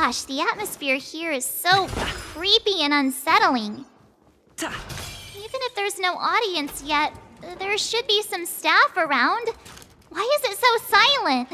Gosh, the atmosphere here is so creepy and unsettling. Even if there's no audience yet, there should be some staff around. Why is it so silent?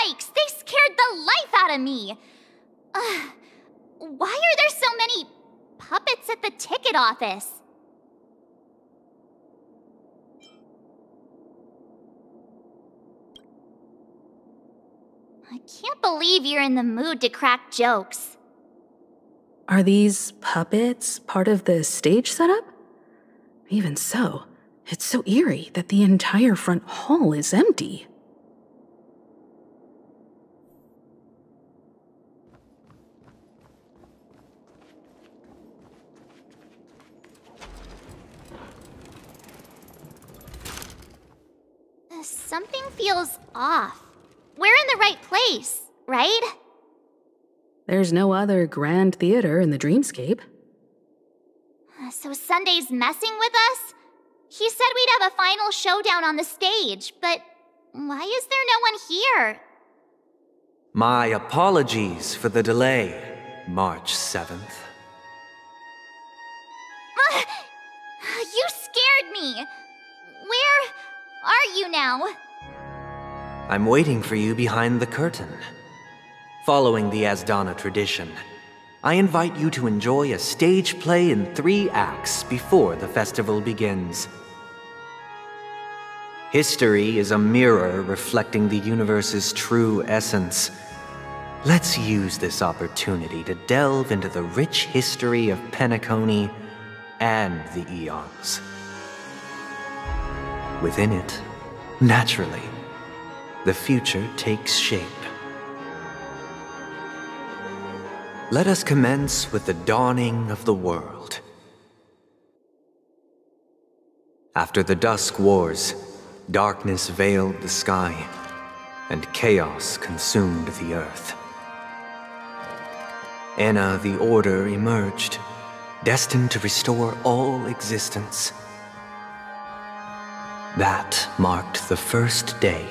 Yikes! They scared the life out of me! Why are there so many puppets at the ticket office? I can't believe you're in the mood to crack jokes. Are these puppets part of the stage setup? Even so, it's so eerie that the entire front hall is empty. Something feels off. We're in the right place, right? There's no other grand theater in the dreamscape. So Sunday's messing with us? He said we'd have a final showdown on the stage, but why is there no one here? My apologies for the delay, March 7th. You scared me! Where are you now? I'm waiting for you behind the curtain. Following the Asdana tradition, I invite you to enjoy a stage play in 3 acts before the festival begins. History is a mirror reflecting the universe's true essence. Let's use this opportunity to delve into the rich history of Penacony and the eons. Within it, naturally, the future takes shape. Let us commence with the dawning of the world. After the Dusk Wars, darkness veiled the sky, and chaos consumed the earth. Enna the Order emerged, destined to restore all existence. That marked the first day.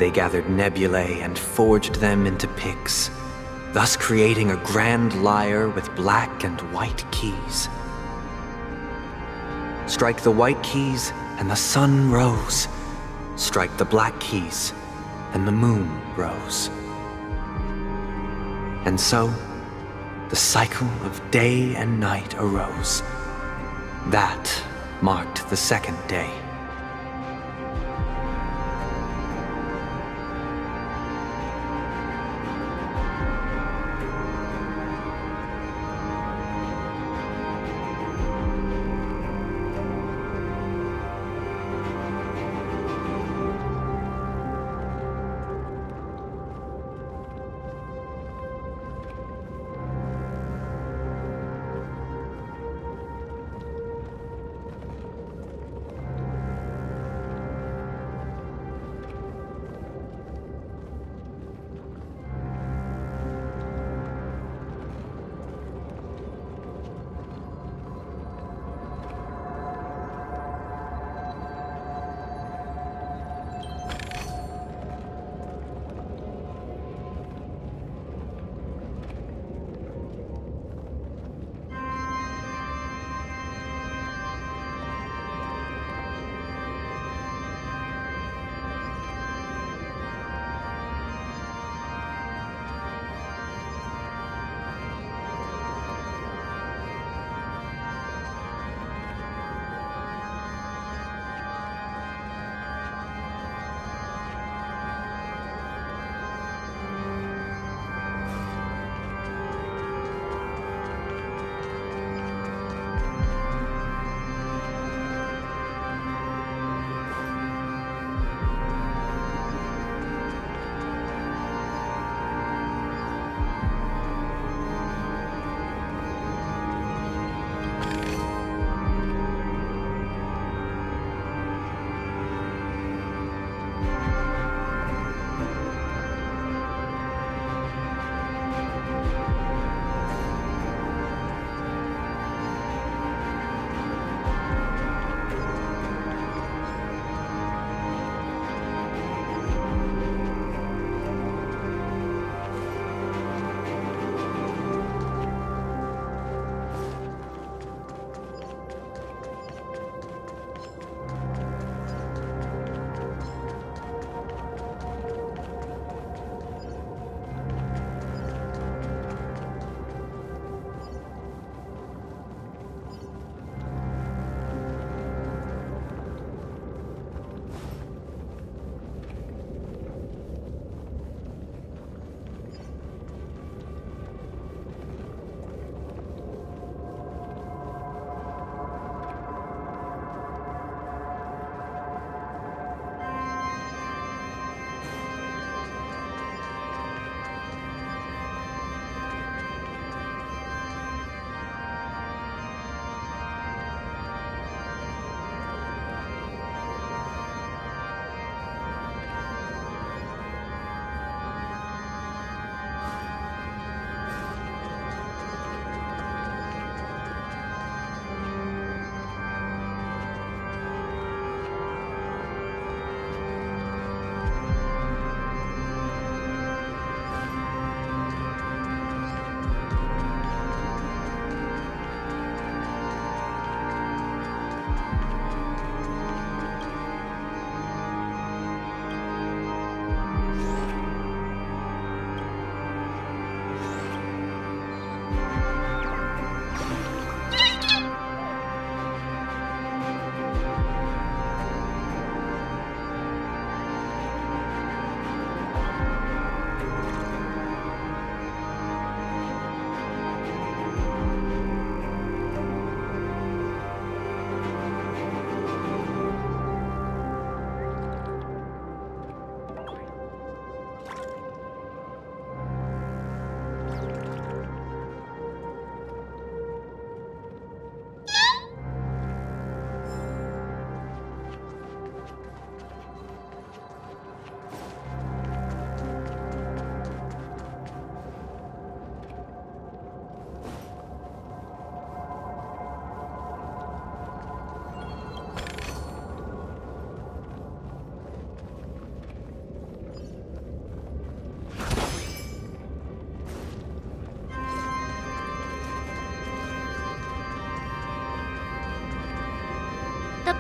They gathered nebulae and forged them into picks, thus creating a grand lyre with black and white keys. Strike the white keys, and the sun rose. Strike the black keys, and the moon rose. And so, the cycle of day and night arose. That marked the second day.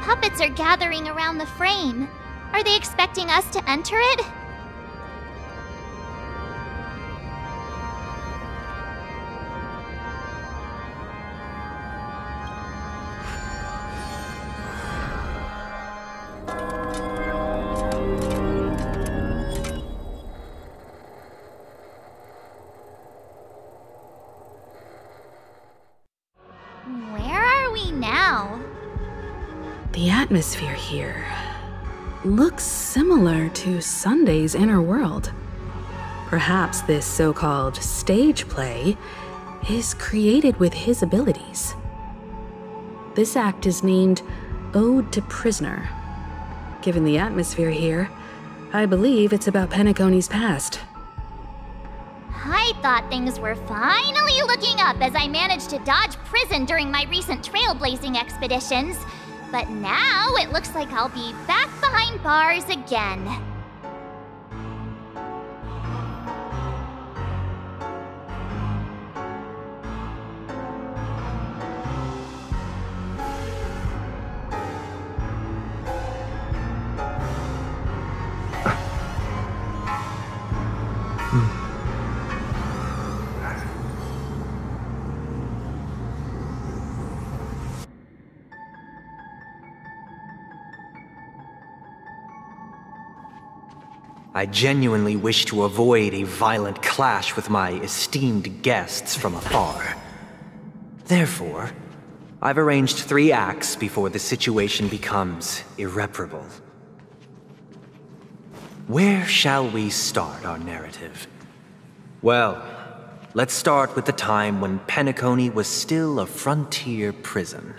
puppets are gathering around the frame. Are they expecting us to enter it? The atmosphere here looks similar to Sunday's inner world. Perhaps this so-called stage play is created with his abilities. This act is named Ode to Prisoner. Given the atmosphere here, I believe it's about Penacony's past. I thought things were finally looking up as I managed to dodge prison during my recent trailblazing expeditions. But now it looks like I'll be back behind bars again. I genuinely wish to avoid a violent clash with my esteemed guests from afar. Therefore, I've arranged 3 acts before the situation becomes irreparable. Where shall we start our narrative? Well, let's start with the time when Penacony was still a frontier prison.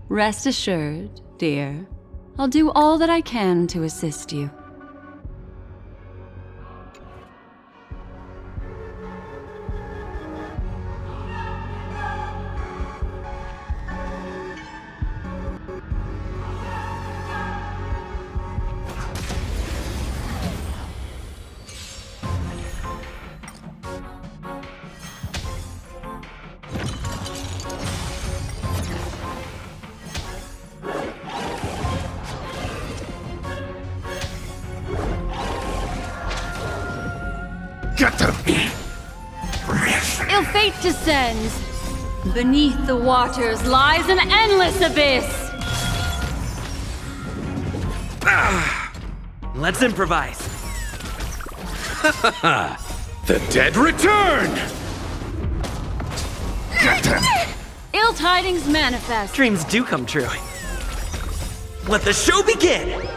Rest assured, dear. I'll do all that I can to assist you. Ill fate descends. Beneath the waters lies an endless abyss. Let's improvise. The dead return! Ill tidings manifest. Dreams do come true. Let the show begin!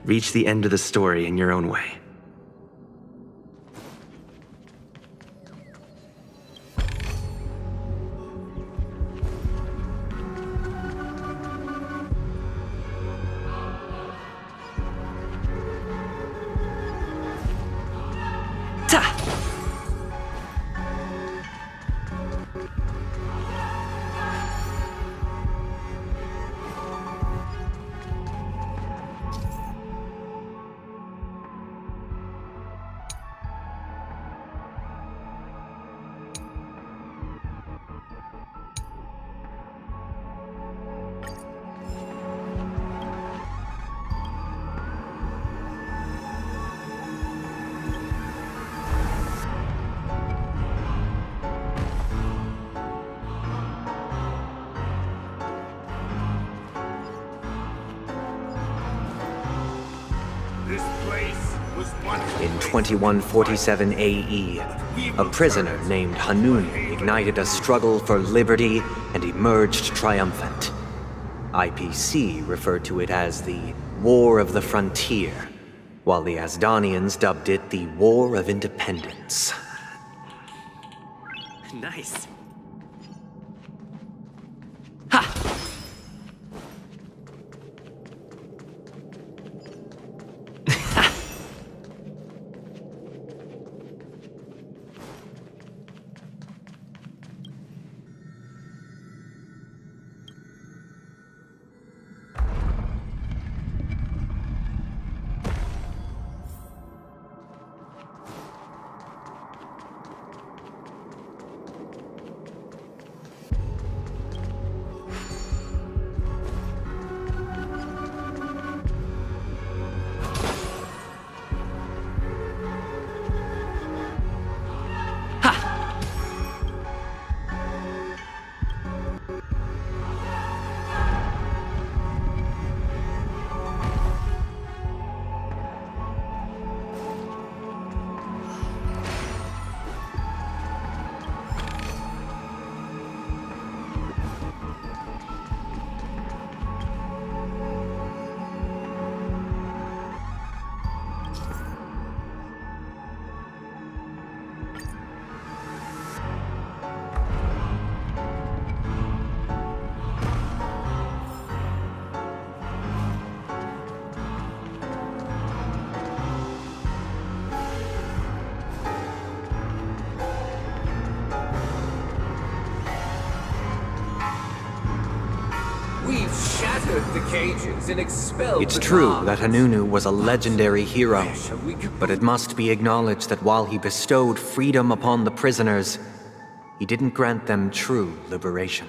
Reach the end of the story in your own way. In 2147 AE, a prisoner named Hanunu ignited a struggle for liberty and emerged triumphant. IPC referred to it as the War of the Frontier, while the Asdanians dubbed it the War of Independence. Nice. The cages and expelled It's the true guards. that Hanunu was a legendary hero, but it must be acknowledged that while he bestowed freedom upon the prisoners, he didn't grant them true liberation.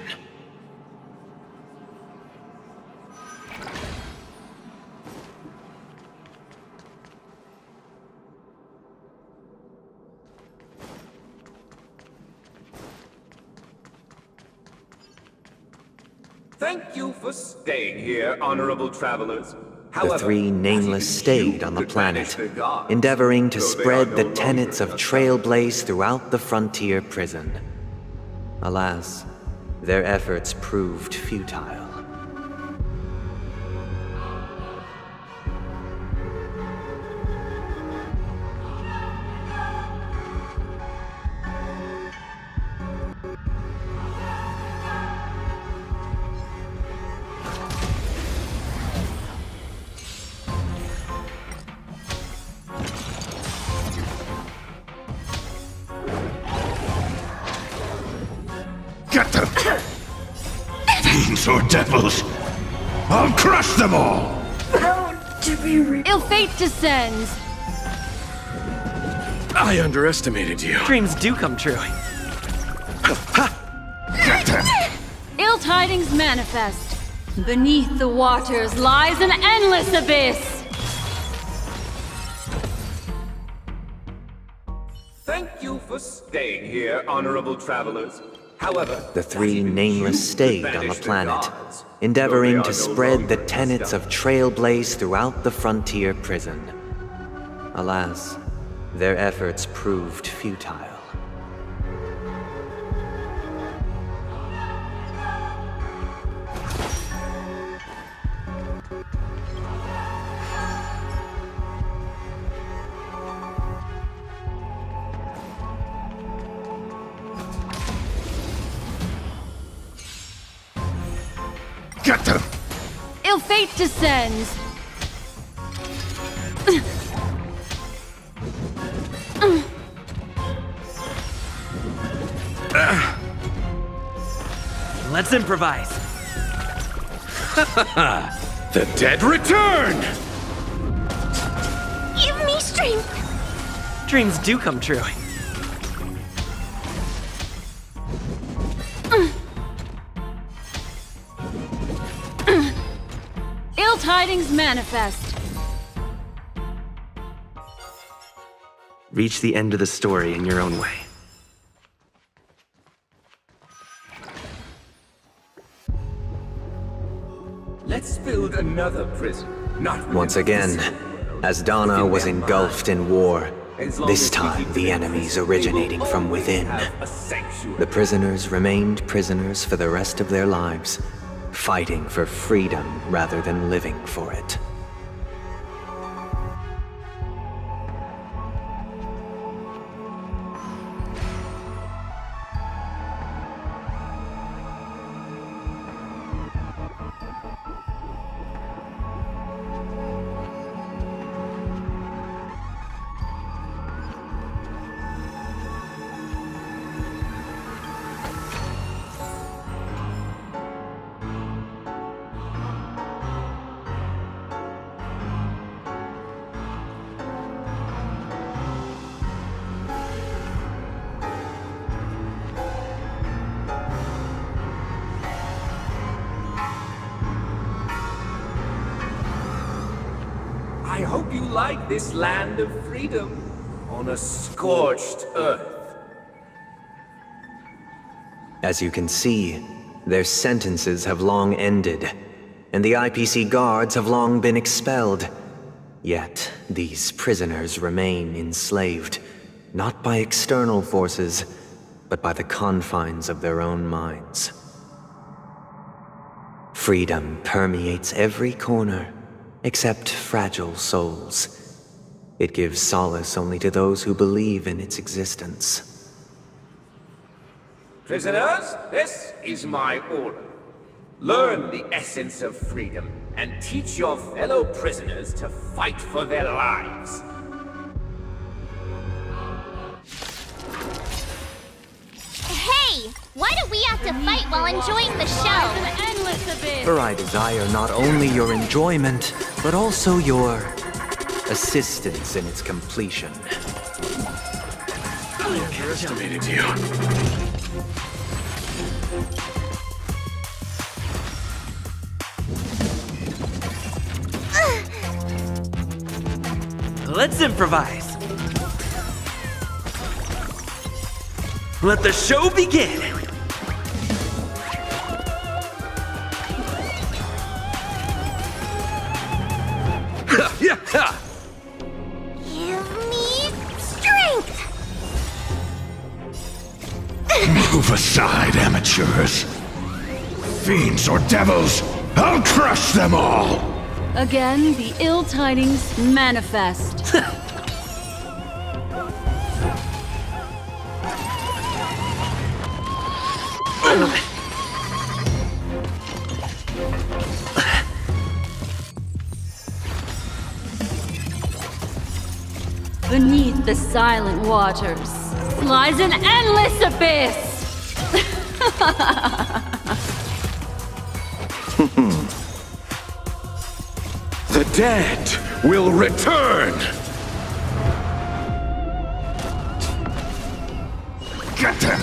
Thank you for staying here, honorable travelers. The However, three nameless stayed on the could banish planet, the guards, endeavoring to though they spread are the no tenets longer of in Trailblaze throughout the frontier prison. Alas, their efforts proved futile. Get them! Fiends or devils! I'll crush them all! Ill fate descends. I underestimated you. Dreams do come true. Get them! Ill tidings manifest. Beneath the waters lies an endless abyss. Thank you for staying here, honorable travelers. However, The three nameless stayed on the planet, endeavoring to spread the tenets of Trailblaze throughout the frontier prison. Alas, their efforts proved futile. Get them! Ill fate descends. Let's improvise. The dead return! Give me strength! Dreams do come true. Ill tidings manifest. Reach the end of the story in your own way. Let's build another prison. Not Once again, as Donna was engulfed in war, this time the enemies originating from within. The prisoners remained prisoners for the rest of their lives, fighting for freedom rather than living for it. I hope you like this land of freedom on a scorched earth. As you can see, their sentences have long ended, and the IPC guards have long been expelled. Yet, these prisoners remain enslaved, not by external forces, but by the confines of their own minds. Freedom permeates every corner, except fragile souls. It gives solace only to those who believe in its existence. Prisoners, this is my order. Learn the essence of freedom and teach your fellow prisoners to fight for their lives. Hey! Why do we have to fight while enjoying the show? Endless abyss. For I desire not only your enjoyment, but also your assistance in its completion. I underestimated you. Let's improvise. Let the show begin. Give me strength! Move aside, amateurs. Fiends or devils, I'll crush them all! Again, the ill tidings manifest. Beneath the silent waters lies an endless abyss! The dead will return! Get them!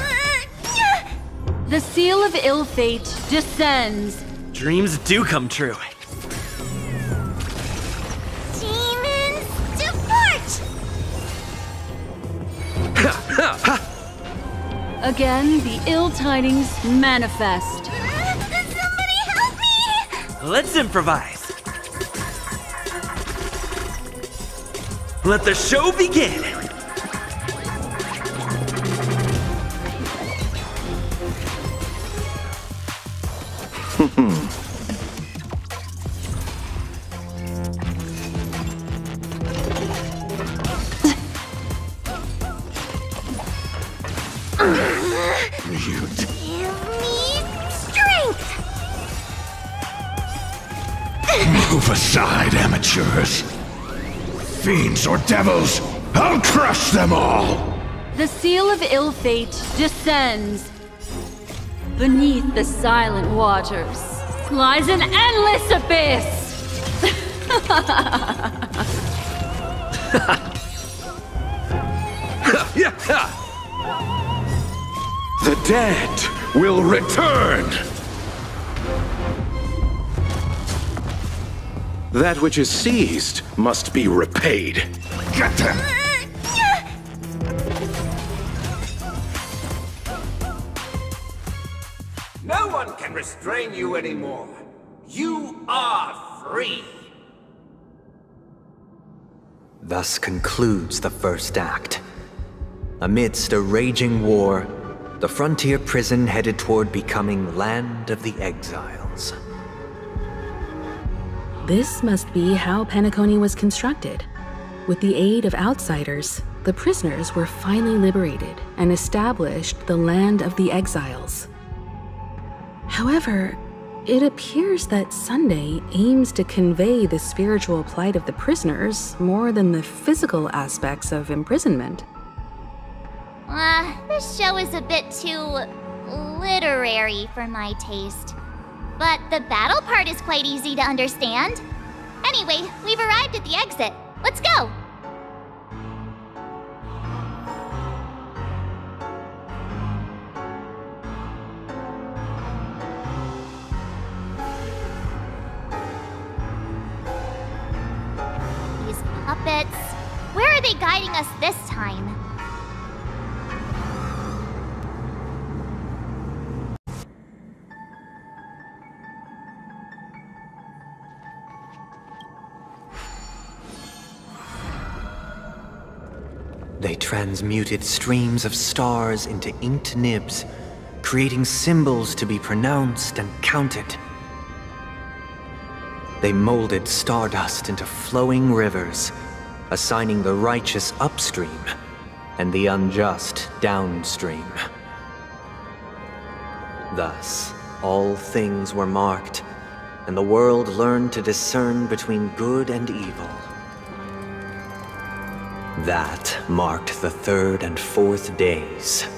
The seal of ill fate descends. Dreams do come true. Demons, depart! Again, the ill tidings manifest. Somebody help me! Let's improvise. Let the show begin. You Give me strength! Move aside, amateurs. Fiends or devils, I'll crush them all! The seal of ill fate descends. Beneath the silent waters lies an endless abyss! The dead will return! That which is seized must be repaid. Get them! No one can restrain you anymore. You are free. Thus concludes the first act. Amidst a raging war, the frontier prison headed toward becoming Land of the Exiles. This must be how Penacony was constructed. With the aid of outsiders, the prisoners were finally liberated and established the Land of the Exiles. However, it appears that Sunday aims to convey the spiritual plight of the prisoners more than the physical aspects of imprisonment. This show is a bit too literary for my taste. But the battle part is quite easy to understand. Anyway, we've arrived at the exit. Let's go! These puppets... Where are they guiding us this time? They transmuted streams of stars into inked nibs, creating symbols to be pronounced and counted. They molded stardust into flowing rivers, assigning the righteous upstream and the unjust downstream. Thus, all things were marked, and the world learned to discern between good and evil. That marked the third and fourth days.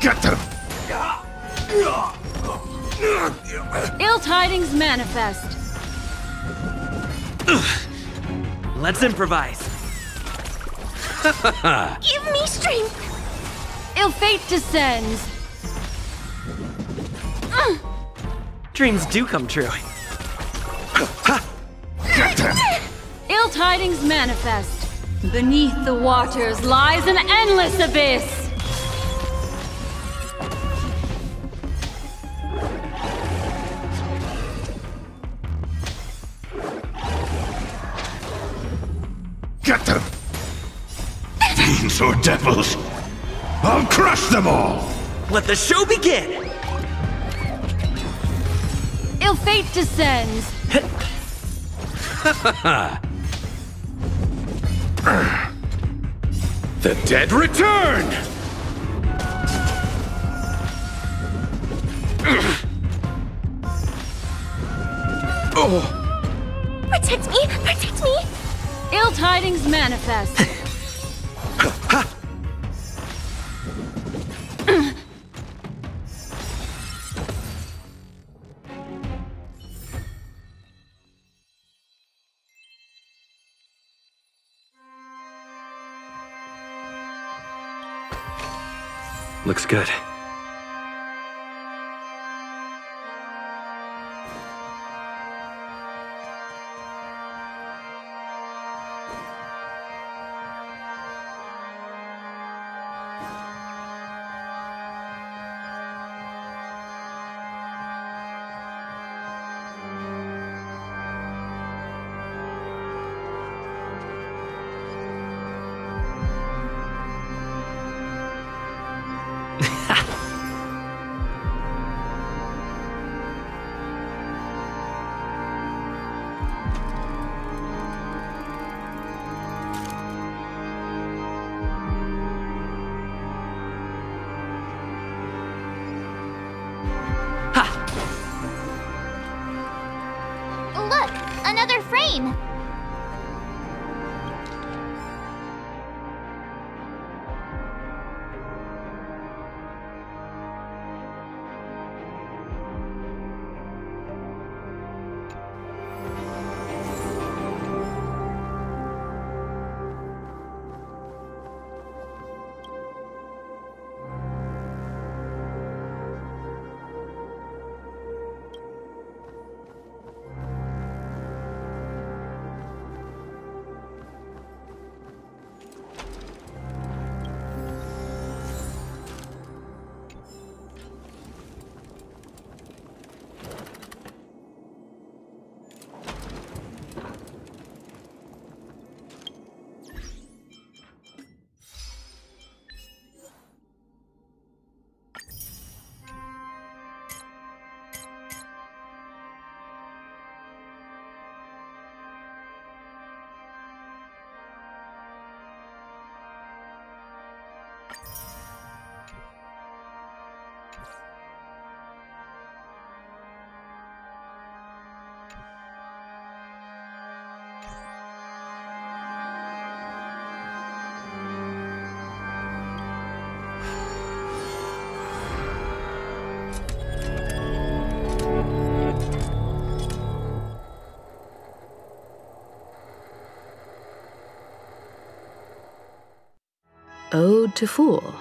Get them! Ill tidings manifest. Let's improvise. Give me strength. Ill fate descends. Dreams do come true. Get them! Ill tidings manifest. Beneath the waters lies an endless abyss. Get them! Fiends or devils! I'll crush them all! Let the show begin! Ill fate descends. The dead return! Protect me! Protect me! Ill tidings manifest. Looks good. Look, another frame. Ode to Fool.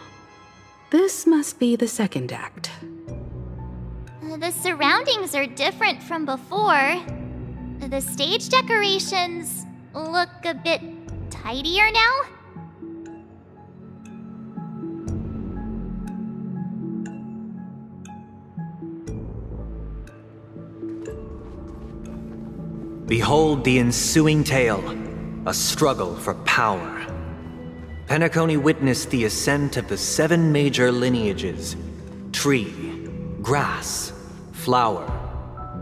This must be the second act. The surroundings are different from before. The stage decorations look a bit tidier now. Behold the ensuing tale, a struggle for power. Penacony witnessed the ascent of the 7 major lineages: tree, grass, flower,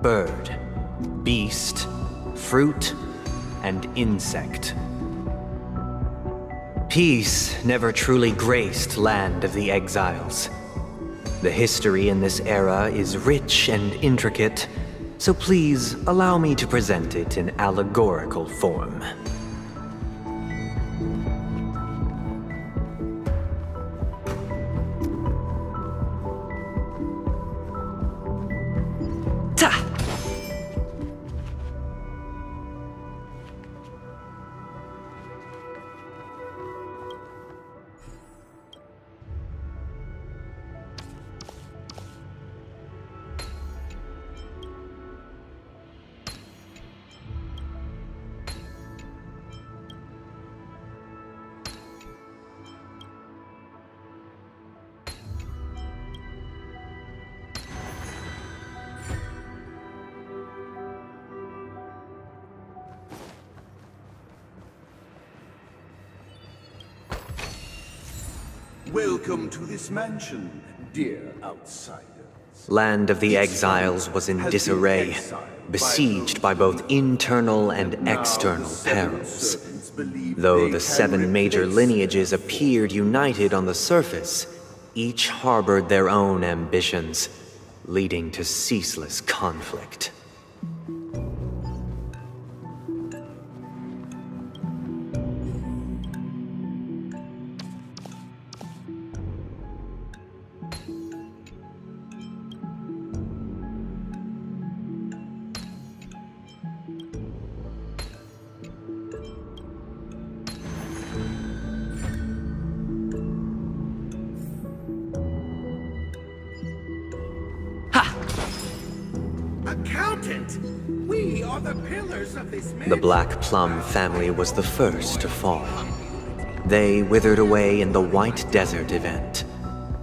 bird, beast, fruit, and insect. Peace never truly graced Land of the Exiles. The history in this era is rich and intricate, so please allow me to present it in allegorical form. Welcome to this mansion, dear outsiders. Land of the Exiles was in disarray, besieged by both internal and external perils. Though the 7 major lineages appeared united on the surface, each harbored their own ambitions, leading to ceaseless conflict. Accountant! We are the pillars of this mansion. The Black Plum family was the first to fall. They withered away in the White Desert event,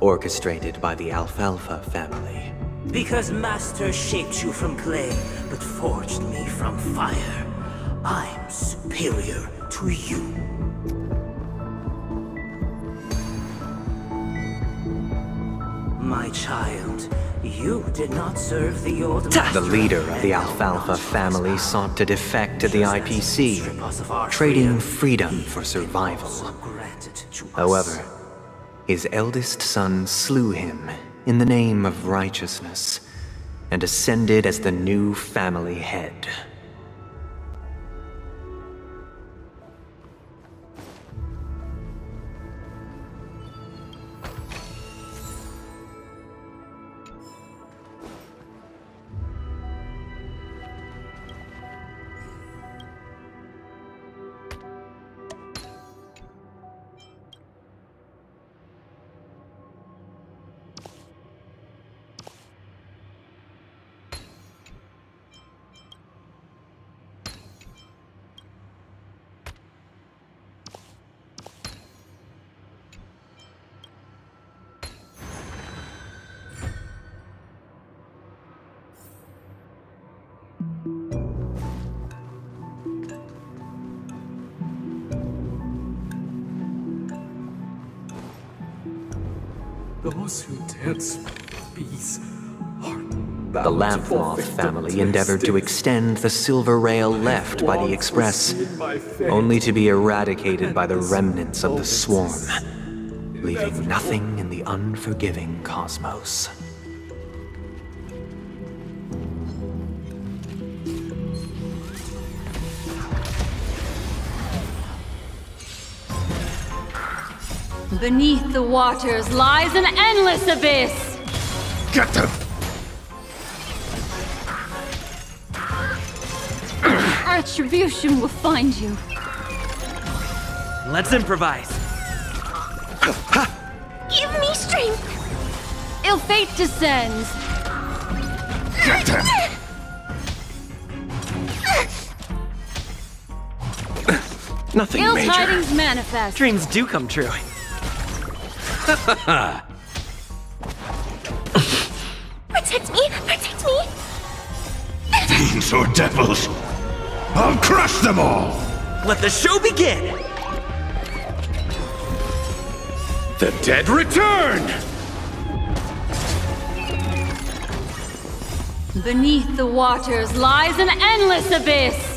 orchestrated by the Alfalfa family. Because Master shaped you from clay, but forged me from fire, I'm superior to you. My child, you did not serve the old master. The leader of the Alfalfa family sought to defect to the IPC, trading freedom for survival. However, his eldest son slew him in the name of righteousness, and ascended as the new family head. Those who dance peace are The Lampmoth family endeavored to extend the silver rail left by the Express, only to be eradicated by the remnants of the swarm, leaving nothing in the unforgiving cosmos. Beneath the waters lies an endless abyss! Get them! Retribution will find you. Let's improvise. Give me strength! Ill fate descends. Get them! Nothing Ill major. tidings manifest. Dreams do come true. Protect me! Protect me! Fiends or devils! I'll crush them all! Let the show begin! The dead return! Beneath the waters lies an endless abyss!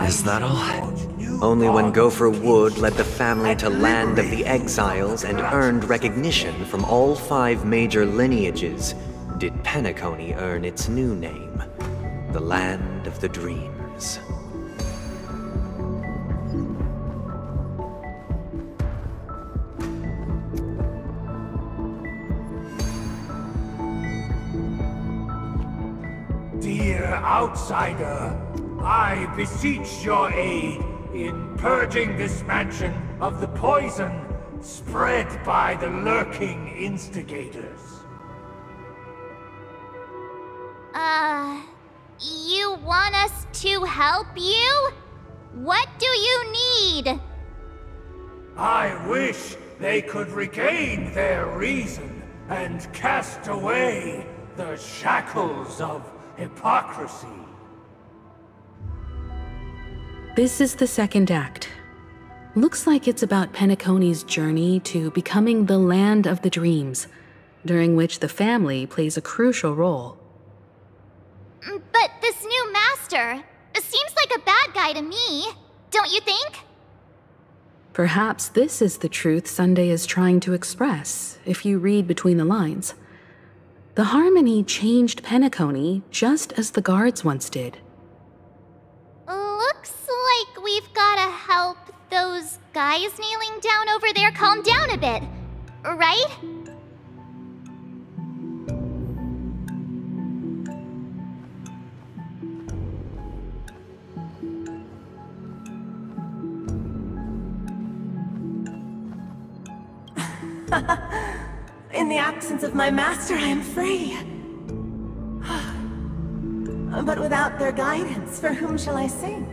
Is that all? Only when Gopher Wood led the family to Land of the Exiles and earned recognition from all 5 major lineages did Penacony earn its new name, the Land of the Dreams. dear outsider, I beseech your aid in purging this mansion of the poison spread by the lurking instigators. You want us to help you? What do you need? I wish they could regain their reason and cast away the shackles of hypocrisy. This is the second act. Looks like it's about Penacony's journey to becoming the land of the dreams, during which the family plays a crucial role. But this new master seems like a bad guy to me, don't you think? Perhaps this is the truth Sunday is trying to express, if you read between the lines. The Harmony changed Penacony just as the guards once did. Looks like we've gotta help those guys kneeling down over there calm down a bit, right? In the absence of my master, I am free. But without their guidance, for whom shall I sing?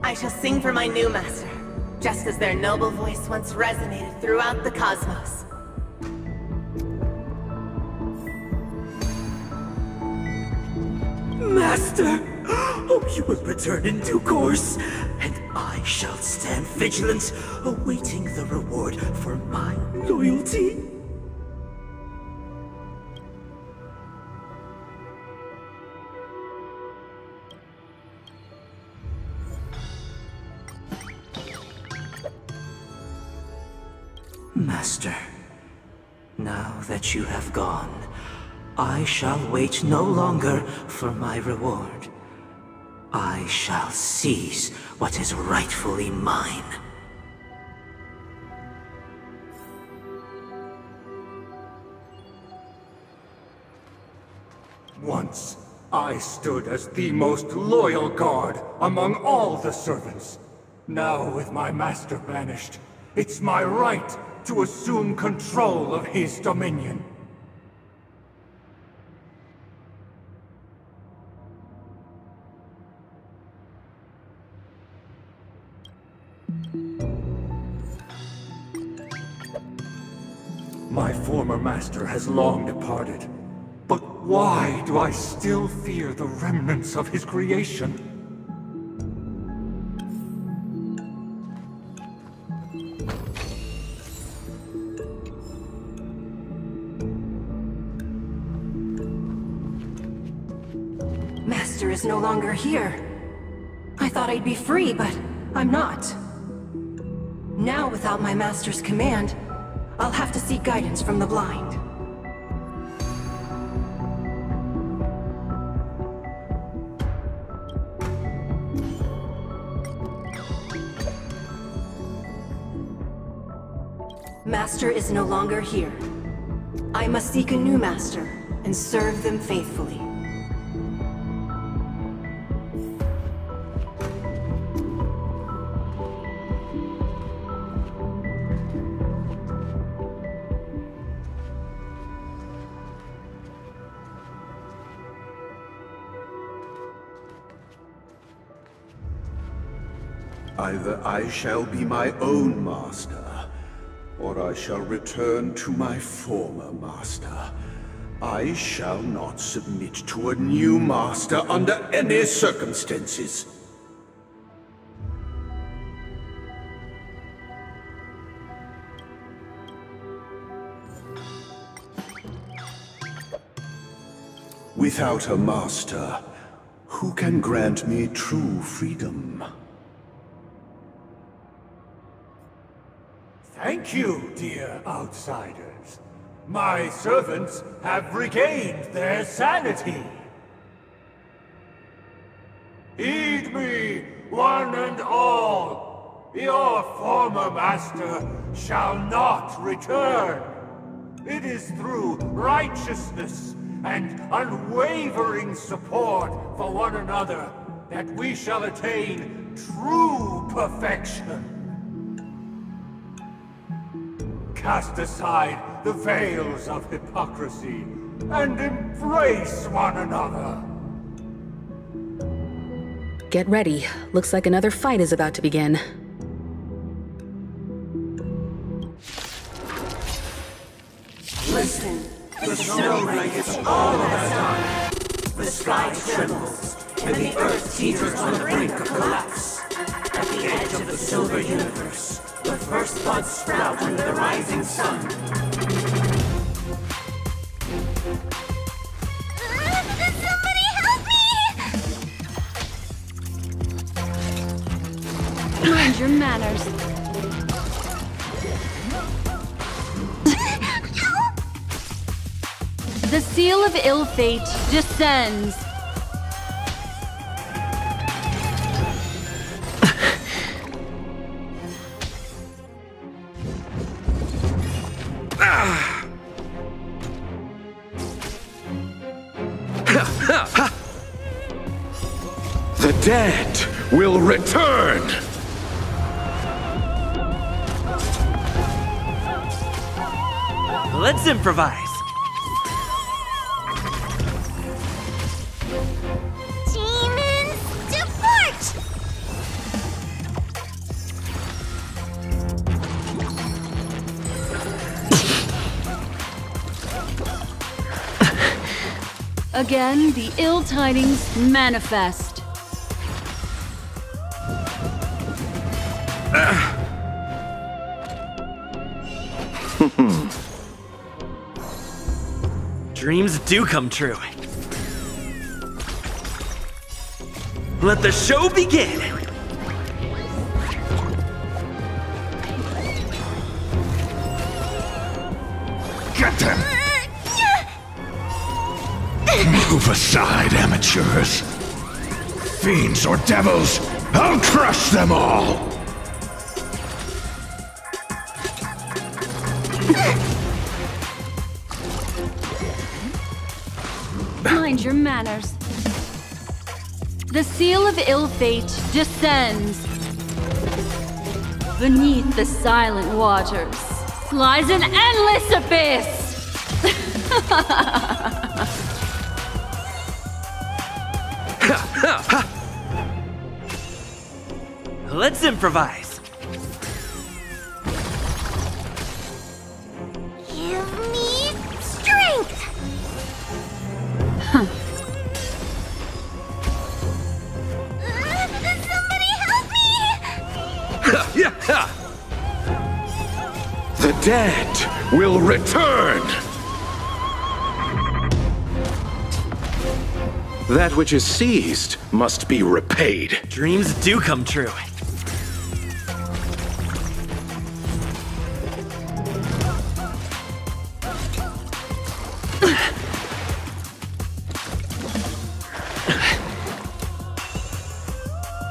I shall sing for my new master, just as their noble voice once resonated throughout the cosmos. Master! Oh, you will return in due course, and I shall stand vigilant, awaiting the reward for my loyalty. Master, now that you have gone, I shall wait no longer for my reward. I shall seize what is rightfully mine. Once, I stood as the most loyal guard among all the servants. Now, with my master banished, it's my right to assume control of his dominion. My former master has long departed, but why do I still fear the remnants of his creation? Master is no longer here. I thought I'd be free, but I'm not. Now, without my master's command, I'll have to seek guidance from the blind. Master is no longer here. I must seek a new master and serve them faithfully. Either I shall be my own master, or I shall return to my former master. I shall not submit to a new master under any circumstances. Without a master, who can grant me true freedom? Thank you, dear outsiders. My servants have regained their sanity. Heed me, one and all. Your former master shall not return. It is through righteousness and unwavering support for one another that we shall attain true perfection. Cast aside the veils of hypocrisy and embrace one another. Get ready. Looks like another fight is about to begin. Listen, the snow blankets all of us on. The sky trembles, and the earth teeters on the brink of collapse. At the edge of the silver universe, the first buds sprout under the rising sun. Somebody help me! Mind your manners. The seal of ill fate descends. The dead will return! Let's improvise. Demons, depart! Again, the ill tidings manifest. Dreams do come true. Let the show begin! Get them! Move aside, amateurs. Fiends or devils, I'll crush them all! Mind your manners. The seal of ill fate descends. Beneath the silent waters lies an endless abyss. Let's improvise. Give me strength! Somebody help me! The dead will return! That which is seized must be repaid. Dreams do come true.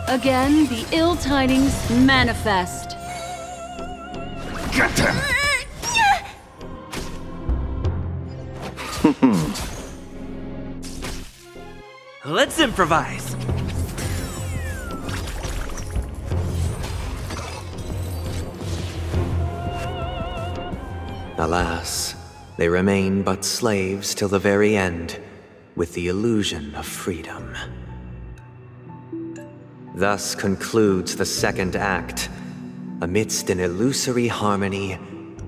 Again, the ill tidings manifest. Get them! Let's improvise. Alas, they remain but slaves till the very end, with the illusion of freedom. Thus concludes the second act. Amidst an illusory harmony,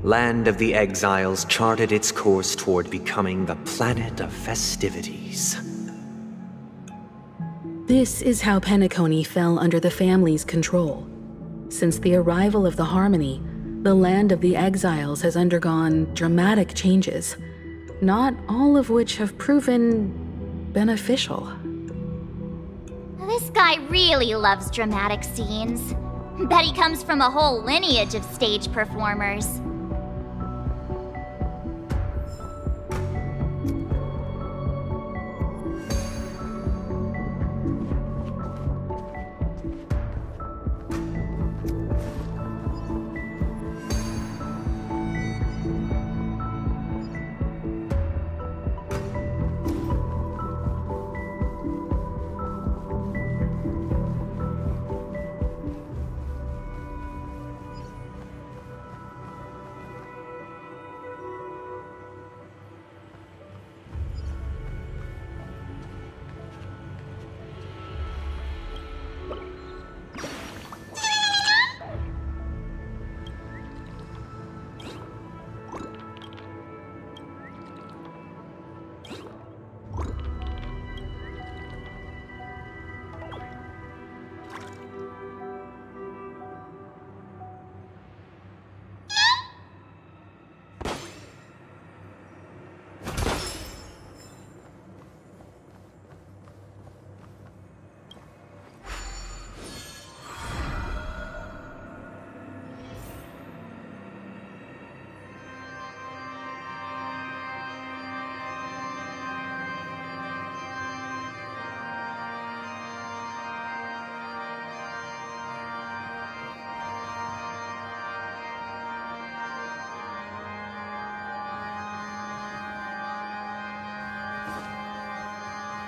Land of the Exiles charted its course toward becoming the Planet of Festivities. This is how Penacony fell under the family's control. Since the arrival of the Harmony, the Land of the Exiles has undergone dramatic changes, not all of which have proven beneficial. This guy really loves dramatic scenes. Bet he comes from a whole lineage of stage performers.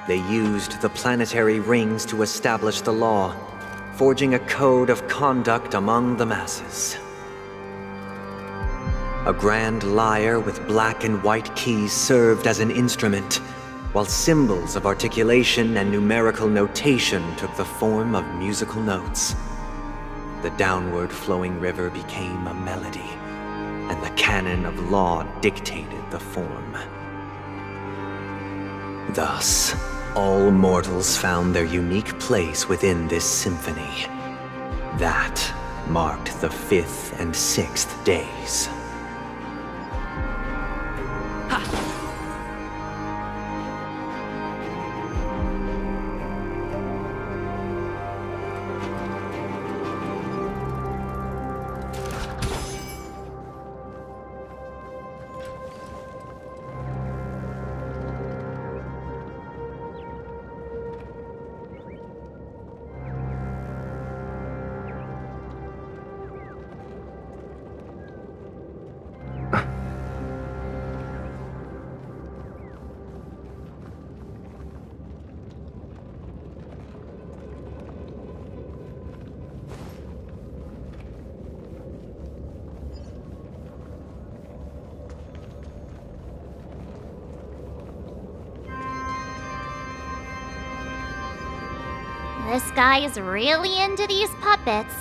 They used the planetary rings to establish the law, forging a code of conduct among the masses. A grand lyre with black and white keys served as an instrument, while symbols of articulation and numerical notation took the form of musical notes. The downward flowing river became a melody, and the canon of law dictated the form. Thus, all mortals found their unique place within this symphony. That marked the 5th and 6th days. This guy is really into these puppets.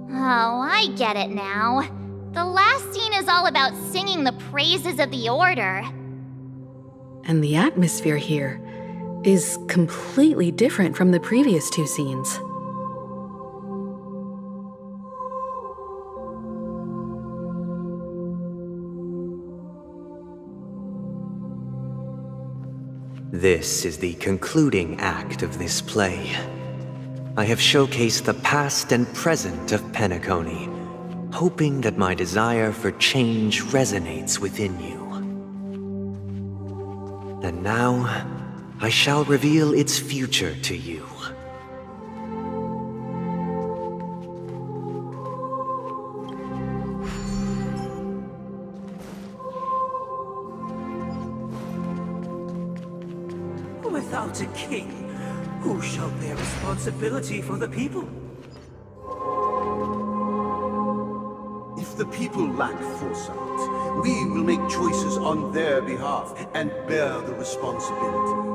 Oh, I get it now. The last scene is all about singing the praises of the Order. And the atmosphere here is completely different from the previous 2 scenes. This is the concluding act of this play. I have showcased the past and present of Penacony, hoping that my desire for change resonates within you. And now, I shall reveal its future to you. Without a king, who shall bear responsibility for the people? If the people lack foresight, we will make choices on their behalf and bear the responsibility.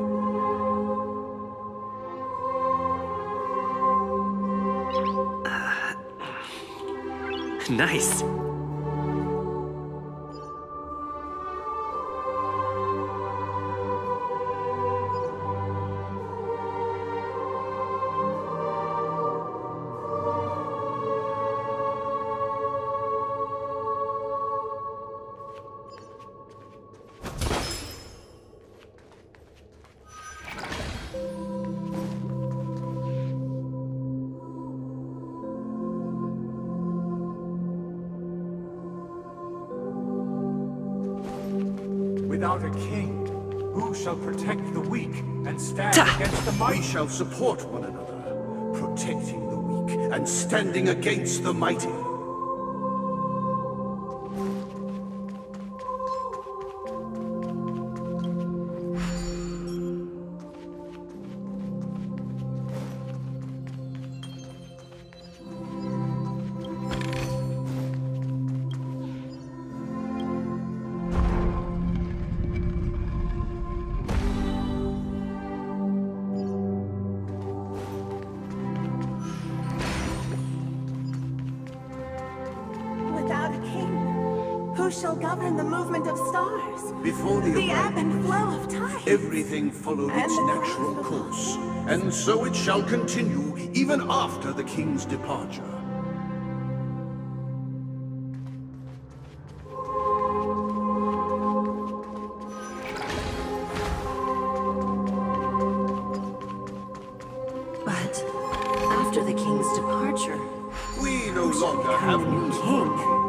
Nice. Without a king, who shall protect the weak and stand against the mighty? We shall support one another, protecting the weak and standing against the mighty. Who shall govern the movement of stars? Before the ebb and flow of time. Everything followed its natural course, and so it shall continue even after the king's departure. But after the king's departure, we no longer have need for a king.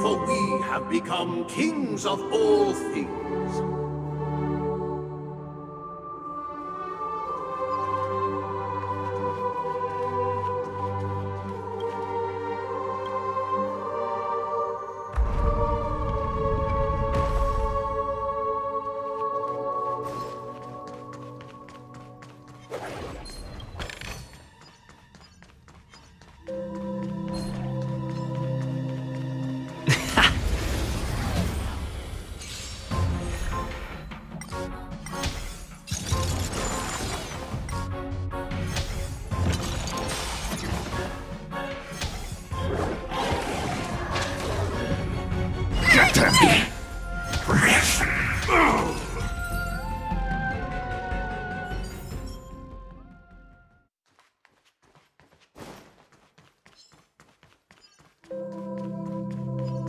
For we have become kings of all things. them!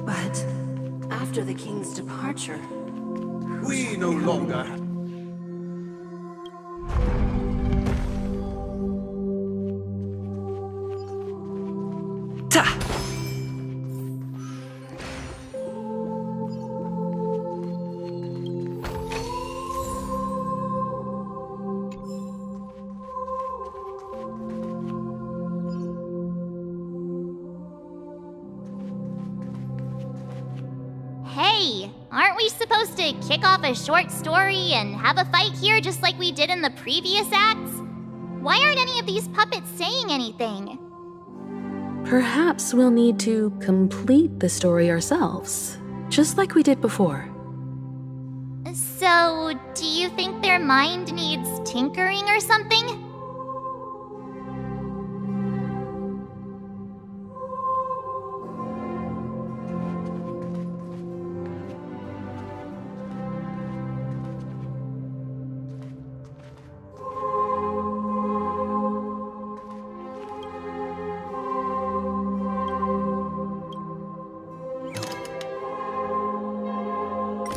But after the king's departure... We no longer... Ta! Hey, aren't we supposed to kick off a short story and have a fight here just like we did in the previous acts? Why aren't any of these puppets saying anything? Perhaps we'll need to complete the story ourselves, just like we did before. So, do you think their mind needs tinkering or something?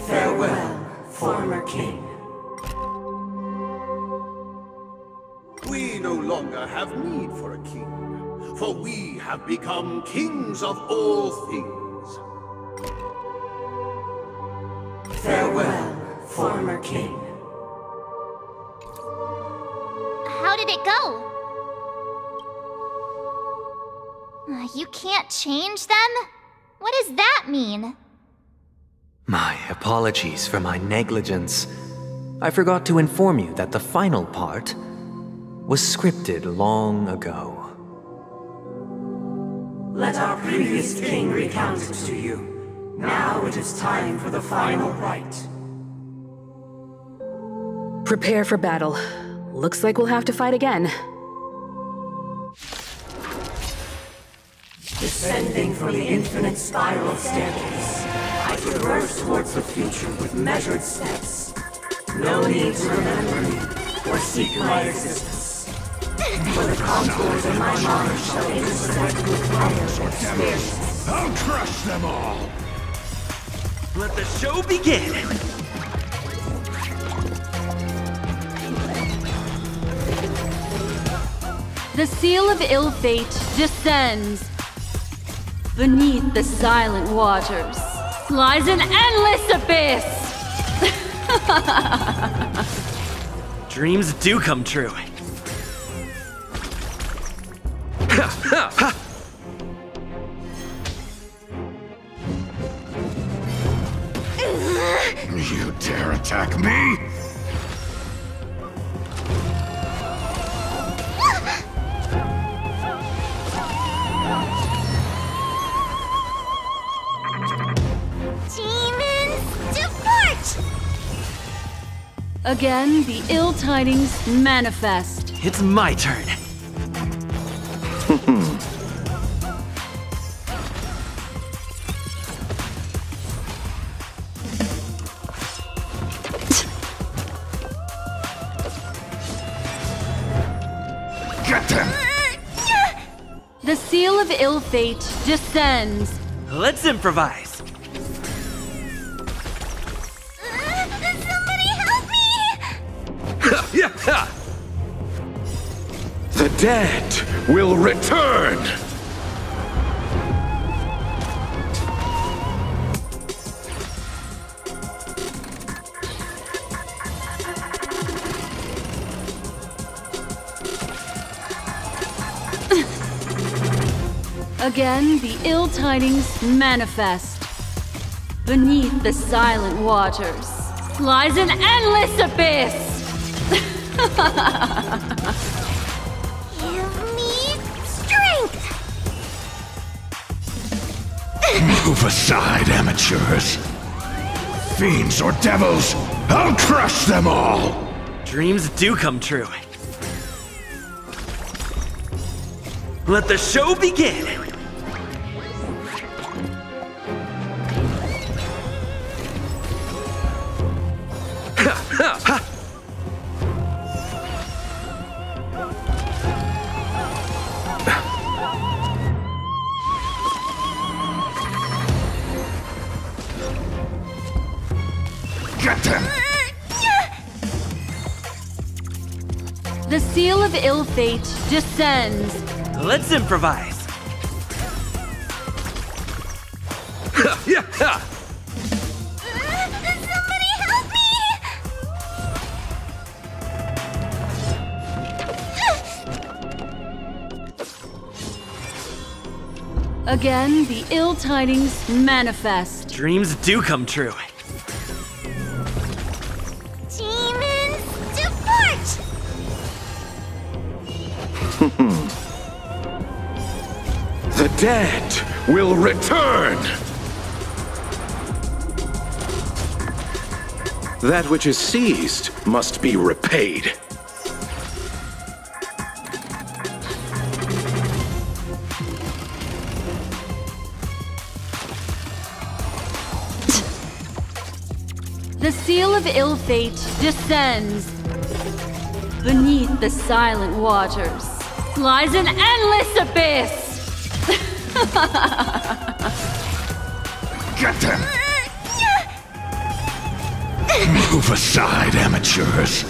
Farewell, former king. We no longer have need for a king, for we have become kings of all things. Farewell, former king. How did it go? You can't change them? What does that mean? My apologies for my negligence. I forgot to inform you that the final part was scripted long ago. Let our previous king recount it to you. Now it is time for the final rite. Prepare for battle. Looks like we'll have to fight again. Descending from the infinite spiral staircase, I traverse towards the future with measured steps. No need to remember me or seek my existence. For the contours of my mind shall intersect with fire or spirits. I'll crush them all! Let the show begin! The seal of ill fate descends. Beneath the silent waters lies an endless abyss! Dreams do come true. You dare attack me? Again, the ill tidings manifest. It's my turn. Get them! The seal of ill fate descends. Let's improvise. The dead will return! Again, the ill tidings manifest. Beneath the silent waters lies an endless abyss! Give me strength! Move aside, amateurs. Fiends or devils, I'll crush them all! Dreams do come true. Let the show begin! Get them! The seal of ill fate descends. Let's improvise. Somebody help me! Again, the ill tidings manifest. Dreams do come true. Demons, depart! The dead will return! That which is seized must be repaid. The seal of ill fate descends. Beneath the silent waters lies an endless abyss. Get them! Move aside, amateurs.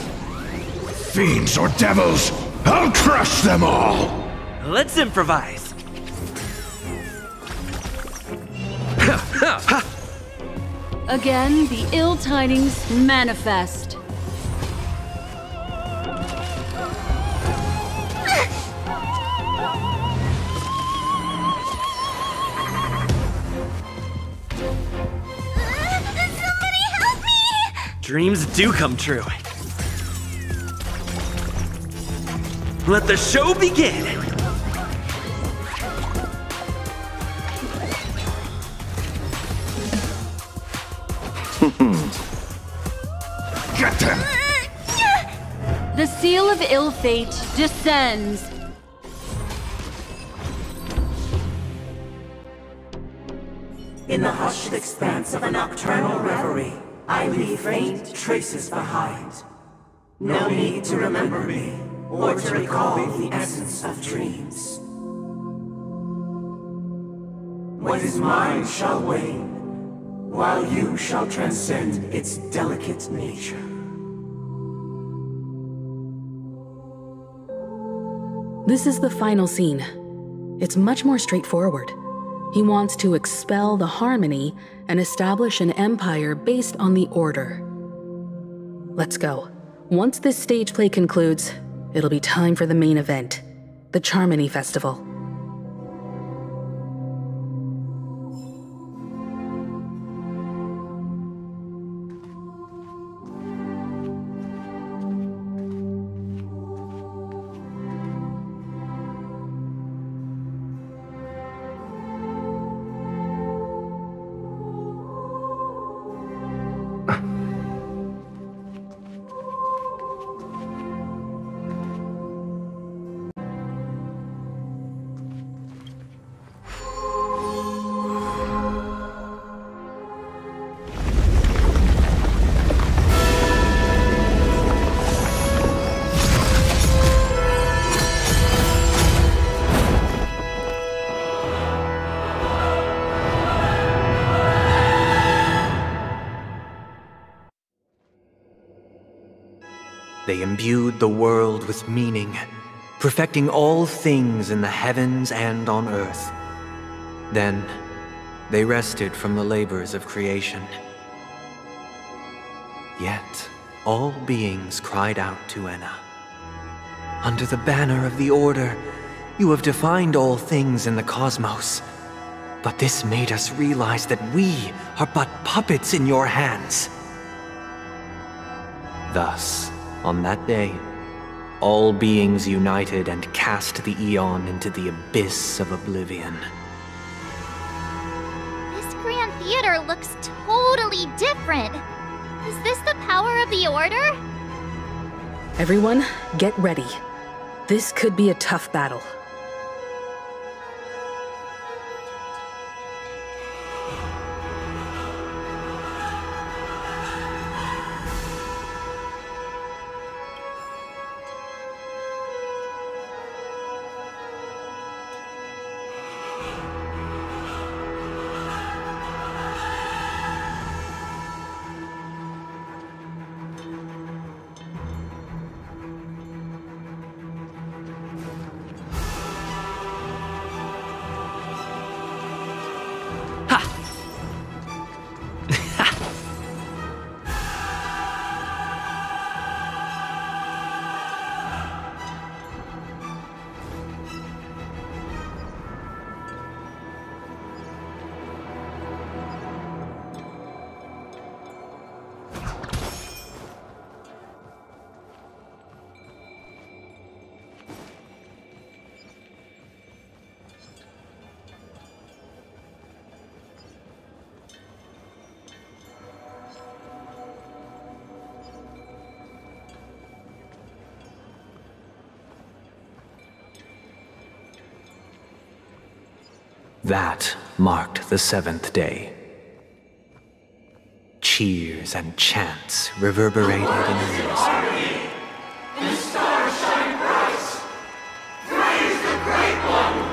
Fiends or devils, I'll crush them all! Let's improvise. Again, the ill tidings manifest. Somebody help me! Dreams do come true. Let the show begin! Get them! The seal of ill fate descends. In the hushed expanse of a nocturnal reverie, I leave faint traces behind. No need to remember me, or to recall the essence of dreams. What is mine shall wane, while you shall transcend its delicate nature. This is the final scene. It's much more straightforward. He wants to expel the harmony and establish an empire based on the order. Let's go. Once this stage play concludes, it'll be time for the main event, the Charmony Festival. They imbued the world with meaning, perfecting all things in the heavens and on earth. Then, they rested from the labors of creation. Yet, all beings cried out to Enna. Under the banner of the Order, you have defined all things in the cosmos. But this made us realize that we are but puppets in your hands. Thus, on that day, all beings united and cast the Eon into the abyss of oblivion. This Grand Theater looks totally different. Is this the power of the Order? Everyone, get ready. This could be a tough battle. That marked the 7th day. Cheers and chants reverberated in unison. The stars shine bright. Praise the Great One.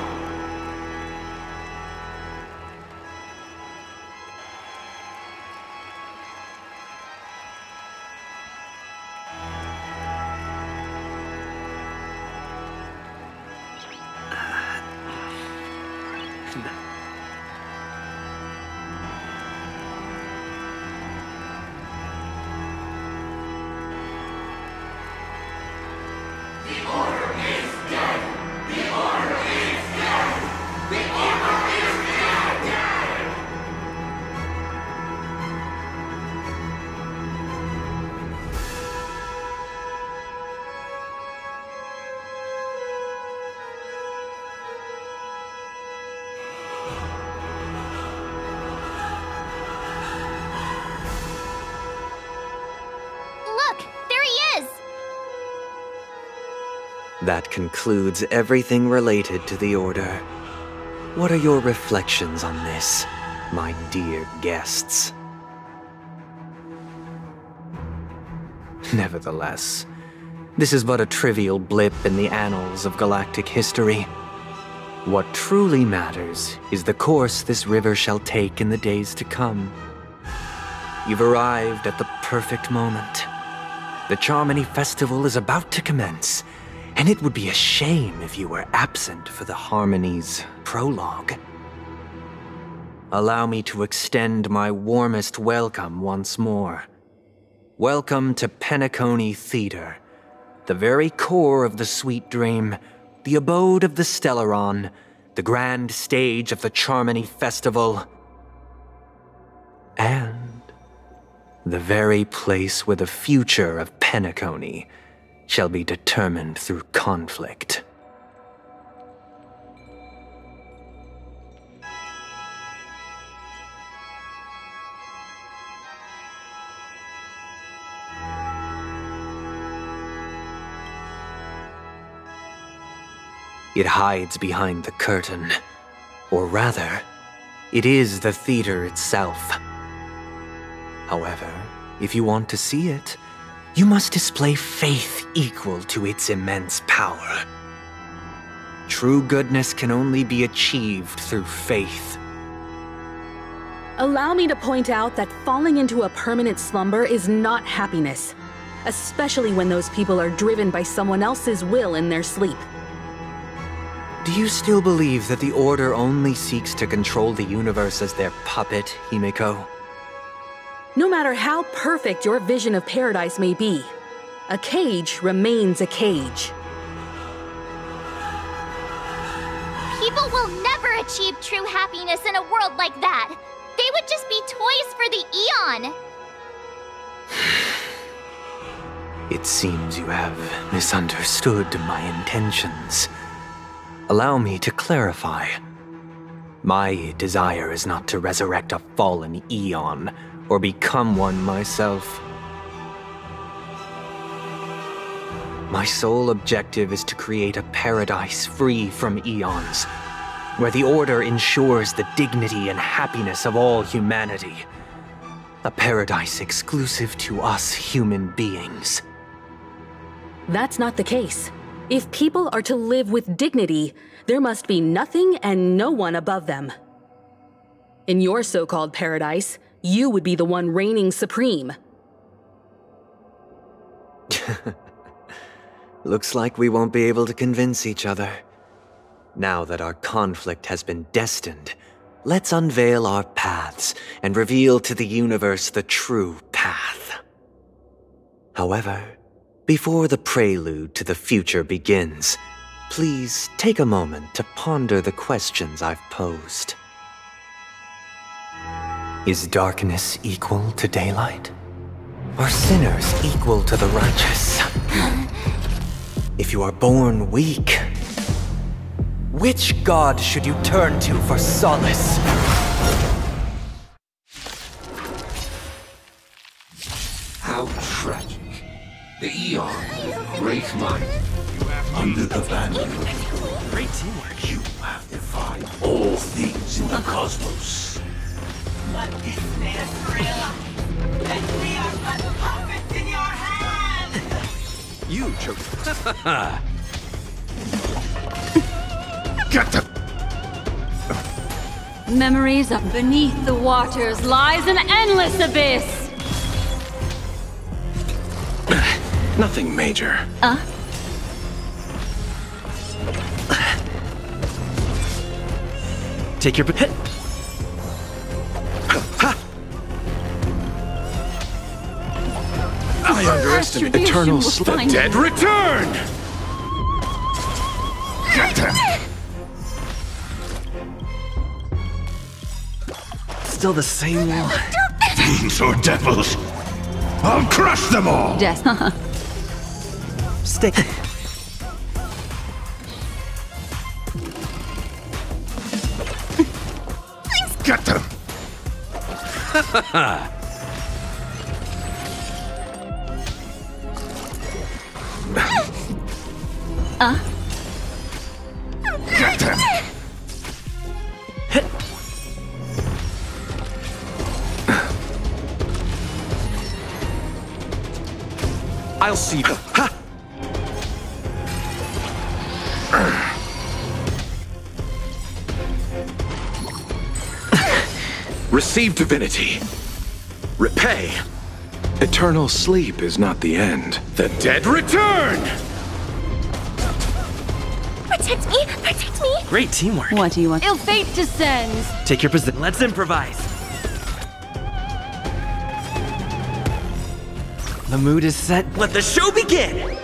That concludes everything related to the Order. What are your reflections on this, my dear guests? Nevertheless, this is but a trivial blip in the annals of galactic history. What truly matters is the course this river shall take in the days to come. You've arrived at the perfect moment. The Charmony Festival is about to commence, and it would be a shame if you were absent for the Harmony's prologue. Allow me to extend my warmest welcome once more. Welcome to Penacony Theater, the very core of the Sweet Dream, the abode of the Stellaron, the grand stage of the Charmony Festival, and the very place where the future of Penacony shall be determined through conflict. It hides behind the curtain, or rather, it is the theater itself. However, if you want to see it, you must display faith equal to its immense power. True goodness can only be achieved through faith. Allow me to point out that falling into a permanent slumber is not happiness, especially when those people are driven by someone else's will in their sleep. Do you still believe that the Order only seeks to control the universe as their puppet, Himiko? No matter how perfect your vision of paradise may be, a cage remains a cage. People will never achieve true happiness in a world like that. They would just be toys for the Eon. It seems you have misunderstood my intentions. Allow me to clarify. My desire is not to resurrect a fallen Eon, or become one myself. My sole objective is to create a paradise free from eons, where the Order ensures the dignity and happiness of all humanity. A paradise exclusive to us human beings. That's not the case. If people are to live with dignity, there must be nothing and no one above them. In your so-called paradise, you would be the one reigning supreme. Looks like we won't be able to convince each other. Now that our conflict has been destined, let's unveil our paths and reveal to the universe the true path. However, before the prelude to the future begins, please take a moment to ponder the questions I've posed. Is darkness equal to daylight? Are sinners equal to the righteous? If you are born weak, which god should you turn to for solace? How tragic. The Eon, great mind, under the banner of great teamwork, you have defied unify all things in the cosmos. But this made us realize that we are but puppets in your hands! You chose. Get them! Memories of beneath the waters lies an endless abyss! Nothing major. Take your hit. I underestimate eternal sleep. The dead return! Get them! Still the same one. Fiends or devils! I'll crush them all! Stay. Get them! Get them! I'll see you. Receive divinity. Repay. Eternal sleep is not the end. The dead return! Protect me! Protect me! Great teamwork. What do you want? Ill fate descends! Take your position. Let's improvise. The mood is set. Let the show begin!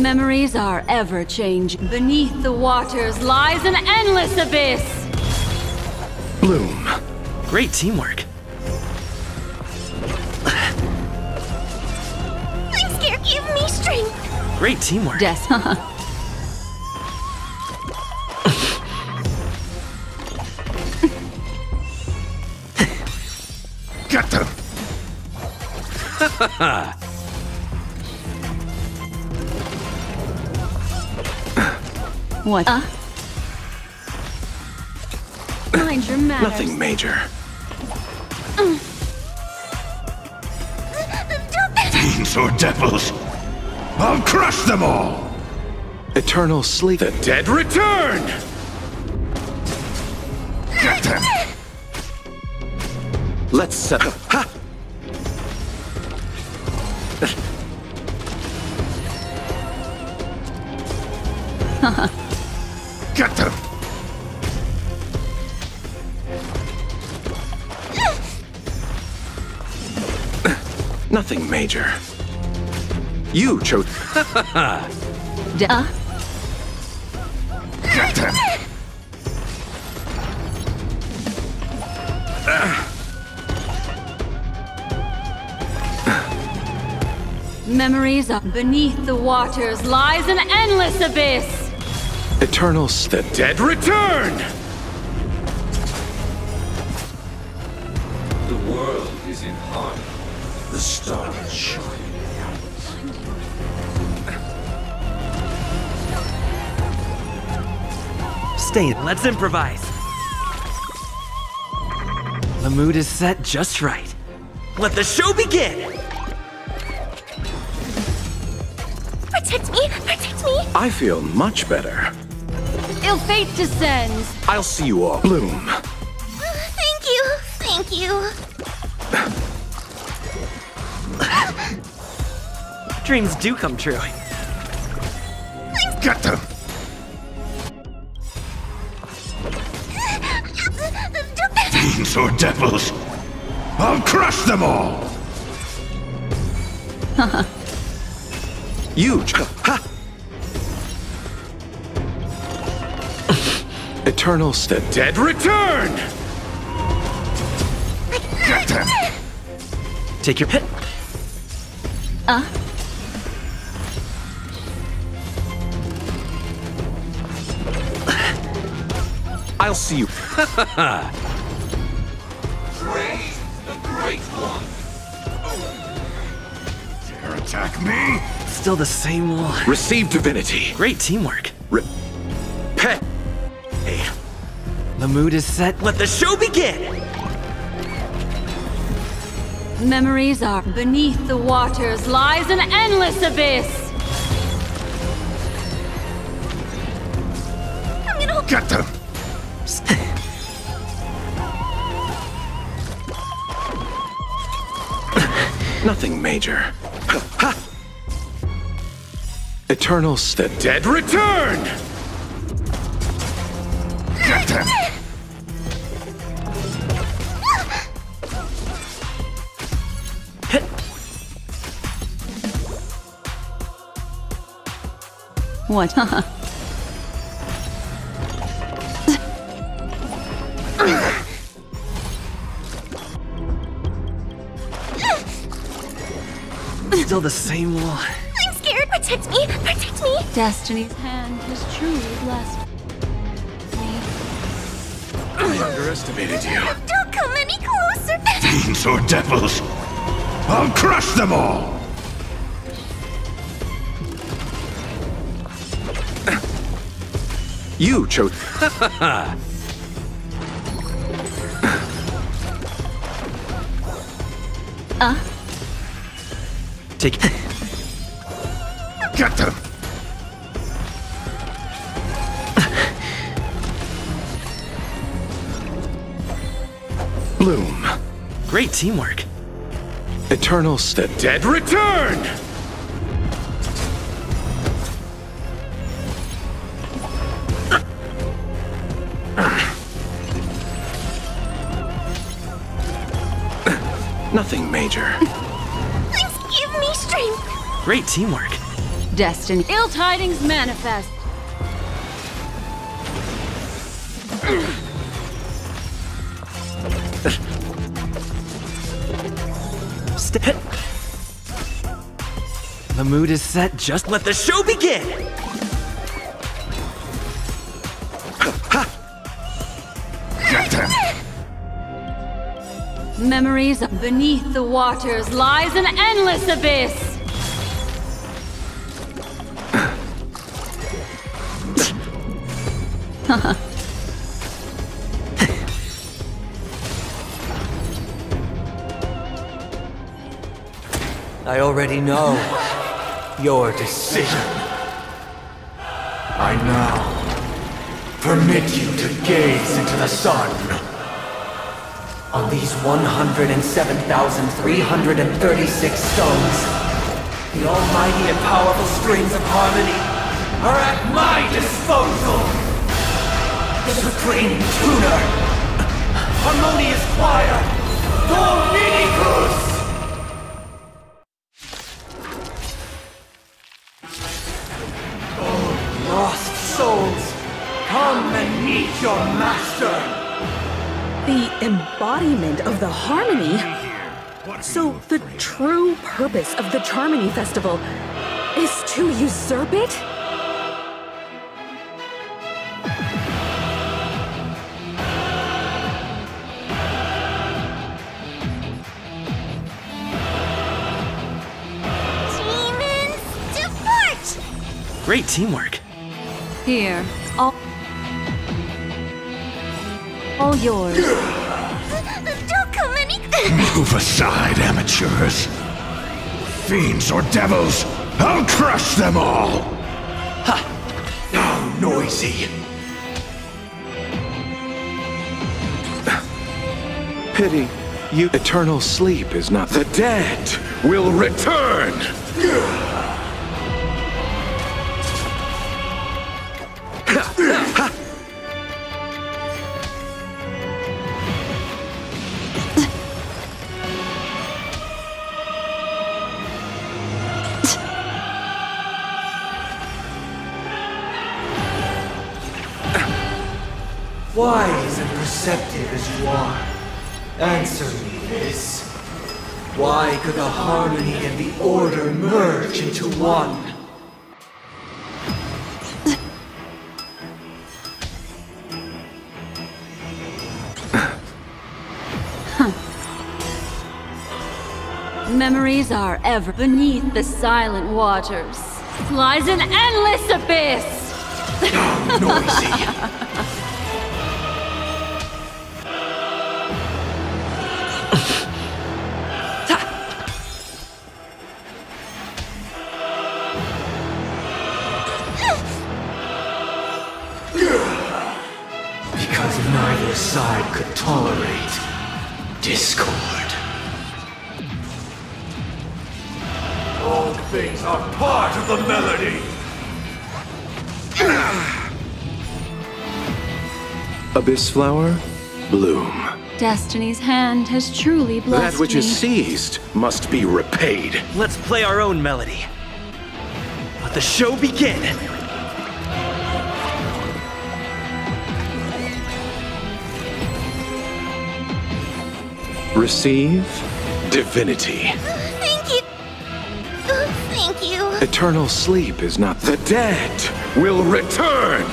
Memories are ever changing. Beneath the waters lies an endless abyss! Bloom. Great teamwork. I'm scared. Give me strength. Great teamwork. Yes. Get them! What? Mind your manners. Nothing major. Fiends or devils! I'll crush them all! Eternal sleep. The dead return! Get them! Let's set up. Ha! Get them! Nothing major. You chose. Get them! Memories of beneath the waters lies an endless abyss! Eternal. The dead return! The world is in harmony. The stars shine. Stay. Let's improvise. The mood is set just right. Let the show begin! Protect me! Protect me! I feel much better. Ill fate descends! I'll see you all. Bloom. Thank you! Thank you! Dreams do come true. Get them! Fiends or devils! I'll crush them all! Huge! Ha! Eternal. The dead return! Get them! Take your hit. I'll see you. Praise the Great One! Dare attack me? Still the same one. Receive divinity. Great teamwork. Repay. Hey, the mood is set. Let the show begin! Memories are beneath the waters lies an endless abyss. I'm gonna Get them! Nothing major. Eternals, the dead return! Get them! What? Still the same one. I'm scared. Protect me. Protect me. Destiny's hand has truly blessed me. I underestimated you. Don't come any closer. Fiends or devils, I'll crush them all! You chose. Take. Get them! Bloom. Great teamwork. Eternals, the dead return! Nothing major. Please give me strength. Great teamwork. Destiny. Ill tidings manifest. The mood is set. Just let the show begin! Get them! Memories of beneath the waters lies an endless abyss. I already know your decision. I now permit you to gaze into the sun. On these 107,336 stones, the almighty and powerful strings of harmony are at my disposal! The supreme tuner, harmonious choir, Dominicus! Oh, lost souls, come and meet your master! The embodiment of the harmony? So the true purpose of the Charmony Festival is to usurp it? Demons, depart! Great teamwork. Here, all yours. Don't come any... Move aside, amateurs. Fiends or devils, I'll crush them all! Ha! Now noisy! Pity, you. Eternal sleep is not. The dead will return! Wise and perceptive as you are, answer me this. Why could the harmony and the order merge into one? Memories are ever beneath the silent waters. Lies an endless abyss. Noisy. Because neither side could tolerate discord. All things are part of the melody. Abyss flower, bloom. Destiny's hand has truly blessed That which me. is seized must be repaid. Let's play our own melody. Let the show begin. Receive divinity. Thank you. Thank you. Eternal sleep is not the dead will return.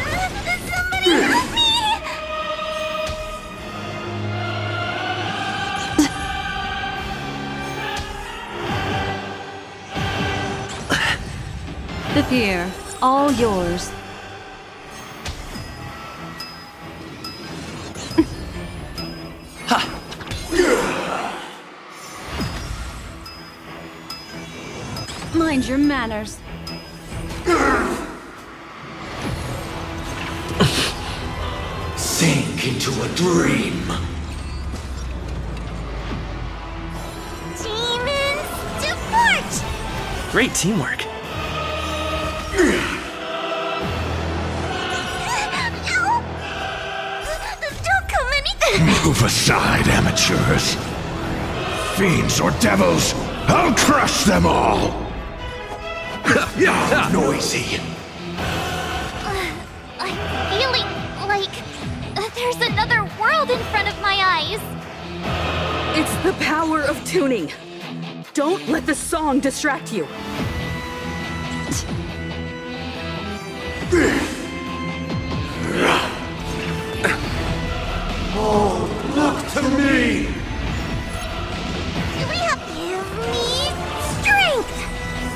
Somebody help me! The pier, all yours. Mind your manners. Sink into a dream. Demons, depart! Great teamwork. Don't come any... Move aside, amateurs. Fiends or devils, I'll crush them all! Noisy. I'm feeling like there's another world in front of my eyes. It's the power of tuning. Don't let the song distract you. Oh, look to me! Give me strength!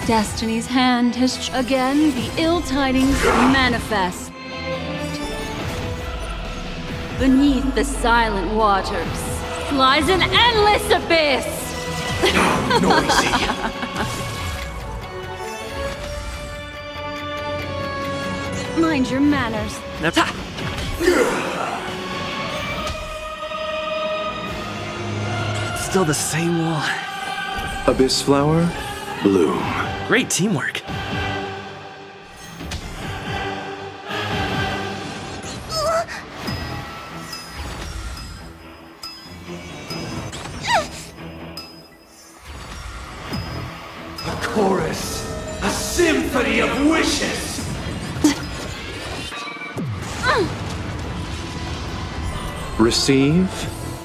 Destiny's hand has again the ill tidings manifest. Beneath the silent waters lies an endless abyss. Noisy. Mind your manners. Still the same wall. Abyss flower, bloom. Great teamwork. A chorus, a symphony of wishes. Receive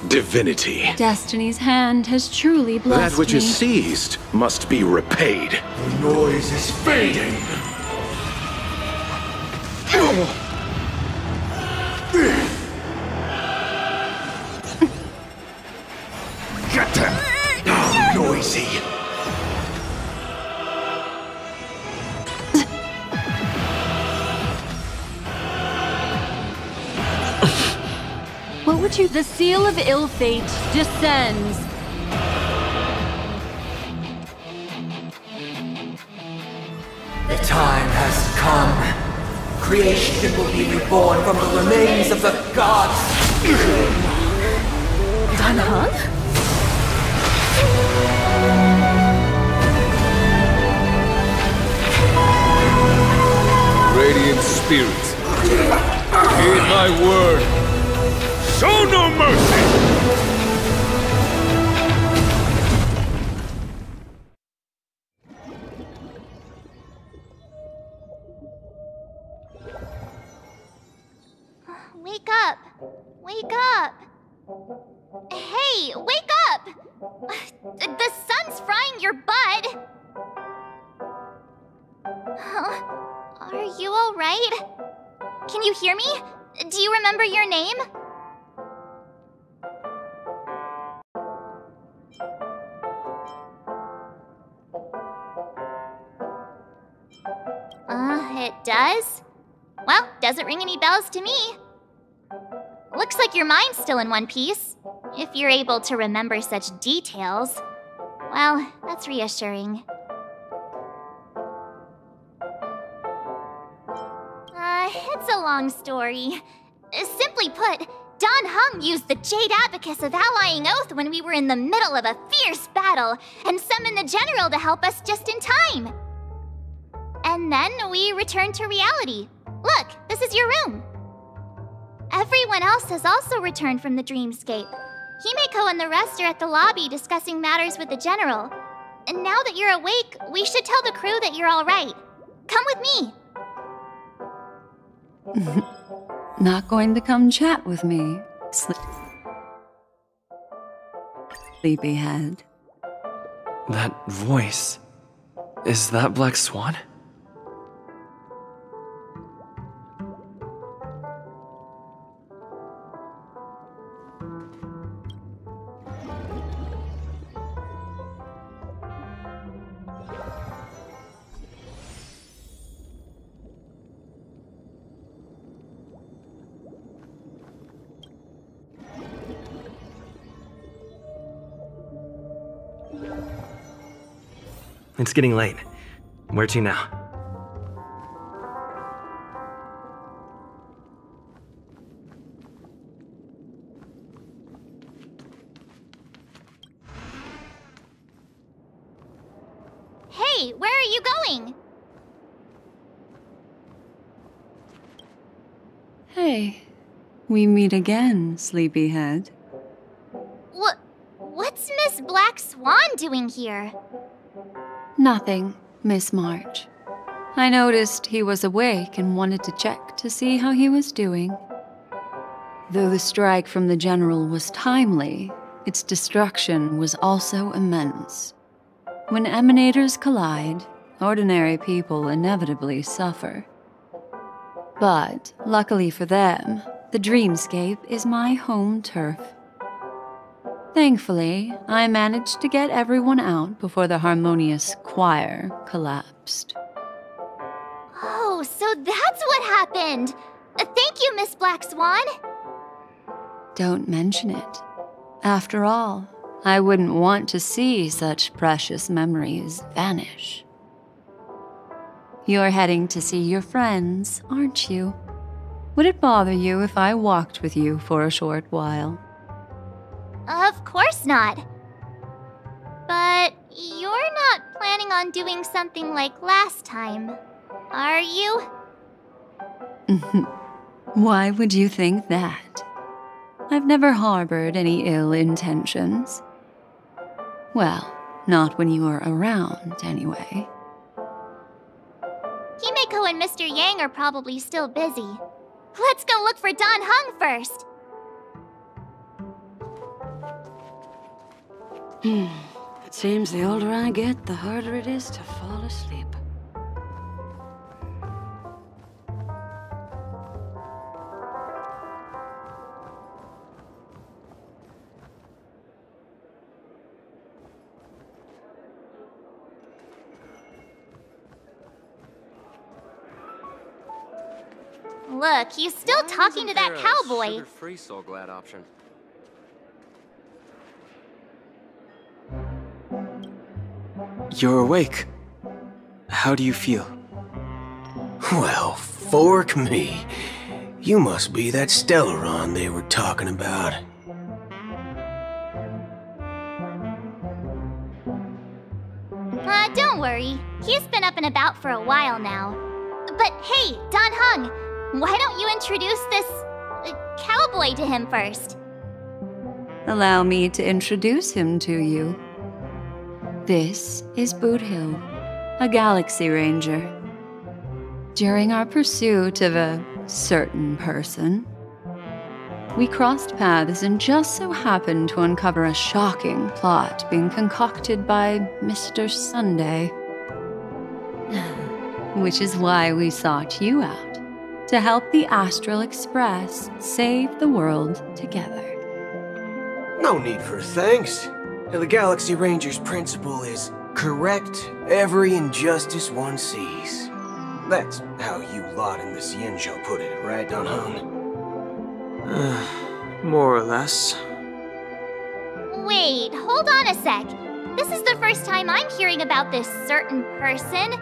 divinity. Destiny's hand has truly blessed That which me. is seized must be repaid. The noise is fading. Get them! Noisy. What would you... The seal of ill fate descends. The time has come. Creation will be reborn from the remains of the gods. Danhan? Radiant spirits, heed my word. Show no mercy! Wake up! Wake up! Hey, wake up! The sun's frying your butt! Are you alright? Can you hear me? Do you remember your name? It does? Well, doesn't ring any bells to me. Looks like your mind's still in one piece. If you're able to remember such details. Well, that's reassuring. It's a long story. Simply put, Don Hung used the Jade Abacus of Allying Oath when we were in the middle of a fierce battle and summoned the General to help us just in time. And then we returned to reality. Look, this is your room. Everyone else has also returned from the dreamscape. Himeko and the rest are at the lobby discussing matters with the General. And now that you're awake, we should tell the crew that you're all right. Come with me. Not going to come chat with me, sleepyhead. That voice. Is that Black Swan? It's getting late. Where to now? Hey, where are you going? Hey, we meet again, sleepyhead. What's Miss Black Swan doing here? Nothing, Miss March. I noticed he was awake and wanted to check to see how he was doing. Though the strike from the General was timely, its destruction was also immense. When emanators collide, ordinary people inevitably suffer. But, luckily for them, the dreamscape is my home turf. Thankfully, I managed to get everyone out before the harmonious choir collapsed. Oh, so that's what happened! Thank you, Miss Black Swan! Don't mention it. After all, I wouldn't want to see such precious memories vanish. You're heading to see your friends, aren't you? Would it bother you if I walked with you for a short while? Of course not. But you're not planning on doing something like last time, are you? Why would you think that? I've never harbored any ill intentions. Well, not when you were around, anyway. Himeko and Mr. Yang are probably still busy. Let's go look for Don Hung first! It seems the older I get, the harder it is to fall asleep. Look, he's still talking to that cowboy. Sugar-free Soul Glad option. You're awake. How do you feel? Well, fork me. You must be that Stellaron they were talking about. Don't worry. He's been up and about for a while now. But hey, Don Hung, why don't you introduce this cowboy to him first? Allow me to introduce him to you. This is Boot Hill, a Galaxy Ranger. During our pursuit of a certain person, we crossed paths and just so happened to uncover a shocking plot being concocted by Mr. Sunday. Which is why we sought you out, to help the Astral Express save the world together. No need for thanks. The Galaxy Ranger's principle is correct every injustice one sees. That's how you lot in the Cienjo put it, right, Don Hung? More or less. Wait, hold on a sec. This is the first time I'm hearing about this certain person.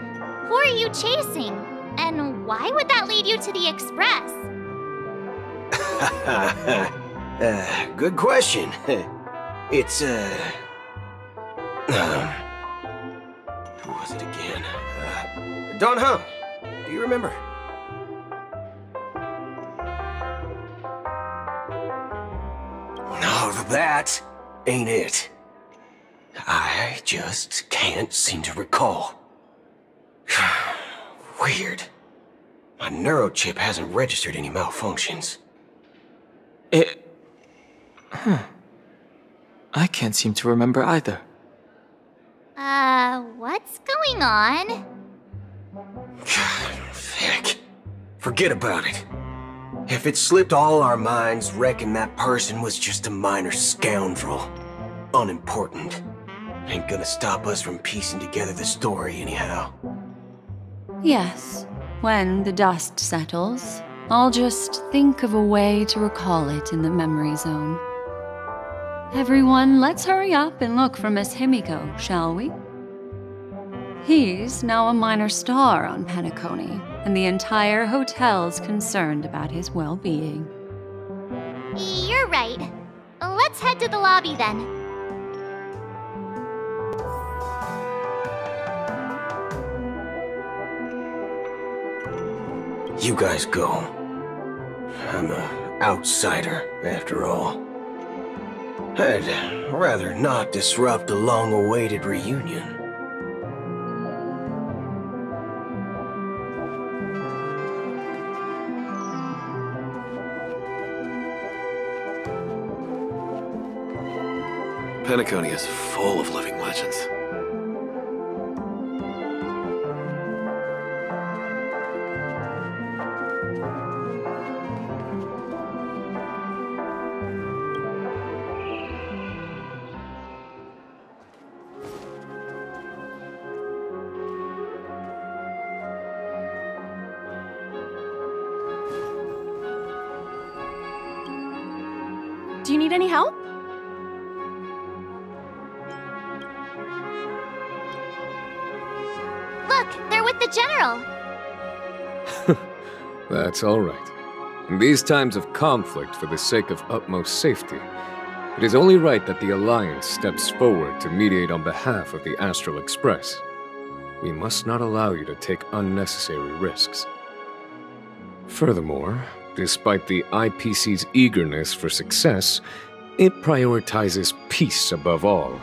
Who are you chasing? And why would that lead you to the Express? Good question. It's, who was it again? Don Hung. Do you remember? No, that ain't it. I just can't seem to recall. Weird. My neurochip hasn't registered any malfunctions. I can't seem to remember either. What's going on? Heck. Forget about it. If it slipped all our minds, reckon that person was just a minor scoundrel. Unimportant. Ain't gonna stop us from piecing together the story anyhow. Yes. When the dust settles, I'll just think of a way to recall it in the memory zone. Everyone, let's hurry up and look for Miss Himiko, shall we? He's now a minor star on Penacony, and the entire hotel's concerned about his well-being. You're right. Let's head to the lobby then. You guys go. I'm an outsider, after all. I'd rather not disrupt a long-awaited reunion. Penacony is full of living legends. Do you need any help? Look, they're with the General. That's all right. In these times of conflict for the sake of utmost safety, it is only right that the Alliance steps forward to mediate on behalf of the Astral Express. We must not allow you to take unnecessary risks. Furthermore, despite the IPC's eagerness for success, it prioritizes peace above all,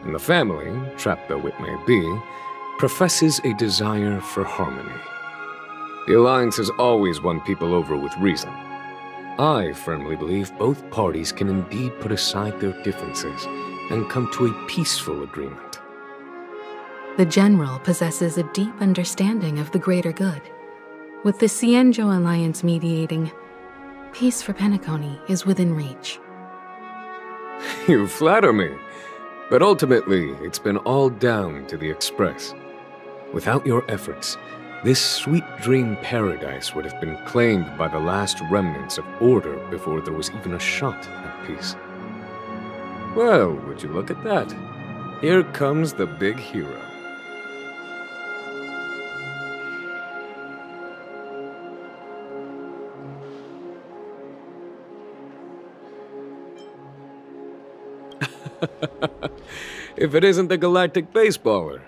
and the family, trapped though it may be, professes a desire for harmony. The Alliance has always won people over with reason. I firmly believe both parties can indeed put aside their differences and come to a peaceful agreement. The General possesses a deep understanding of the greater good. With the Cienjo Alliance mediating, peace for Penacony is within reach. You flatter me, but ultimately it's been all down to the Express. Without your efforts, this sweet dream paradise would have been claimed by the last remnants of order before there was even a shot at peace. Well, would you look at that? Here comes the big hero. If it isn't the galactic baseballer,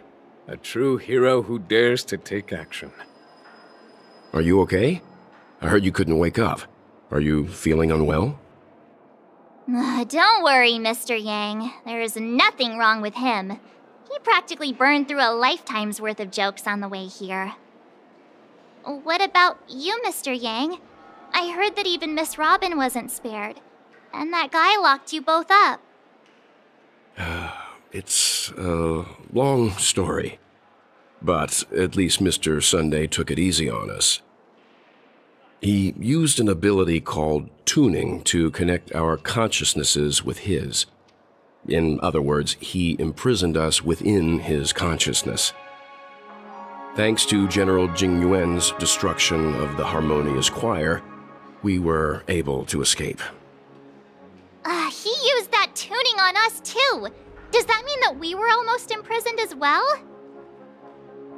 a true hero who dares to take action. Are you okay? I heard you couldn't wake up. Are you feeling unwell? Don't worry, Mr. Yang. There is nothing wrong with him. He practically burned through a lifetime's worth of jokes on the way here. What about you, Mr. Yang? I heard that even Miss Robin wasn't spared. And that guy locked you both up. It's a long story. But at least Mr. Sunday took it easy on us. He used an ability called tuning to connect our consciousnesses with his. In other words, he imprisoned us within his consciousness. Thanks to General Jing Yuan's destruction of the Harmonious Choir, we were able to escape. He used that tuning on us too. Does that mean that we were almost imprisoned as well?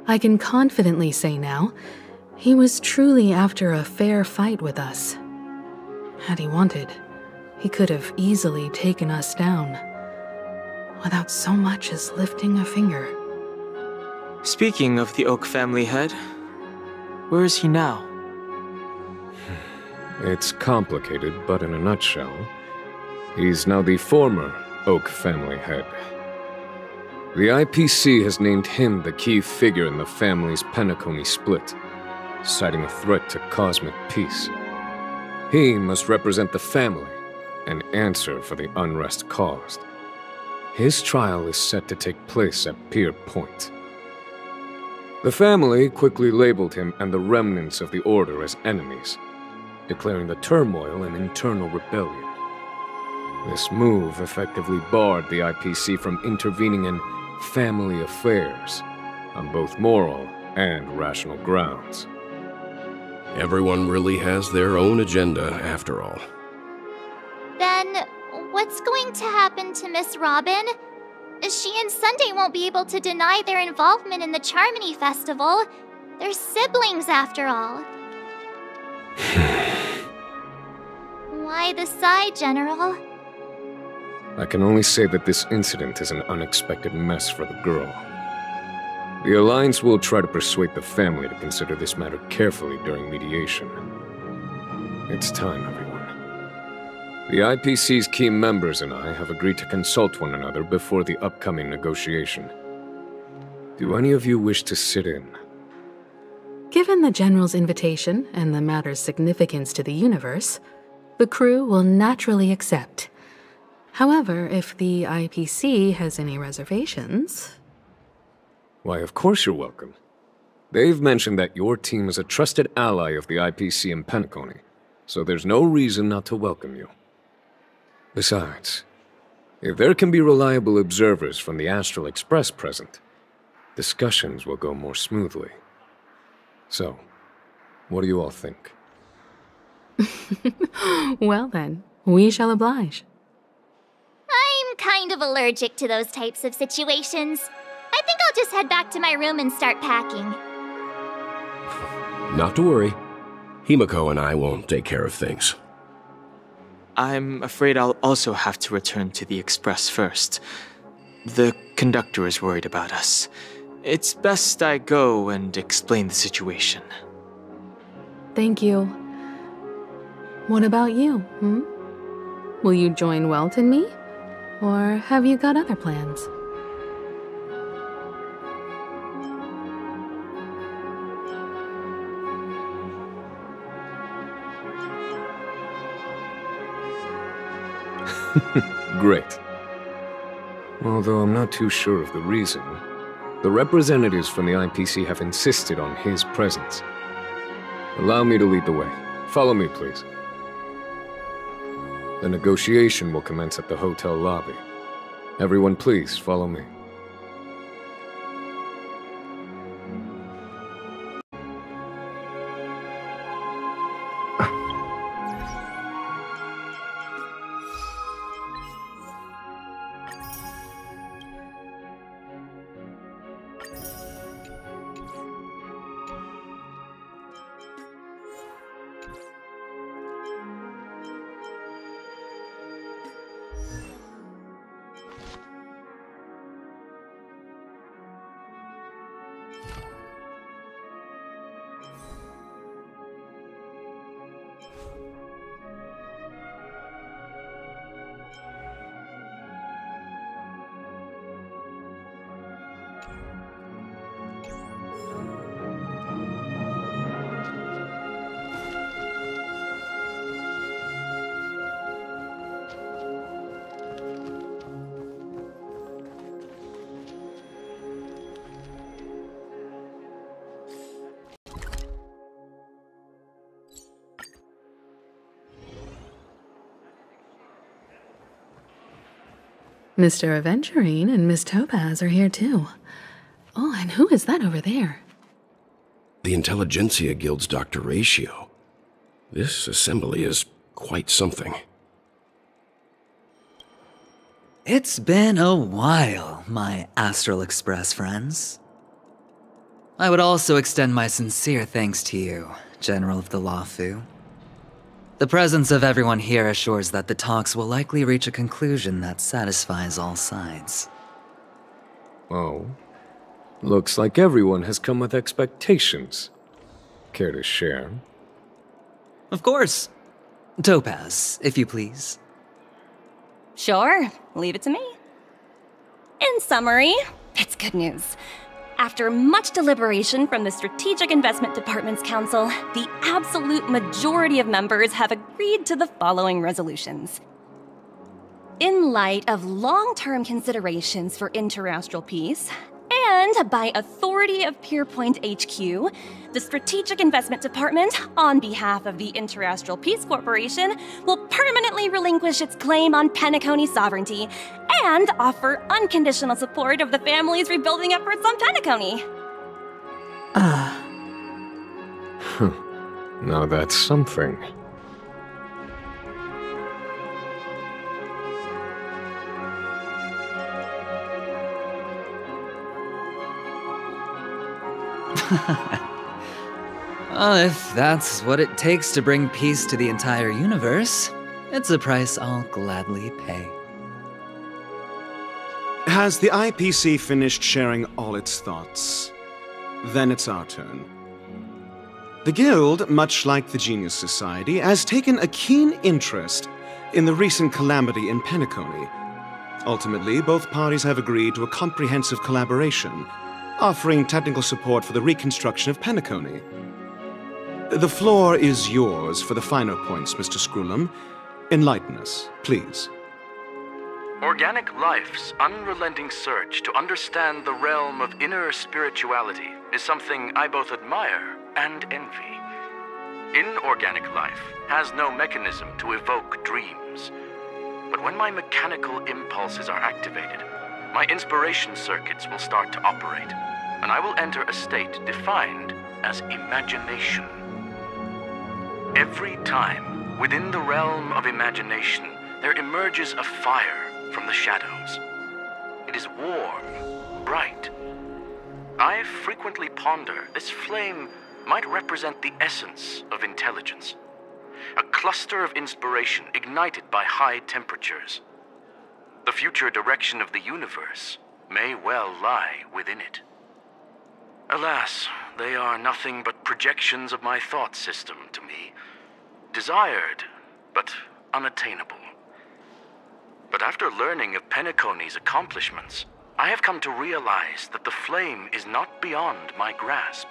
I can confidently say now, he was truly after a fair fight with us. Had he wanted, he could have easily taken us down, without so much as lifting a finger. Speaking of the Oak family head, where is he now? It's complicated, but in a nutshell, he's now the former Oak family head. The IPC has named him the key figure in the family's Penacony split, citing a threat to cosmic peace. He must represent the family and answer for the unrest caused. His trial is set to take place at Pier Point. The family quickly labeled him and the remnants of the Order as enemies, declaring the turmoil an internal rebellion. This move effectively barred the IPC from intervening in family affairs on both moral and rational grounds. Everyone really has their own agenda, after all. Then, what's going to happen to Miss Robin? She and Sunday won't be able to deny their involvement in the Charmony Festival. They're siblings, after all. Why the sigh, General? I can only say that this incident is an unexpected mess for the girl. The Alliance will try to persuade the family to consider this matter carefully during mediation. It's time, everyone. The IPC's key members and I have agreed to consult one another before the upcoming negotiation. Do any of you wish to sit in? Given the General's invitation and the matter's significance to the universe, the crew will naturally accept. However, if the IPC has any reservations... Why, of course you're welcome. They've mentioned that your team is a trusted ally of the IPC in Penacony, so there's no reason not to welcome you. Besides, if there can be reliable observers from the Astral Express present, discussions will go more smoothly. So, what do you all think? Well then, we shall oblige. I'm kind of allergic to those types of situations. I think I'll just head back to my room and start packing. Not to worry. Himiko and I will take care of things. I'm afraid I'll also have to return to the Express first. The conductor is worried about us. It's best I go and explain the situation. Thank you. What about you, Will you join Welt and me? Or have you got other plans? Great. Although I'm not too sure of the reason, the representatives from the IPC have insisted on his presence. Allow me to lead the way. Follow me, please. The negotiation will commence at the hotel lobby. Everyone, please follow me. Mr. Aventurine and Miss Topaz are here too. Oh, and who is that over there? The Intelligentsia Guild's Dr. Ratio. This assembly is quite something. It's been a while, my Astral Express friends. I would also extend my sincere thanks to you, General of the Lawfu. The presence of everyone here assures that the talks will likely reach a conclusion that satisfies all sides. Oh. Looks like everyone has come with expectations. Care to share? Of course. Topaz, if you please. Sure, leave it to me. In summary, it's good news. After much deliberation from the Strategic Investment Department's Council, the absolute majority of members have agreed to the following resolutions. In light of long-term considerations for interastral peace, and by authority of Pierpoint HQ, the Strategic Investment Department, on behalf of the Interastral Peace Corporation, will permanently relinquish its claim on Penacony sovereignty and offer unconditional support of the families rebuilding efforts on Penacony. Now that's something. Well, if that's what it takes to bring peace to the entire universe, it's a price I'll gladly pay. Has the IPC finished sharing all its thoughts? Then it's our turn. The Guild, much like the Genius Society, has taken a keen interest in the recent calamity in Penacony. Ultimately, both parties have agreed to a comprehensive collaboration, offering technical support for the reconstruction of Penacony. The floor is yours for the finer points, Mr. Screwlum. Enlighten us, please. Organic life's unrelenting search to understand the realm of inner spirituality is something I both admire and envy. Inorganic life has no mechanism to evoke dreams. But when my mechanical impulses are activated, my inspiration circuits will start to operate, and I will enter a state defined as imagination. Every time, within the realm of imagination, there emerges a fire from the shadows. It is warm, bright. I frequently ponder this flame might represent the essence of intelligence. A cluster of inspiration ignited by high temperatures. The future direction of the universe may well lie within it. Alas, they are nothing but projections of my thought system to me. Desired, but unattainable. But after learning of Penacony's accomplishments, I have come to realize that the flame is not beyond my grasp.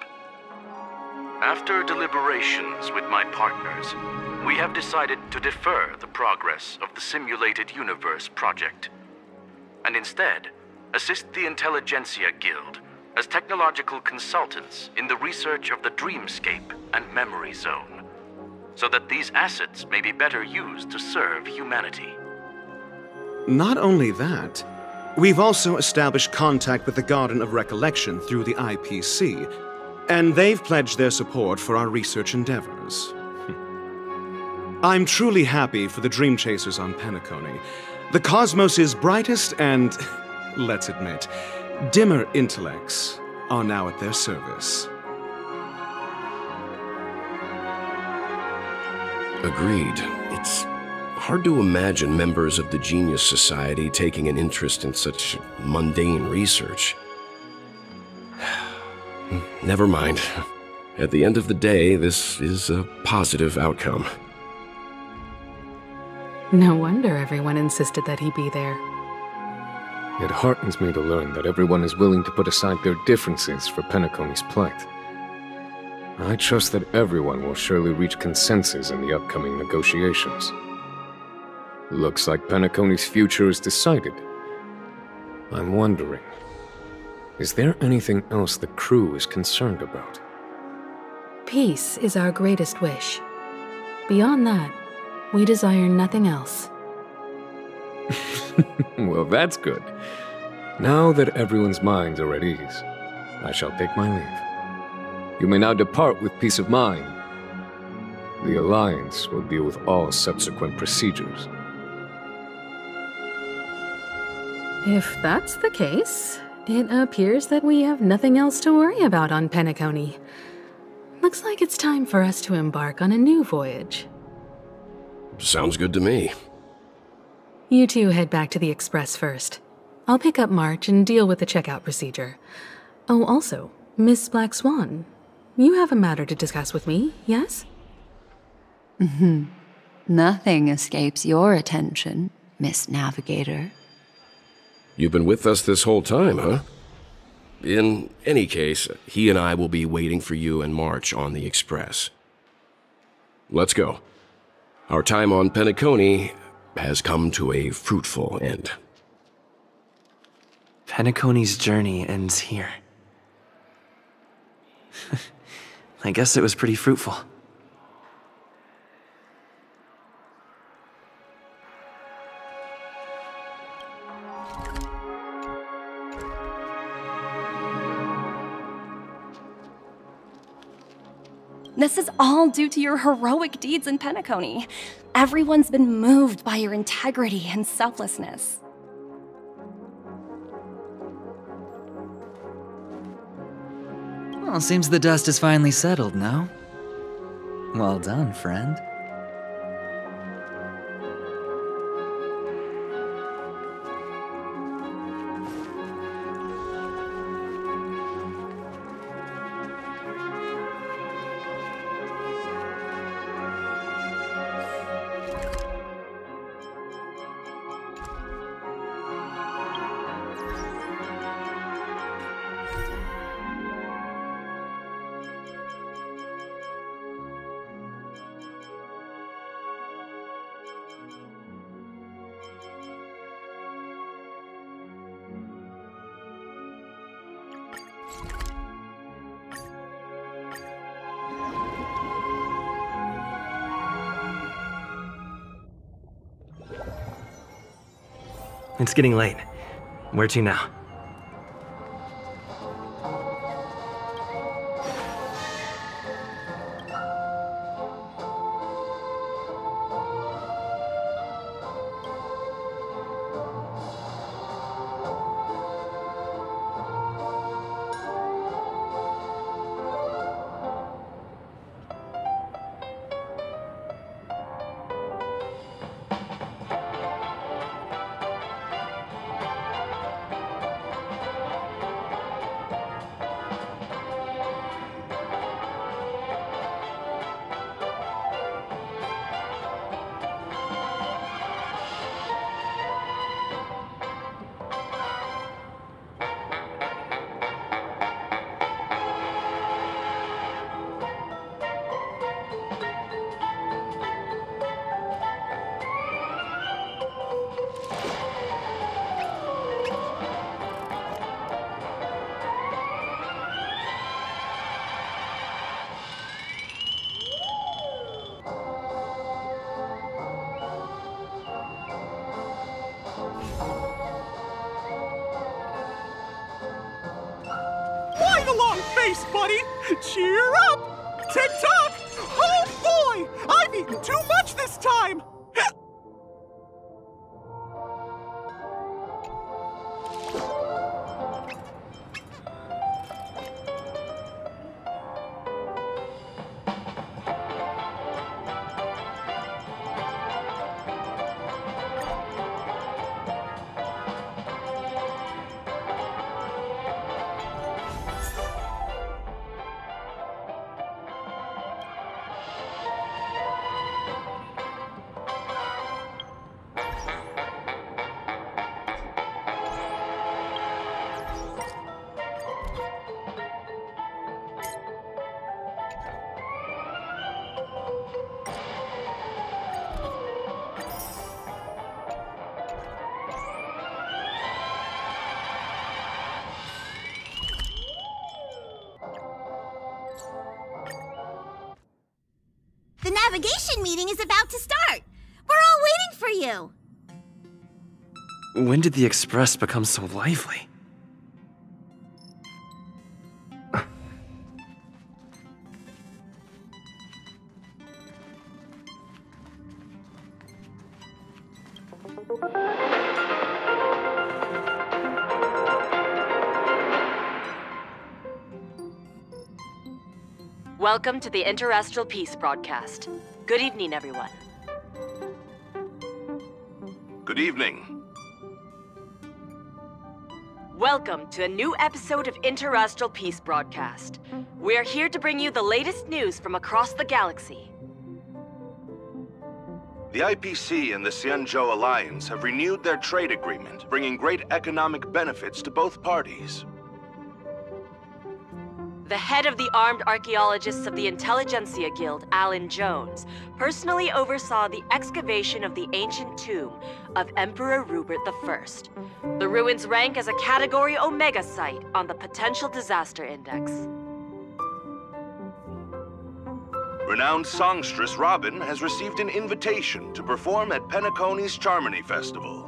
After deliberations with my partners, we have decided to defer the progress of the Simulated Universe project, and instead assist the Intelligentsia Guild as technological consultants in the research of the Dreamscape and Memory Zone, so that these assets may be better used to serve humanity. Not only that, we've also established contact with the Garden of Recollection through the IPC, and they've pledged their support for our research endeavors. I'm truly happy for the Dream Chasers on Penacony. The cosmos' brightest and, let's admit, dimmer intellects are now at their service. Agreed. It's hard to imagine members of the Genius Society taking an interest in such mundane research. Never mind. At the end of the day, this is a positive outcome. No wonder everyone insisted that he be there. It heartens me to learn that everyone is willing to put aside their differences for Penacony's plight. I trust that everyone will surely reach consensus in the upcoming negotiations. Looks like Penacony's future is decided. I'm wondering, is there anything else the crew is concerned about? Peace is our greatest wish. Beyond that, we desire nothing else. Well, that's good. Now that everyone's minds are at ease, I shall take my leave. You may now depart with peace of mind. The Alliance will deal with all subsequent procedures. If that's the case, it appears that we have nothing else to worry about on Penacony. Looks like it's time for us to embark on a new voyage. Sounds good to me. You two head back to the Express first. I'll pick up March and deal with the checkout procedure. Oh, also, Miss Black Swan, you have a matter to discuss with me, yes? Nothing escapes your attention, Miss Navigator. You've been with us this whole time, huh? In any case, he and I will be waiting for you and March on the Express. Let's go. Our time on Penacony has come to a fruitful end. Penacony's journey ends here. I guess it was pretty fruitful. This is all due to your heroic deeds in Penacony. Everyone's been moved by your integrity and selflessness. Well, seems the dust is finally settled, no? Well done, friend. It's getting late. Where to now? Buddy, cheer up! Tick-tock! Oh boy! I've eaten too much this time! The navigation meeting is about to start. We're all waiting for you. When did the Express become so lively? Welcome to the Interastral Peace broadcast. Good evening, everyone. Good evening. Welcome to a new episode of Interastral Peace broadcast. We're here to bring you the latest news from across the galaxy. The IPC and the Xianzhou Alliance have renewed their trade agreement, bringing great economic benefits to both parties. The head of the Armed Archaeologists of the Intelligentsia Guild, Alan Jones, personally oversaw the excavation of the ancient tomb of Emperor Rupert I. The ruins rank as a Category Omega site on the Potential Disaster Index. Renowned songstress Robin has received an invitation to perform at Penacony's Charmony Festival.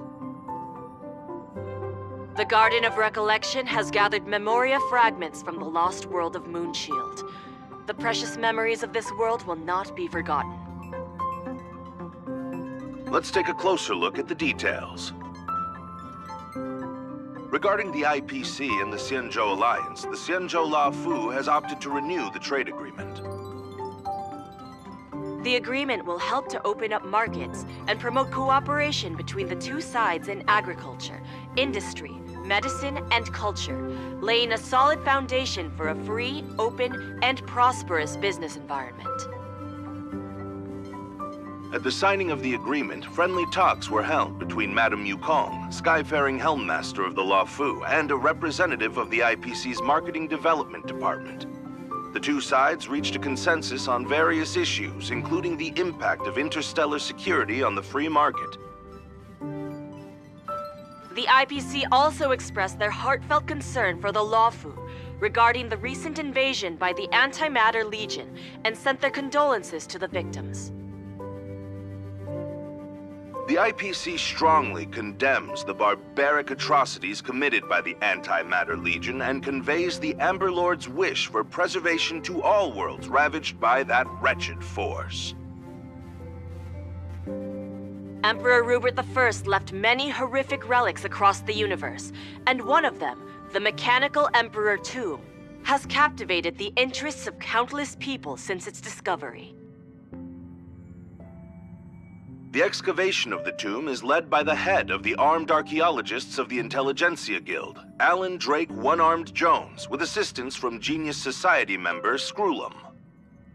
The Garden of Recollection has gathered memoria fragments from the lost world of Moonshield. The precious memories of this world will not be forgotten. Let's take a closer look at the details. Regarding the IPC and the Xianzhou Alliance, the Xianzhou La Fu has opted to renew the trade agreement. The agreement will help to open up markets and promote cooperation between the two sides in agriculture, industry, medicine, and culture, laying a solid foundation for a free, open, and prosperous business environment. At the signing of the agreement, friendly talks were held between Madame Yukong, Skyfaring Helmmaster of the La Fu, and a representative of the IPC's Marketing Development Department. The two sides reached a consensus on various issues, including the impact of interstellar security on the free market. The IPC also expressed their heartfelt concern for the Lawfu regarding the recent invasion by the Antimatter Legion and sent their condolences to the victims. The IPC strongly condemns the barbaric atrocities committed by the Antimatter Legion and conveys the Amber Lord's wish for preservation to all worlds ravaged by that wretched force. Emperor Rupert I left many horrific relics across the universe, and one of them, the Mechanical Emperor Tomb, has captivated the interests of countless people since its discovery. The excavation of the tomb is led by the head of the Armed Archaeologists of the Intelligentsia Guild, Alan Drake One-Armed Jones, with assistance from Genius Society member Screwlum.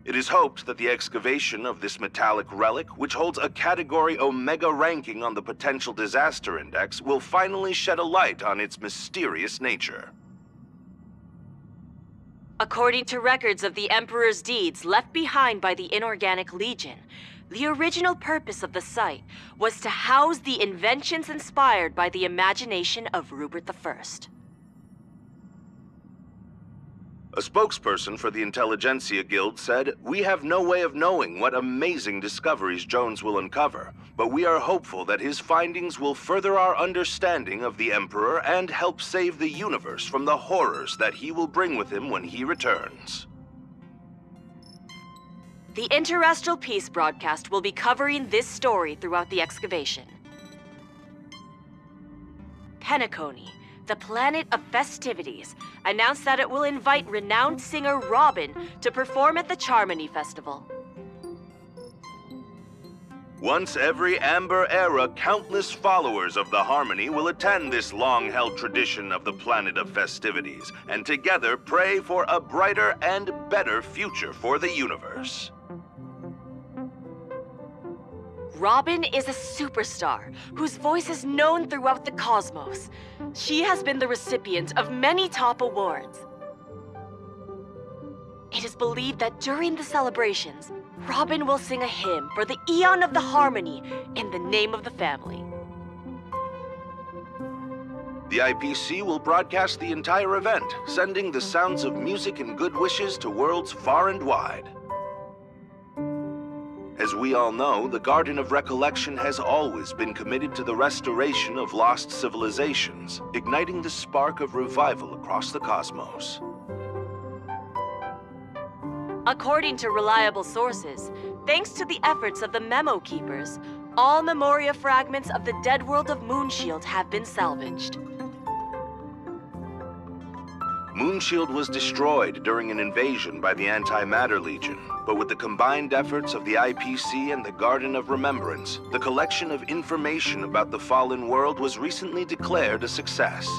It is hoped that the excavation of this metallic relic, which holds a Category Omega ranking on the Potential Disaster Index, will finally shed a light on its mysterious nature. According to records of the Emperor's deeds left behind by the Inorganic Legion, the original purpose of the site was to house the inventions inspired by the imagination of Rupert I. A spokesperson for the Intelligentsia Guild said, "We have no way of knowing what amazing discoveries Jones will uncover, but we are hopeful that his findings will further our understanding of the Emperor and help save the universe from the horrors that he will bring with him when he returns." The Interastral Peace broadcast will be covering this story throughout the excavation. Penacony, the Planet of Festivities, announced that it will invite renowned singer Robin to perform at the Charmony Festival. Once every Amber Era, countless followers of the Harmony will attend this long-held tradition of the Planet of Festivities, and together pray for a brighter and better future for the universe. Robin is a superstar whose voice is known throughout the cosmos. She has been the recipient of many top awards. It is believed that during the celebrations, Robin will sing a hymn for the Eon of the Harmony in the name of the family. The IPC will broadcast the entire event, sending the sounds of music and good wishes to worlds far and wide. As we all know, the Garden of Recollection has always been committed to the restoration of lost civilizations, igniting the spark of revival across the cosmos. According to reliable sources, thanks to the efforts of the Memo Keepers, all Memoria fragments of the dead world of Moonshield have been salvaged. Moonshield was destroyed during an invasion by the Antimatter Legion, but with the combined efforts of the IPC and the Garden of Remembrance, the collection of information about the fallen world was recently declared a success.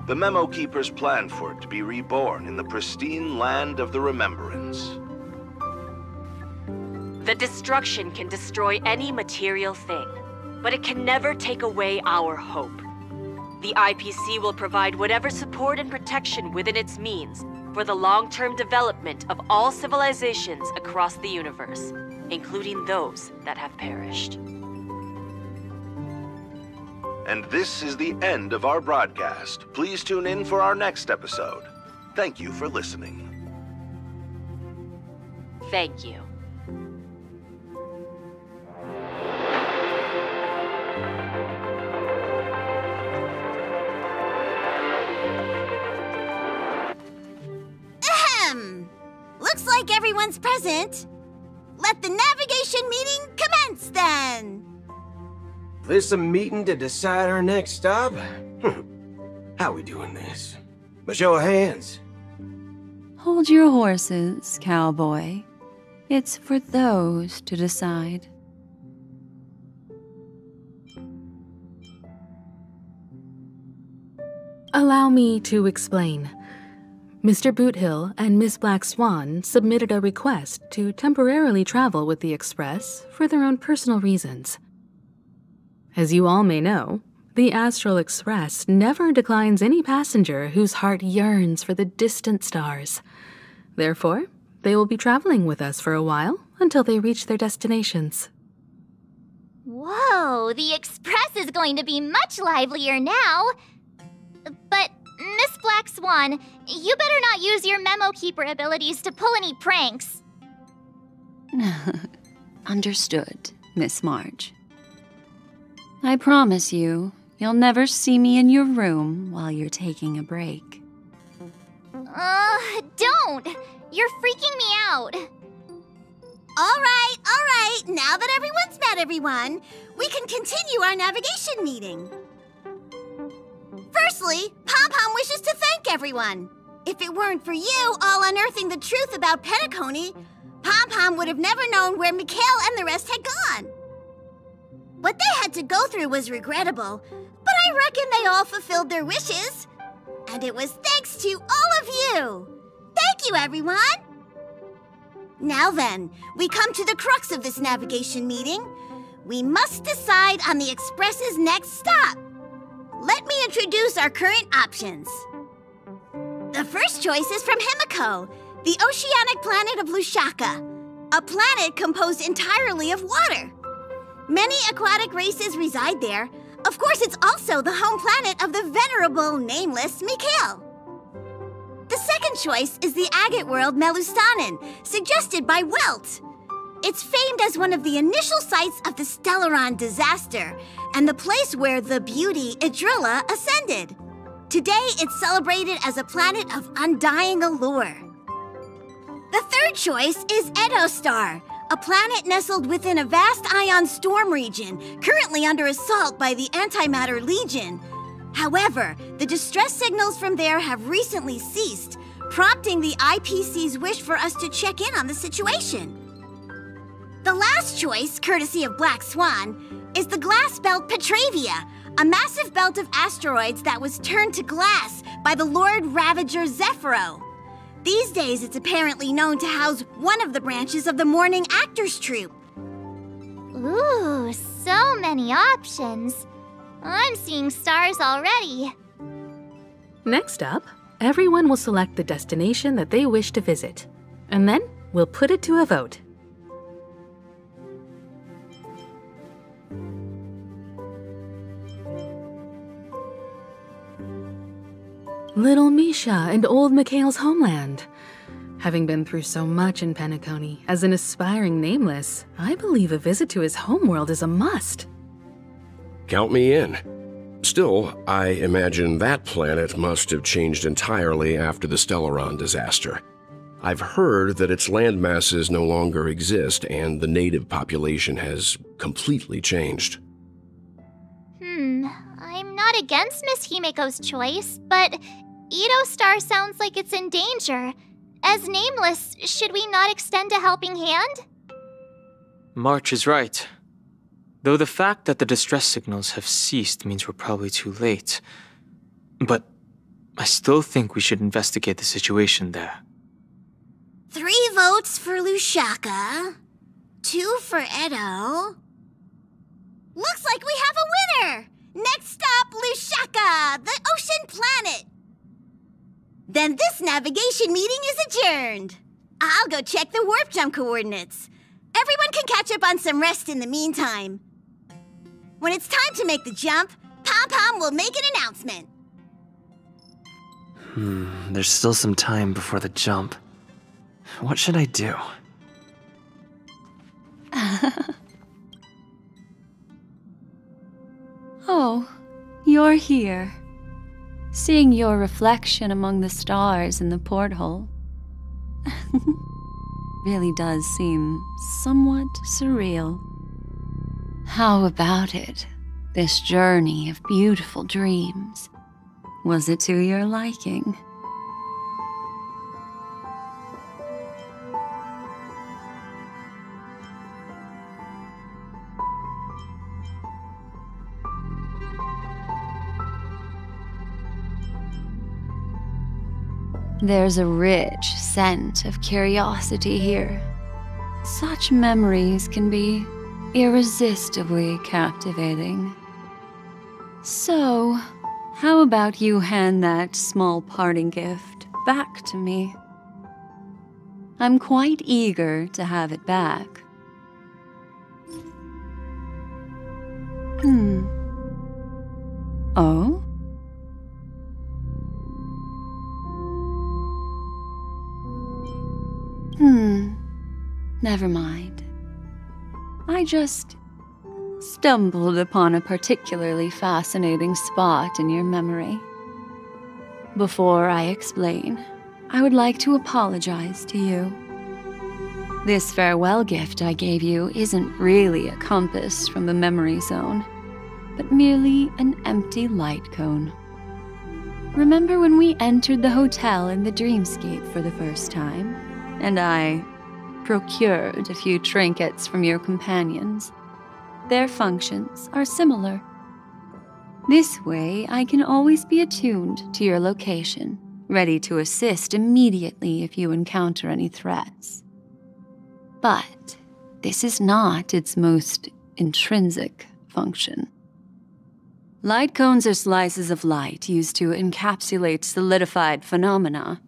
The Memo Keepers planned for it to be reborn in the pristine land of the Remembrance. The destruction can destroy any material thing, but it can never take away our hope. The IPC will provide whatever support and protection within its means for the long-term development of all civilizations across the universe, including those that have perished. And this is the end of our broadcast. Please tune in for our next episode. Thank you for listening. Thank you. Looks like everyone's present. Let the navigation meeting commence then. This a meeting to decide our next stop? How we doing this? A show of hands. Hold your horses, cowboy. It's for those to decide. Allow me to explain. Mr. Boothill and Miss Black Swan submitted a request to temporarily travel with the Express for their own personal reasons. As you all may know, the Astral Express never declines any passenger whose heart yearns for the distant stars. Therefore, they will be traveling with us for a while until they reach their destinations. Whoa, the Express is going to be much livelier now. But, Miss Black Swan, you better not use your Memo Keeper abilities to pull any pranks. Understood, Miss Marge. I promise you, you'll never see me in your room while you're taking a break. Don't! You're freaking me out. All right. Now that everyone's met everyone, we can continue our navigation meeting. Firstly, Pom-Pom wishes to thank everyone. If it weren't for you all unearthing the truth about Penacony, Pom-Pom would have never known where Mikhail and the rest had gone. What they had to go through was regrettable, but I reckon they all fulfilled their wishes. And it was thanks to all of you. Thank you, everyone. Now then, we come to the crux of this navigation meeting. We must decide on the Express's next stop. Let me introduce our current options. The first choice is from Himiko, the oceanic planet of Lushaka, a planet composed entirely of water. Many aquatic races reside there. Of course, it's also the home planet of the venerable, nameless Mikhail. The second choice is the agate world Melustanen, suggested by Welt. It's famed as one of the initial sites of the Stellaron disaster, and the place where the beauty Idrilla ascended. Today, it's celebrated as a planet of undying allure. The third choice is Edostar, a planet nestled within a vast ion storm region, currently under assault by the Antimatter Legion. However, the distress signals from there have recently ceased, prompting the IPC's wish for us to check in on the situation. The last choice, courtesy of Black Swan, is the glass belt Petravia, a massive belt of asteroids that was turned to glass by the Lord Ravager Zephyro. These days, it's apparently known to house one of the branches of the Morning Actors Troupe. Ooh, so many options. I'm seeing stars already. Next up, everyone will select the destination that they wish to visit, and then we'll put it to a vote. Little Misha and old Mikhail's homeland. Having been through so much in Penacony, as an aspiring nameless, I believe a visit to his homeworld is a must. Count me in. Still, I imagine that planet must have changed entirely after the Stellaron disaster. I've heard that its landmasses no longer exist and the native population has completely changed. I'm not against Miss Himiko's choice, but Edo Star sounds like it's in danger. As nameless, should we not extend a helping hand? March is right. Though the fact that the distress signals have ceased means we're probably too late. But I still think we should investigate the situation there. 3 votes for Lushaka, 2 for Edo. Looks like we have a winner! Next stop, Lushaka, the ocean planet! Then this navigation meeting is adjourned. I'll go check the warp jump coordinates. Everyone can catch up on some rest in the meantime. When it's time to make the jump, Pom-Pom will make an announcement. There's still some time before the jump. What should I do? Oh, you're here. Seeing your reflection among the stars in the porthole really does seem somewhat surreal. How about it, this journey of beautiful dreams? Was it to your liking? There's a rich scent of curiosity here. Such memories can be irresistibly captivating. So, how about you hand that small parting gift back to me? I'm quite eager to have it back. Oh? Never mind. I just stumbled upon a particularly fascinating spot in your memory. Before I explain, I would like to apologize to you. This farewell gift I gave you isn't really a compass from the memory zone, but merely an empty light cone. Remember when we entered the hotel in the dreamscape for the first time, and I procured a few trinkets from your companions? Their functions are similar. This way, I can always be attuned to your location, ready to assist immediately if you encounter any threats. But this is not its most intrinsic function. Light cones are slices of light used to encapsulate solidified phenomena.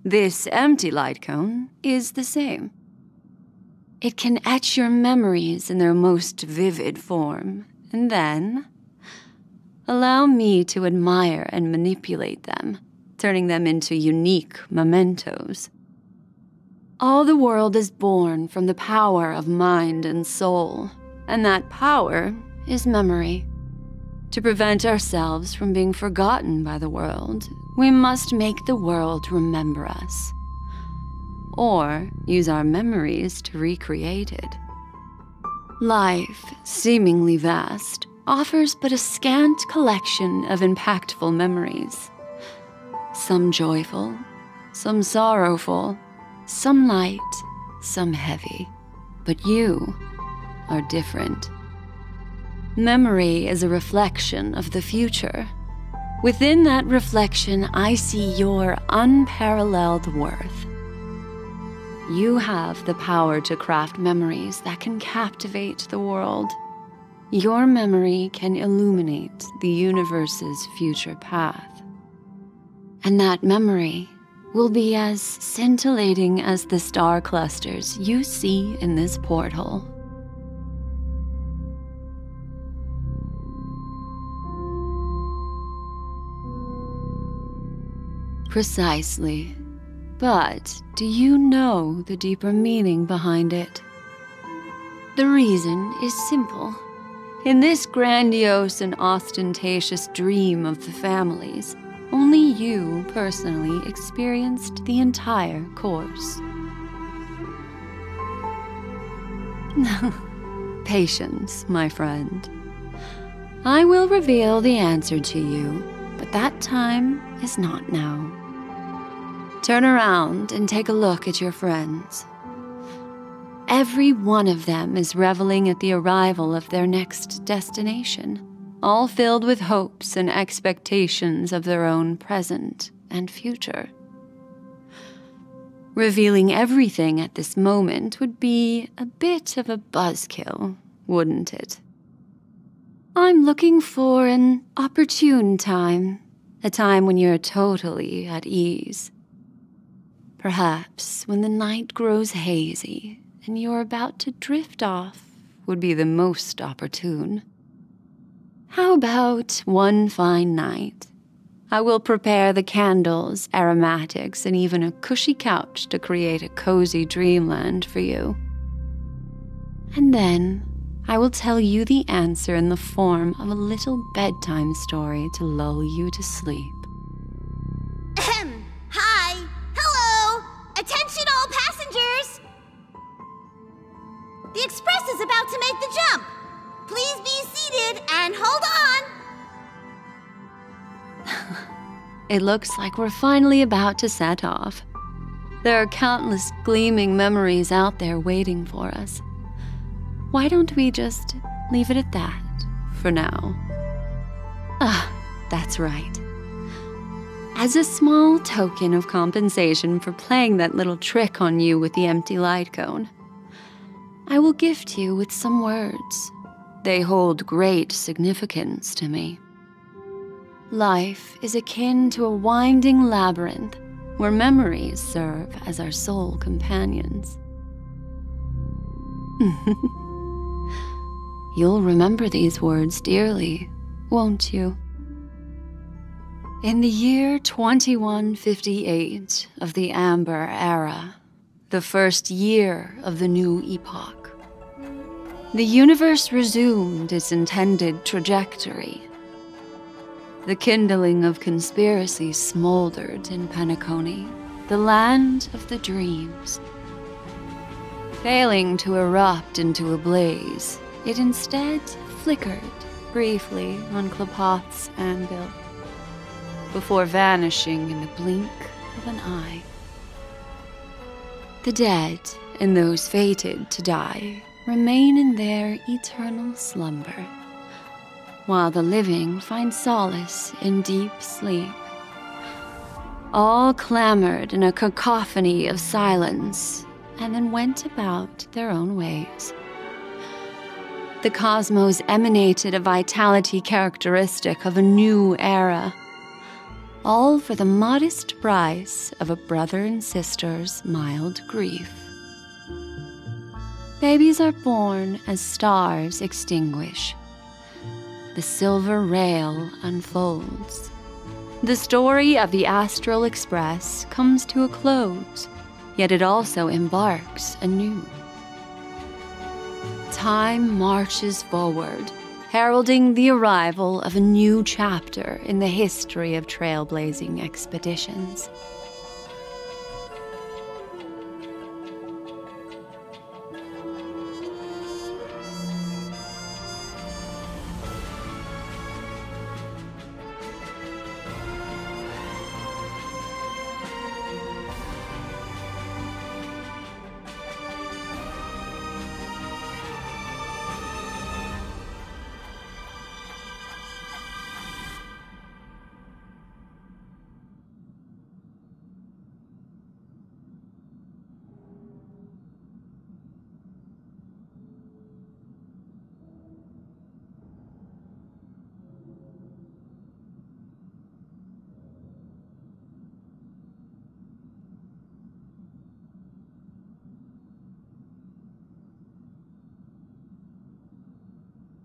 This empty light cone is the same. It can etch your memories in their most vivid form, and then allow me to admire and manipulate them, turning them into unique mementos. All the world is born from the power of mind and soul, and that power is memory. To prevent ourselves from being forgotten by the world, we must make the world remember us, or use our memories to recreate it. Life, seemingly vast, offers but a scant collection of impactful memories. Some joyful, some sorrowful, some light, some heavy. But you are different. Memory is a reflection of the future. Within that reflection, I see your unparalleled worth. You have the power to craft memories that can captivate the world. Your memory can illuminate the universe's future path. And that memory will be as scintillating as the star clusters you see in this porthole. Precisely. But do you know the deeper meaning behind it? The reason is simple. In this grandiose and ostentatious dream of the families, only you personally experienced the entire course. Patience, my friend. I will reveal the answer to you, but that time is not now. Turn around and take a look at your friends. Every one of them is reveling at the arrival of their next destination, all filled with hopes and expectations of their own present and future. Revealing everything at this moment would be a bit of a buzzkill, wouldn't it? I'm looking for an opportune time, a time when you're totally at ease. Perhaps when the night grows hazy and you're about to drift off would be the most opportune. How about one fine night? I will prepare the candles, aromatics, and even a cushy couch to create a cozy dreamland for you. And then I will tell you the answer in the form of a little bedtime story to lull you to sleep. Ahem. Hi. Hello. Attention all passengers. The express is about to make the jump. Please be seated and hold on. It looks like we're finally about to set off. There are countless gleaming memories out there waiting for us. Why don't we just leave it at that for now? That's right. As a small token of compensation for playing that little trick on you with the empty light cone, I will gift you with some words. They hold great significance to me. Life is akin to a winding labyrinth where memories serve as our sole companions. You'll remember these words dearly, won't you? In the year 2158 of the Amber Era, the first year of the new epoch, the universe resumed its intended trajectory. The kindling of conspiracy smoldered in Penacony, the land of the dreams. Failing to erupt into a blaze, it instead flickered briefly on Klapoth's anvil, before vanishing in the blink of an eye. The dead and those fated to die remain in their eternal slumber, while the living find solace in deep sleep. All clamored in a cacophony of silence, and then went about their own ways. The cosmos emanated a vitality characteristic of a new era, all for the modest price of a brother and sister's mild grief. Babies are born as stars extinguish. The silver rail unfolds. The story of the Astral Express comes to a close, yet it also embarks anew. Time marches forward, heralding the arrival of a new chapter in the history of trailblazing expeditions.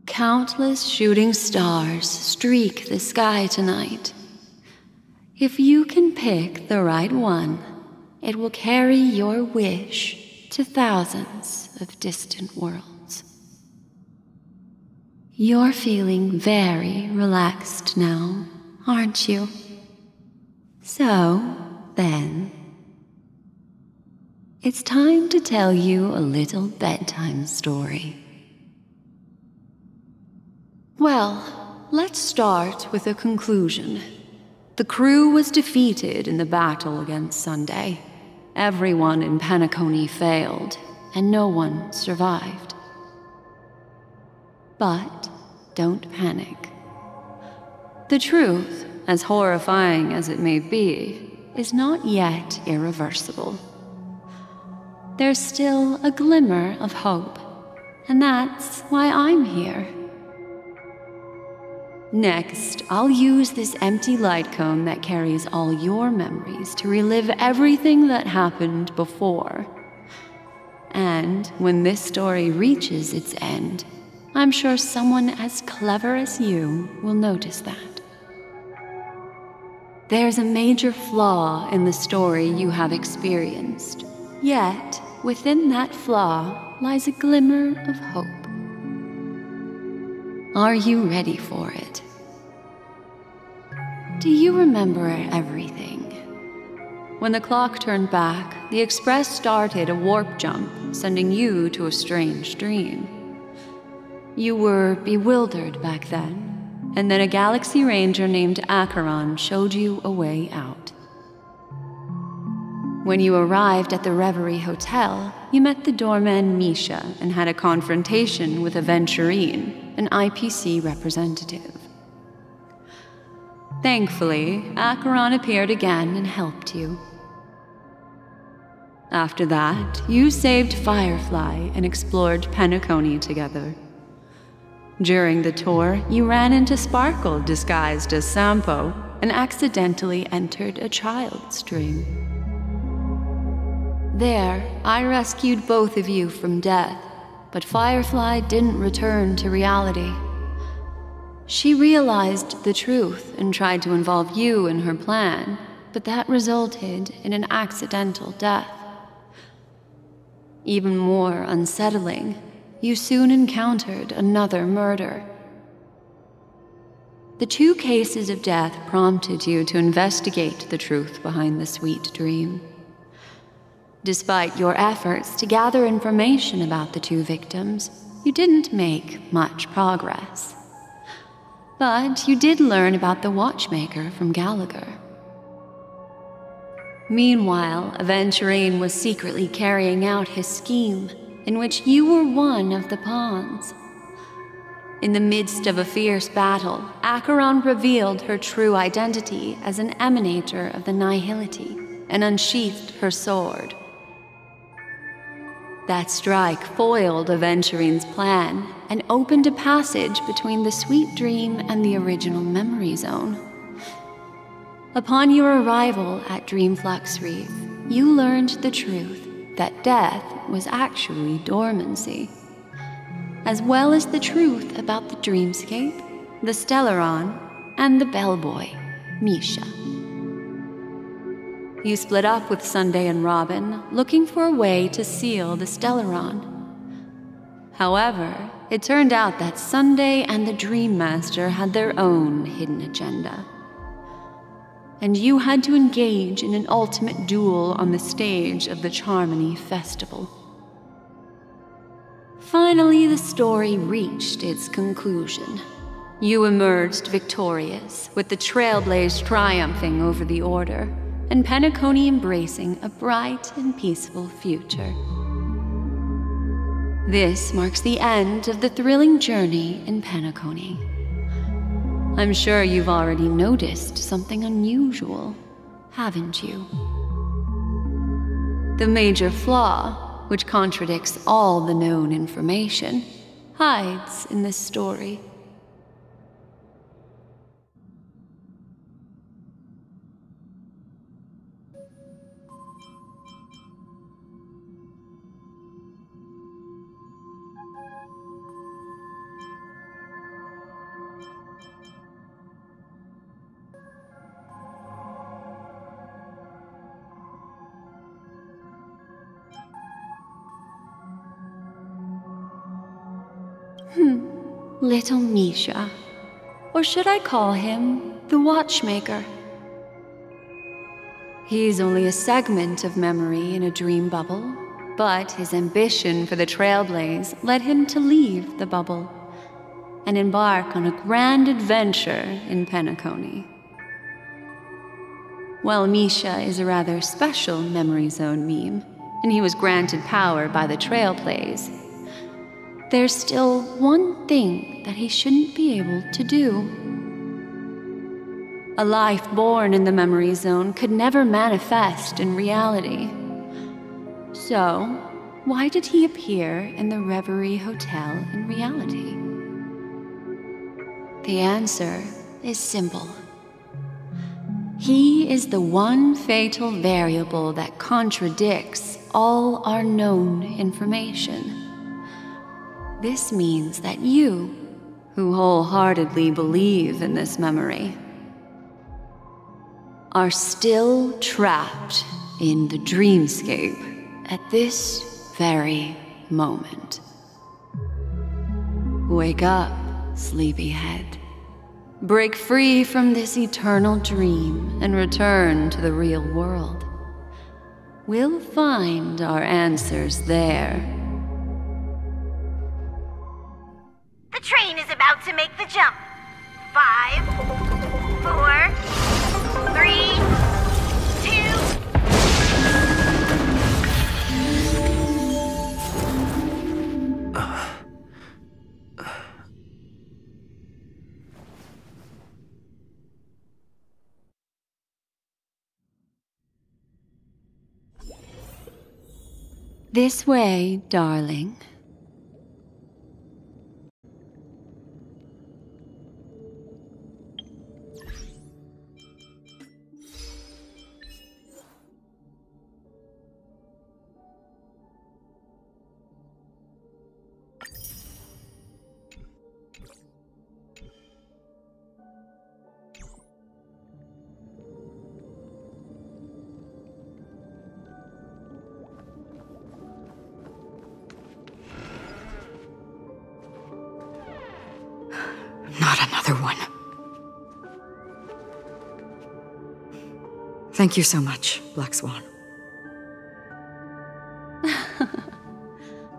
Countless shooting stars streak the sky tonight. If you can pick the right one, It will carry your wish to thousands of distant worlds. You're feeling very relaxed now, aren't you? So, then, it's time to tell you a little bedtime story. Well, let's start with a conclusion. The crew was defeated in the battle against Sunday. Everyone in Penacony failed, and no one survived. But don't panic. The truth, as horrifying as it may be, is not yet irreversible. There's still a glimmer of hope, and that's why I'm here. Next, I'll use this empty light cone that carries all your memories to relive everything that happened before. And when this story reaches its end, I'm sure someone as clever as you will notice that. There's a major flaw in the story you have experienced, yet within that flaw lies a glimmer of hope. Are you ready for it? Do you remember everything? When the clock turned back, the Express started a warp jump, sending you to a strange dream. You were bewildered back then, and then a Galaxy Ranger named Acheron showed you a way out. When you arrived at the Robbery Hotel, you met the doorman Misha and had a confrontation with Aventurine, an IPC representative. Thankfully, Acheron appeared again and helped you. After that, you saved Firefly and explored Penacony together. During the tour, you ran into Sparkle disguised as Sampo and accidentally entered a child's dream. There, I rescued both of you from death, but Firefly didn't return to reality. She realized the truth and tried to involve you in her plan, but that resulted in an accidental death. Even more unsettling, you soon encountered another murder. The 2 cases of death prompted you to investigate the truth behind the sweet dream. Despite your efforts to gather information about the 2 victims, you didn't make much progress. But you did learn about the watchmaker from Gallagher. Meanwhile, Aventurine was secretly carrying out his scheme, in which you were one of the pawns. In the midst of a fierce battle, Acheron revealed her true identity as an emanator of the Nihility and unsheathed her sword. That strike foiled Aventurine's plan and opened a passage between the sweet dream and the original memory zone. Upon your arrival at Dreamflux Reef, you learned the truth that death was actually dormancy, as well as the truth about the dreamscape, the Stellaron, and the bellboy, Misha. You split up with Sunday and Robin, looking for a way to seal the Stellaron. However, it turned out that Sunday and the Dream Master had their own hidden agenda. And you had to engage in an ultimate duel on the stage of the Charmony Festival. Finally, the story reached its conclusion. You emerged victorious, with the Trailblaze triumphing over the Order, and Penacony embracing a bright and peaceful future. This marks the end of the thrilling journey in Penacony. I'm sure you've already noticed something unusual, haven't you? The major flaw, which contradicts all the known information, hides in this story. Little Misha. Or should I call him the Watchmaker? He's only a segment of memory in a dream bubble, but his ambition for the Trailblaze led him to leave the bubble and embark on a grand adventure in Penacony. While Misha is a rather special Memory Zone meme, and he was granted power by the Trailblaze, there's still one thing that he shouldn't be able to do. A life born in the Memory Zone could never manifest in reality. So, why did he appear in the Robbery Hotel in reality? The answer is simple. He is the one fatal variable that contradicts all our known information. This means that you, who wholeheartedly believe in this memory, are still trapped in the dreamscape at this very moment. Wake up, sleepyhead. Break free from this eternal dream and return to the real world. We'll find our answers there. The train is about to make the jump. 5, 4, 3, 2. This way, darling. Not another one. Thank you so much, Black Swan.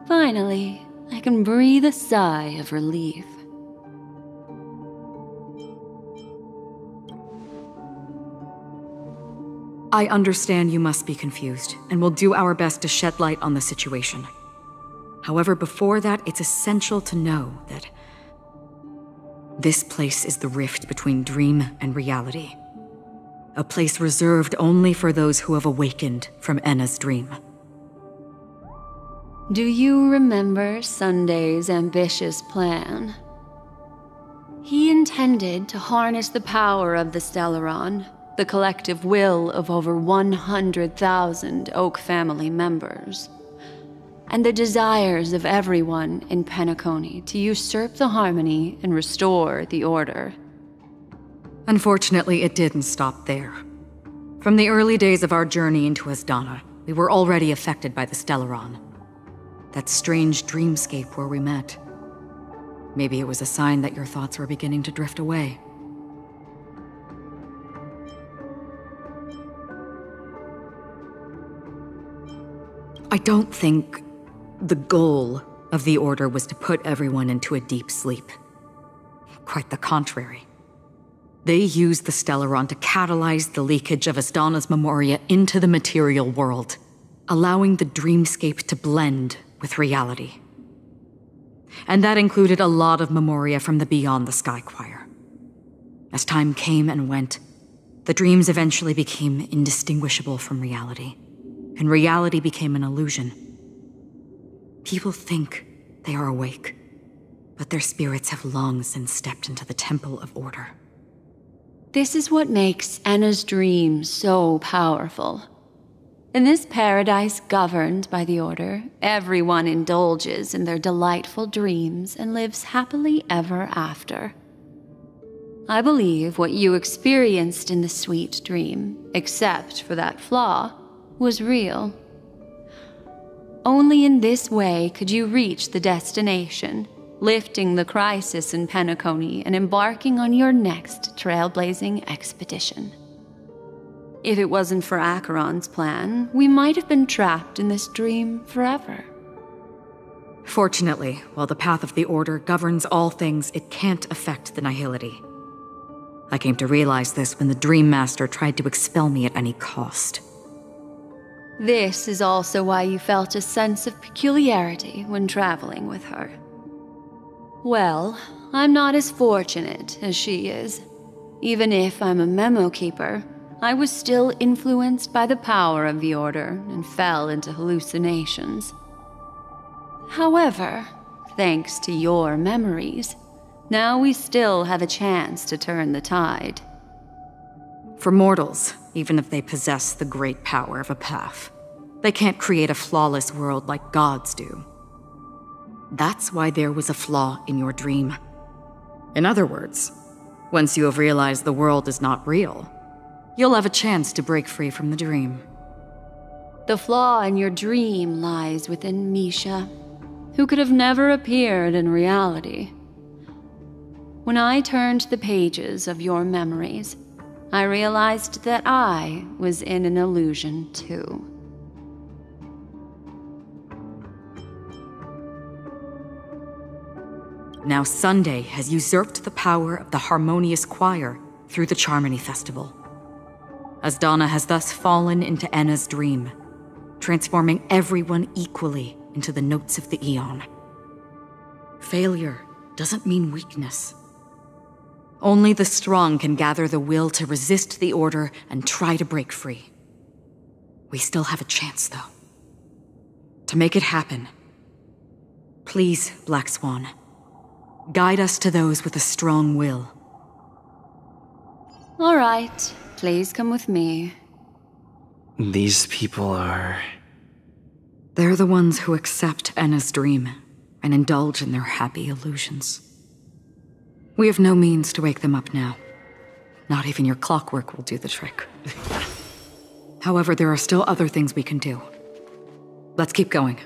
Finally, I can breathe a sigh of relief. I understand you must be confused, and will do our best to shed light on the situation. However, before that, it's essential to know that this place is the rift between dream and reality. A place reserved only for those who have awakened from Enna's dream. Do you remember Sunday's ambitious plan? He intended to harness the power of the Stellaron, the collective will of over 100,000 Oak family members, and the desires of everyone in Penacony to usurp the harmony and restore the order. Unfortunately, it didn't stop there. From the early days of our journey into Asdana, we were already affected by the Stellaron. That strange dreamscape where we met. Maybe it was a sign that your thoughts were beginning to drift away. I don't think the goal of the Order was to put everyone into a deep sleep. Quite the contrary. They used the Stellaron to catalyze the leakage of Asdana's memoria into the material world, allowing the dreamscape to blend with reality. And that included a lot of memoria from the Beyond the Sky Choir. As time came and went, the dreams eventually became indistinguishable from reality, and reality became an illusion. People think they are awake, but their spirits have long since stepped into the Temple of Order. This is what makes Enna's dream so powerful. In this paradise governed by the Order, everyone indulges in their delightful dreams and lives happily ever after. I believe what you experienced in the sweet dream, except for that flaw, was real. Only in this way could you reach the destination, lifting the crisis in Penacony and embarking on your next trailblazing expedition. If it wasn't for Acheron's plan, we might have been trapped in this dream forever. Fortunately, while the path of the Order governs all things, it can't affect the Nihility. I came to realize this when the Dream Master tried to expel me at any cost. This is also why you felt a sense of peculiarity when traveling with her. Well, I'm not as fortunate as she is. Even if I'm a memo keeper, I was still influenced by the power of the Order and fell into hallucinations. However, thanks to your memories, now we still have a chance to turn the tide. For mortals, even if they possess the great power of a path, they can't create a flawless world like gods do. That's why there was a flaw in your dream. In other words, once you have realized the world is not real, you'll have a chance to break free from the dream. The flaw in your dream lies within Misha, who could have never appeared in reality. When I turned the pages of your memories, I realized that I was in an illusion too. Now Sunday has usurped the power of the Harmonious Choir through the Charmony Festival. Asdana has thus fallen into Enna's dream, transforming everyone equally into the notes of the Aeon. Failure doesn't mean weakness. Only the strong can gather the will to resist the Order and try to break free. We still have a chance, though. To make it happen, please, Black Swan, guide us to those with a strong will. All right, please come with me. These people are... They're the ones who accept Enna's dream and indulge in their happy illusions. We have no means to wake them up now. Not even your clockwork will do the trick. However, there are still other things we can do. Let's keep going.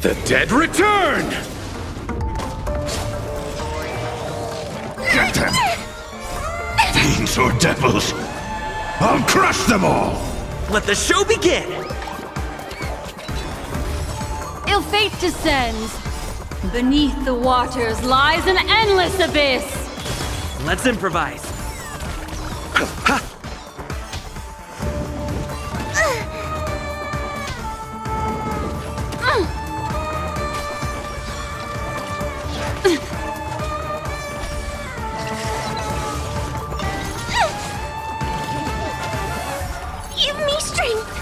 The dead return! Get them! Fiends or devils! I'll crush them all! Let the show begin! Ill fate descends. Beneath the waters lies an endless abyss. Let's improvise. Give me strength!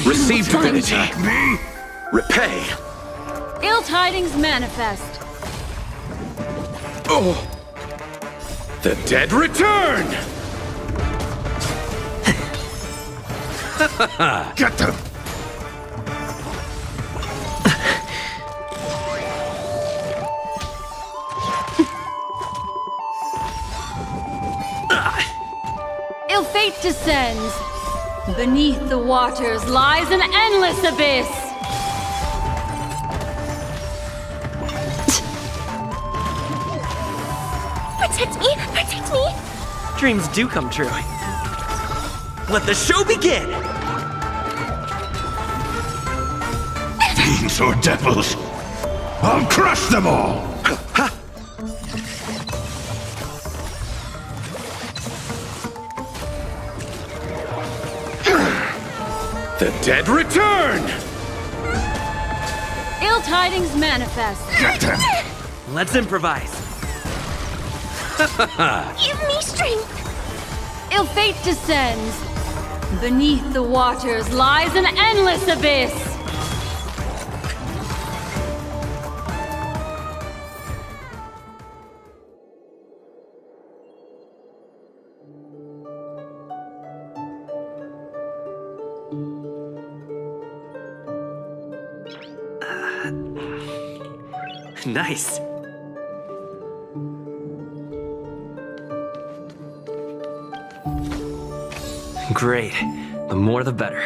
Receive divinity. Me? Repay. Ill tidings manifest. Oh! The dead return! Get them! Ill fate descends. Beneath the waters lies an endless abyss. Protect me! Protect me! Dreams do come true. Let the show begin! Fiends or devils! I'll crush them all! The dead return! Ill tidings manifest. Get them! Let's improvise. Give me strength! Ill fate descends. Beneath the waters lies an endless abyss. Nice. Great. The more the better.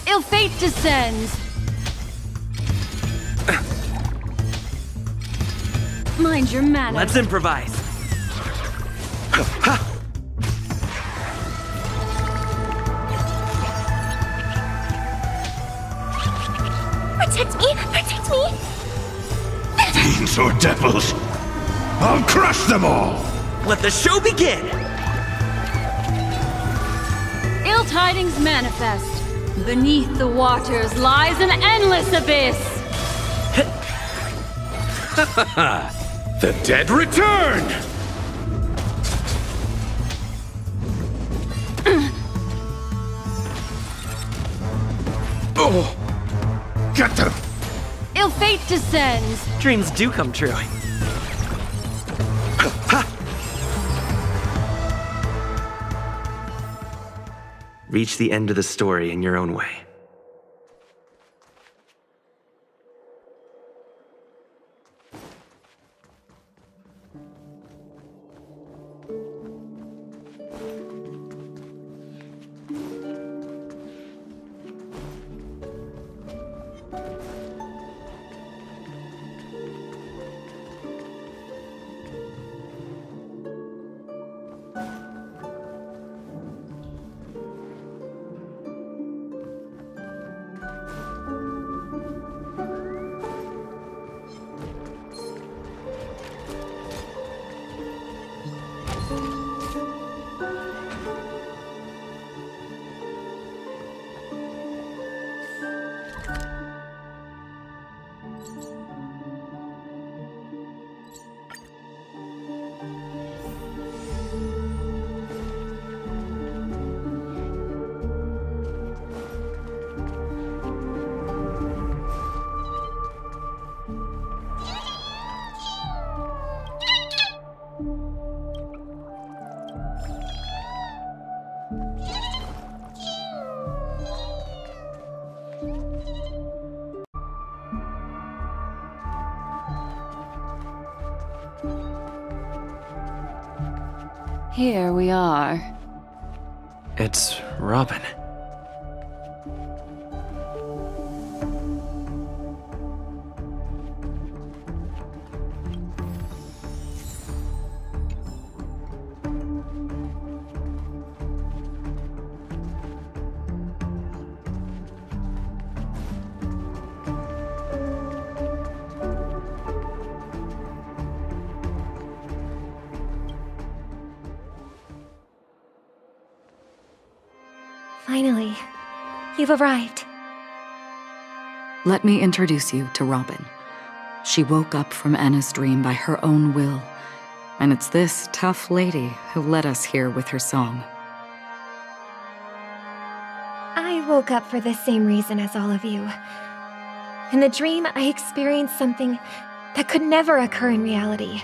Ill fate descends. Mind your manners. Let's improvise. Protect me! Protect me! Fiends or devils, I'll crush them all! Let the show begin! Ill tidings manifest. Beneath the waters lies an endless abyss. The dead return! Oh! Get them! Ill fate descends. Dreams do come true. Reach the end of the story in your own way. Here we are. It's Robin. Finally, you've arrived. Let me introduce you to Robin. She woke up from Anna's dream by her own will, and it's this tough lady who led us here with her song. I woke up for the same reason as all of you. In the dream, I experienced something that could never occur in reality.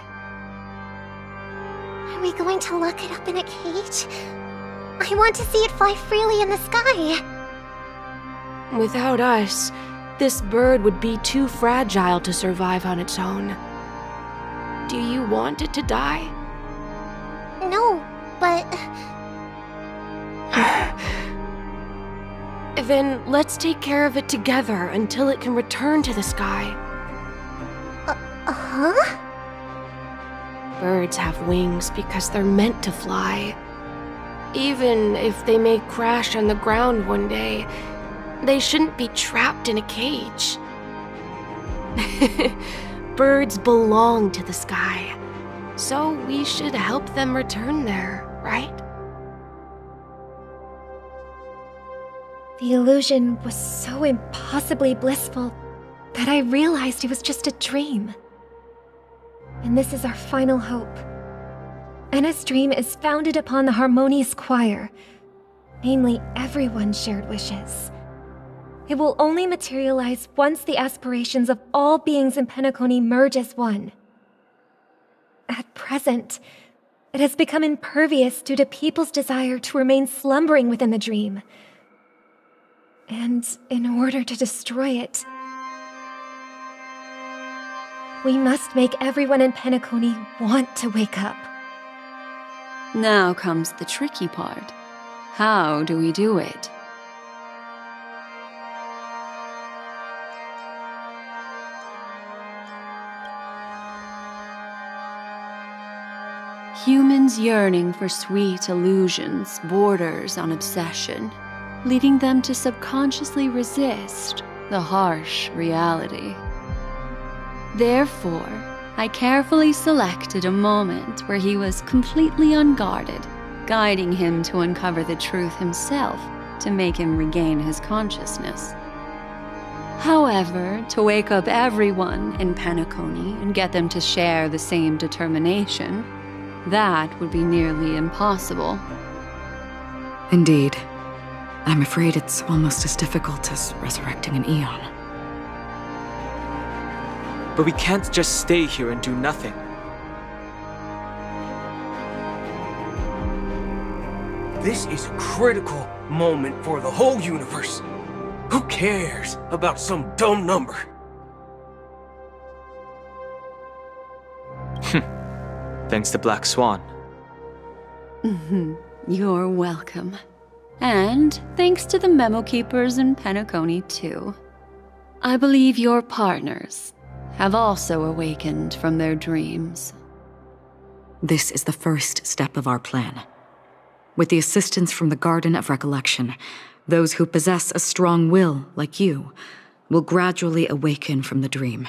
Are we going to lock it up in a cage? I want to see it fly freely in the sky. Without us, this bird would be too fragile to survive on its own. Do you want it to die? No, but... Then let's take care of it together until it can return to the sky. Huh? Birds have wings because they're meant to fly. Even if they may crash on the ground one day, they shouldn't be trapped in a cage. Birds belong to the sky, so we should help them return there, right? The illusion was so impossibly blissful that I realized it was just a dream. And this is our final hope. Enna's dream is founded upon the harmonious choir, namely everyone's shared wishes. It will only materialize once the aspirations of all beings in Penacony merge as one. At present, it has become impervious due to people's desire to remain slumbering within the dream. And in order to destroy it, we must make everyone in Penacony want to wake up. Now comes the tricky part. How do we do it? Humans yearning for sweet illusions borders on obsession, leading them to subconsciously resist the harsh reality. Therefore, I carefully selected a moment where he was completely unguarded, guiding him to uncover the truth himself to make him regain his consciousness. However, to wake up everyone in Penacony and get them to share the same determination, that would be nearly impossible. Indeed. I'm afraid it's almost as difficult as resurrecting an Eon. But we can't just stay here and do nothing. This is a critical moment for the whole universe. Who cares about some dumb number? Thanks to Black Swan. You're welcome. And thanks to the memo keepers in Penacony, too. I believe your partners have also awakened from their dreams. This is the first step of our plan. With the assistance from the Garden of Recollection, those who possess a strong will, like you, will gradually awaken from the dream.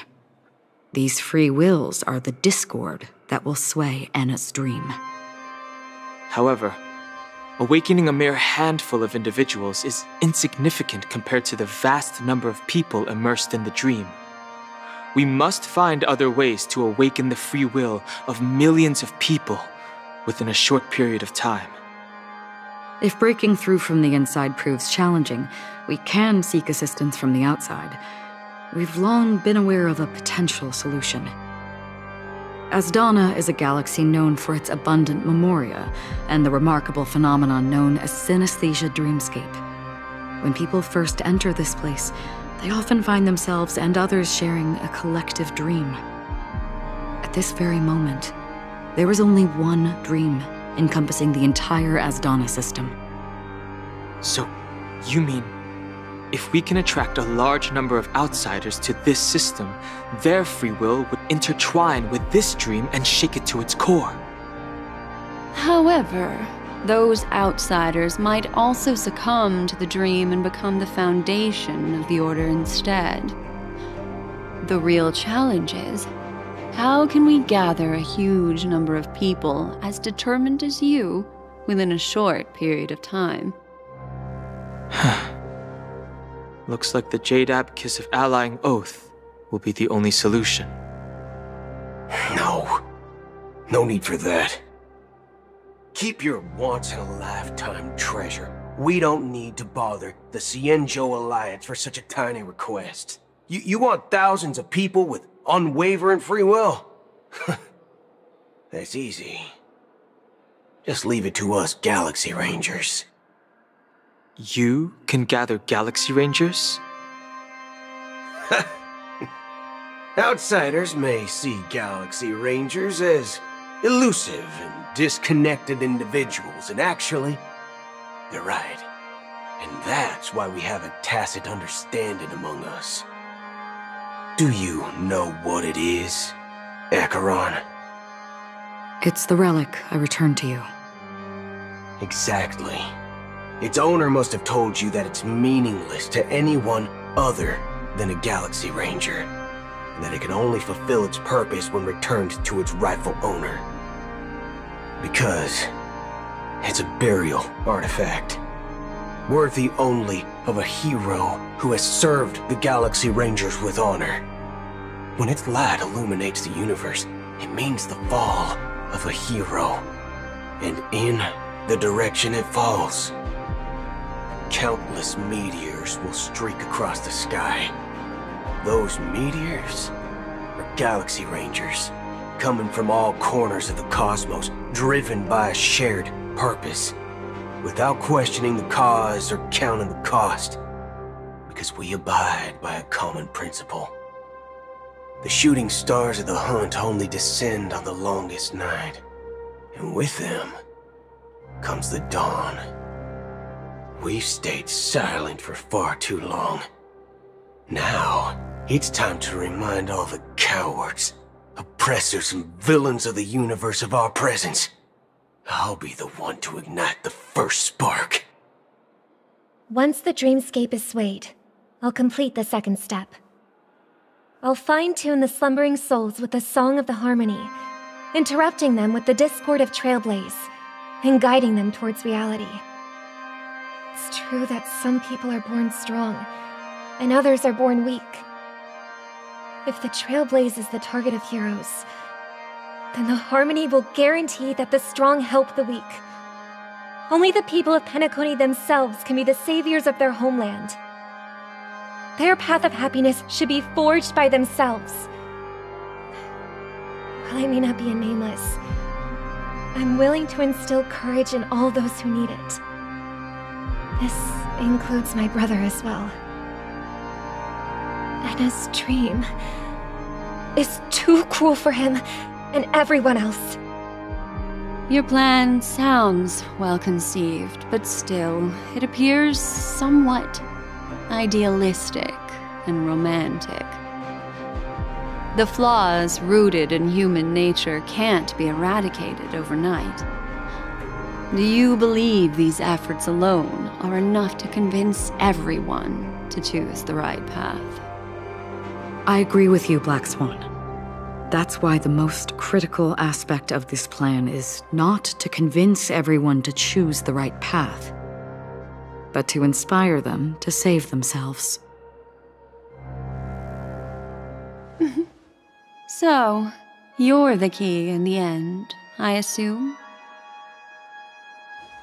These free wills are the discord that will sway Enna's dream. However, awakening a mere handful of individuals is insignificant compared to the vast number of people immersed in the dream. We must find other ways to awaken the free will of millions of people within a short period of time. If breaking through from the inside proves challenging, we can seek assistance from the outside. We've long been aware of a potential solution. Asdana is a galaxy known for its abundant memoria and the remarkable phenomenon known as synesthesia dreamscape. When people first enter this place, they often find themselves and others sharing a collective dream. At this very moment, there is only one dream encompassing the entire Asdana system. So, you mean, if we can attract a large number of outsiders to this system, their free will would intertwine with this dream and shake it to its core. However, those outsiders might also succumb to the dream and become the foundation of the Order instead. The real challenge is, how can we gather a huge number of people as determined as you within a short period of time? Looks like the Jade Abacus of Allying Oath will be the only solution. No need for that. Keep your once-in-a-lifetime treasure. We don't need to bother the Cienjo Alliance for such a tiny request. You want thousands of people with unwavering free will? That's easy. Just leave it to us Galaxy Rangers. You can gather Galaxy Rangers? Outsiders may see Galaxy Rangers as elusive and disconnected individuals, and actually, they're right. And that's why we have a tacit understanding among us. Do you know what it is, Acheron? It's the relic I returned to you. Exactly. Its owner must have told you that it's meaningless to anyone other than a Galaxy Ranger, and that it can only fulfill its purpose when returned to its rightful owner. Because it's a burial artifact, worthy only of a hero who has served the Galaxy Rangers with honor. When its light illuminates the universe, it means the fall of a hero. And in the direction it falls, countless meteors will streak across the sky. Those meteors are Galaxy Rangers, coming from all corners of the cosmos, driven by a shared purpose, without questioning the cause or counting the cost, because we abide by a common principle. The shooting stars of the hunt only descend on the longest night, and with them comes the dawn. We've stayed silent for far too long. Now, it's time to remind all the cowards, oppressors, and villains of the universe of our presence. I'll be the one to ignite the first spark. Once the dreamscape is swayed, I'll complete the second step. I'll fine-tune the slumbering souls with the Song of the Harmony, interrupting them with the discord of Trailblaze, and guiding them towards reality. It's true that some people are born strong, and others are born weak. If the Trailblaze is the target of heroes, then the Harmony will guarantee that the strong help the weak. Only the people of Penacony themselves can be the saviors of their homeland. Their path of happiness should be forged by themselves. While I may not be a nameless, I'm willing to instill courage in all those who need it. This includes my brother as well. Anna's dream is too cruel for him and everyone else. Your plan sounds well conceived, but still, it appears somewhat idealistic and romantic. The flaws rooted in human nature can't be eradicated overnight. Do you believe these efforts alone are enough to convince everyone to choose the right path? I agree with you, Black Swan. That's why the most critical aspect of this plan is not to convince everyone to choose the right path, but to inspire them to save themselves. So, you're the key in the end, I assume?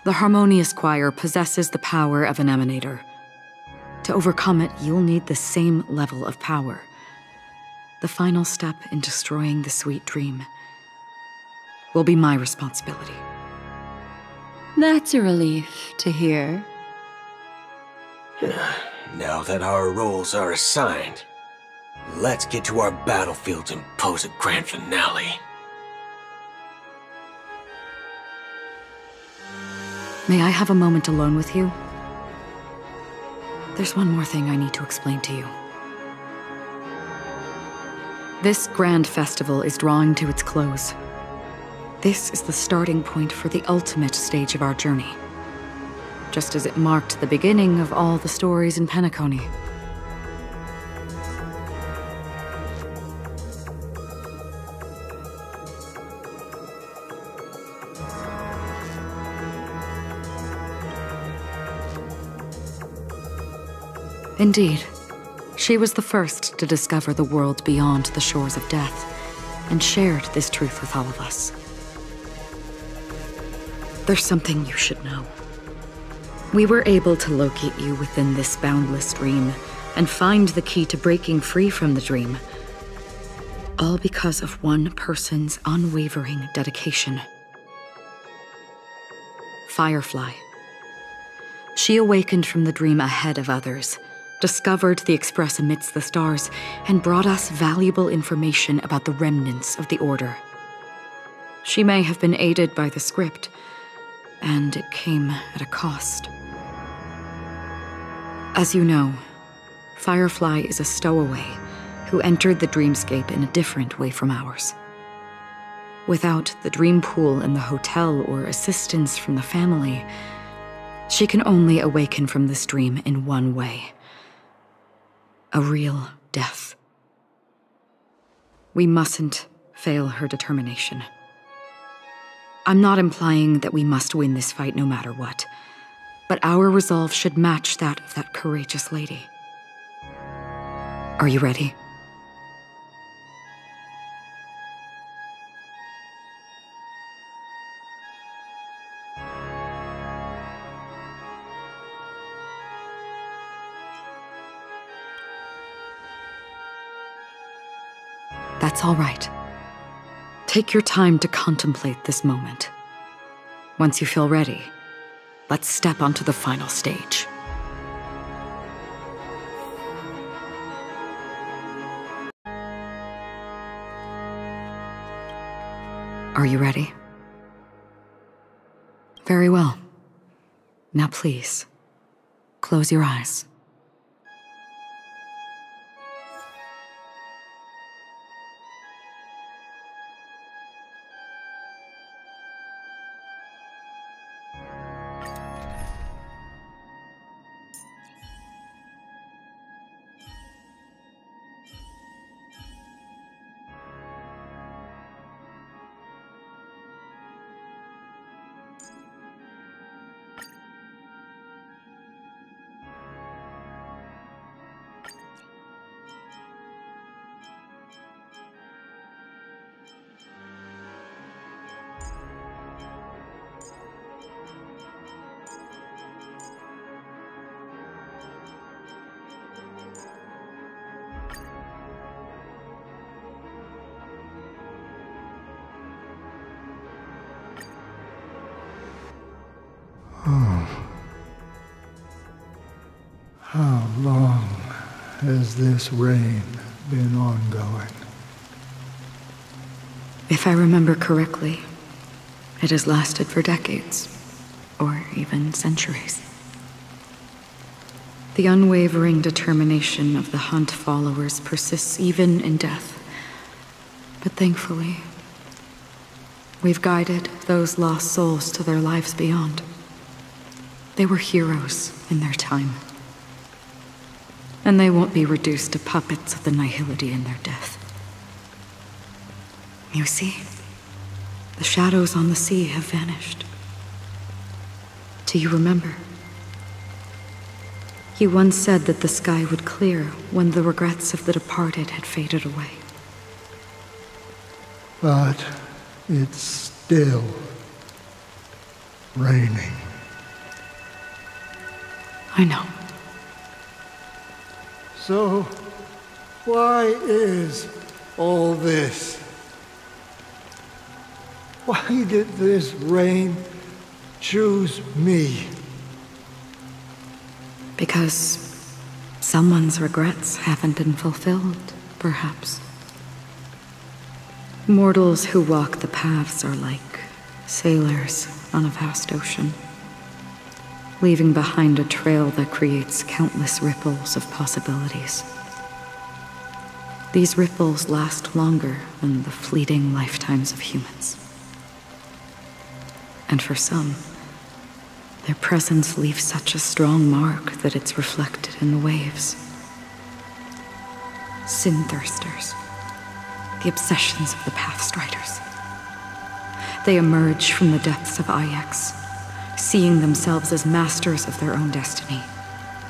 The Harmonious Choir possesses the power of an emanator. To overcome it, you'll need the same level of power. The final step in destroying the sweet dream will be my responsibility. That's a relief to hear. Now that our roles are assigned, let's get to our battlefields and pose a grand finale. May I have a moment alone with you? There's one more thing I need to explain to you. This grand festival is drawing to its close. This is the starting point for the ultimate stage of our journey, just as it marked the beginning of all the stories in Penacony. Indeed, she was the first to discover the world beyond the shores of death, and shared this truth with all of us. There's something you should know. We were able to locate you within this boundless dream, and find the key to breaking free from the dream. All because of one person's unwavering dedication. Firefly. She awakened from the dream ahead of others, discovered the Express amidst the stars, and brought us valuable information about the remnants of the Order. She may have been aided by the script, and it came at a cost. As you know, Firefly is a stowaway who entered the dreamscape in a different way from ours. Without the dream pool in the hotel or assistance from the family, she can only awaken from this dream in one way: a real death. We mustn't fail her determination. I'm not implying that we must win this fight no matter what, but our resolve should match that of that courageous lady. Are you ready? That's all right. Take your time to contemplate this moment. Once you feel ready, let's step onto the final stage. Are you ready? Very well. Now please, close your eyes. How long has this reign been ongoing? If I remember correctly, it has lasted for decades, or even centuries. The unwavering determination of the Hunt followers persists even in death. But thankfully, we've guided those lost souls to their lives beyond. They were heroes in their time. And they won't be reduced to puppets of the nihility in their death. You see, the shadows on the sea have vanished. Do you remember? You once said that the sky would clear when the regrets of the departed had faded away. But it's still raining. I know. So, why is all this? Why did this rain choose me? Because someone's regrets haven't been fulfilled, perhaps. Mortals who walk the paths are like sailors on a vast ocean, leaving behind a trail that creates countless ripples of possibilities. These ripples last longer than the fleeting lifetimes of humans. And for some, their presence leaves such a strong mark that it's reflected in the waves. Sin-thirsters, the obsessions of the Pathstriders. They emerge from the depths of Ix, seeing themselves as masters of their own destiny,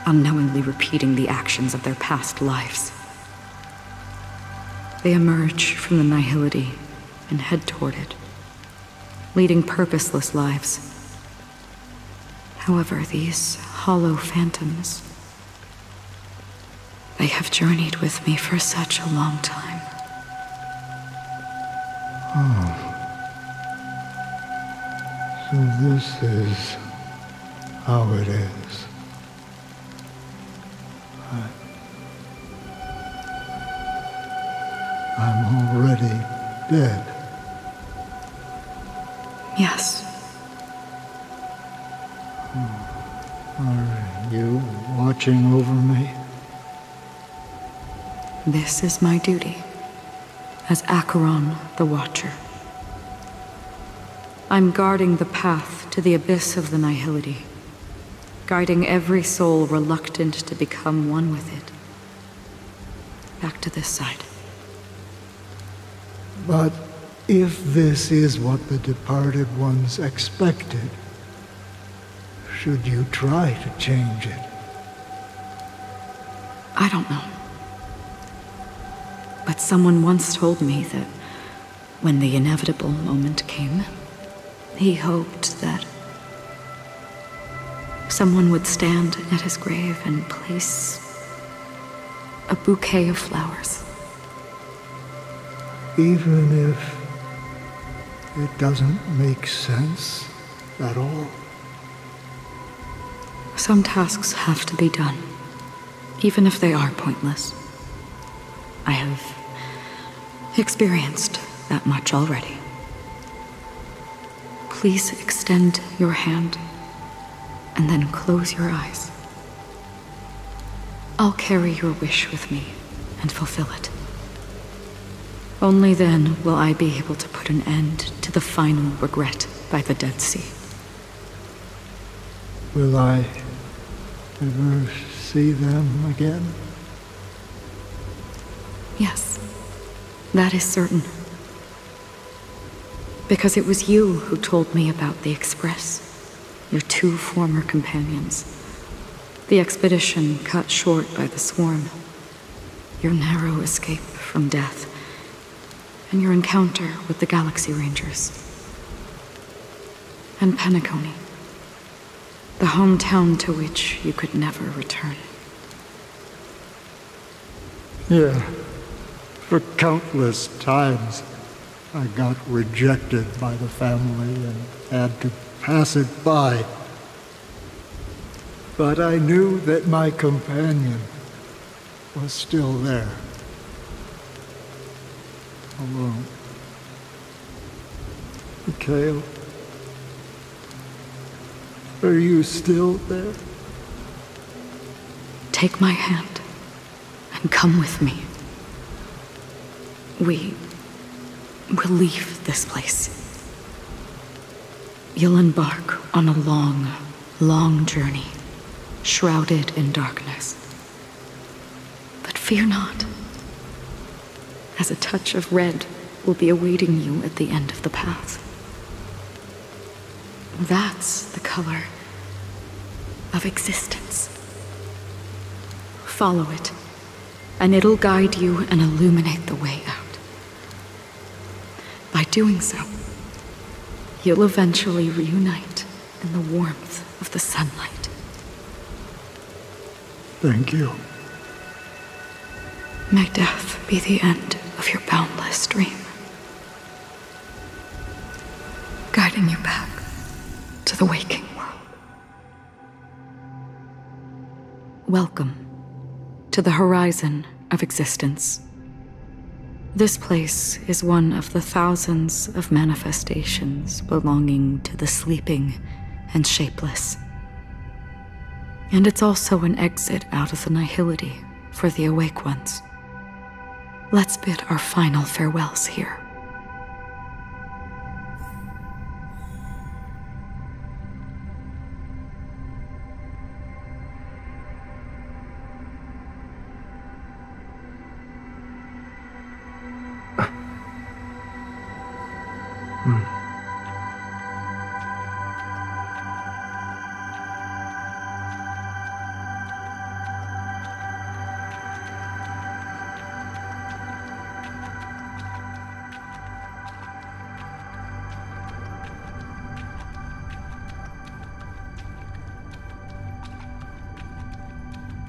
unknowingly repeating the actions of their past lives. They emerge from the nihility and head toward it, leading purposeless lives. However, these hollow phantoms, they have journeyed with me for such a long time. Oh. So this is how it is. I'm already dead. Yes. Are you watching? watching over me. This is my duty as Acheron the Watcher. I'm guarding the path to the abyss of the Nihility, guiding every soul reluctant to become one with it. Back to this side. But if this is what the departed ones expected, should you try to change it? I don't know. But someone once told me that when the inevitable moment came, he hoped that someone would stand at his grave and place a bouquet of flowers. Even if it doesn't make sense at all? Some tasks have to be done, even if they are pointless. I have experienced that much already. Please extend your hand and then close your eyes. I'll carry your wish with me and fulfill it. Only then will I be able to put an end to the final regret by the Dead Sea. Will I ever see them again? Yes, that is certain. Because it was you who told me about the Express, your 2 former companions. The expedition cut short by the swarm, your narrow escape from death, and your encounter with the Galaxy Rangers. And Penacony, the hometown to which you could never return. Yeah. For countless times, I got rejected by the family and had to pass it by. But I knew that my companion was still there. Alone. Mikhail, are you still there? Take my hand and come with me. We will leave this place. You'll embark on a long, long journey, shrouded in darkness. But fear not, as a touch of red will be awaiting you at the end of the path. That's the color of existence. Follow it, and it'll guide you and illuminate the way out. By doing so, you'll eventually reunite in the warmth of the sunlight. Thank you. May death be the end of your boundless dream, guiding you back to the waking world. Welcome to the horizon of existence. This place is one of the thousands of manifestations belonging to the sleeping and shapeless. And it's also an exit out of the nihility for the awake ones. Let's bid our final farewells here.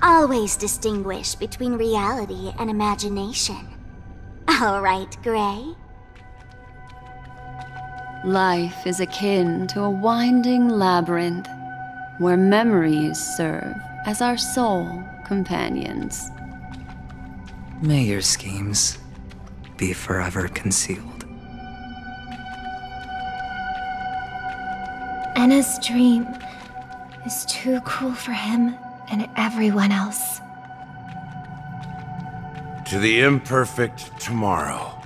Always distinguish between reality and imagination. All right, Gray? Life is akin to a winding labyrinth, where memories serve as our sole companions. May your schemes be forever concealed. Anna's dream is too cruel for him and everyone else. To the imperfect tomorrow.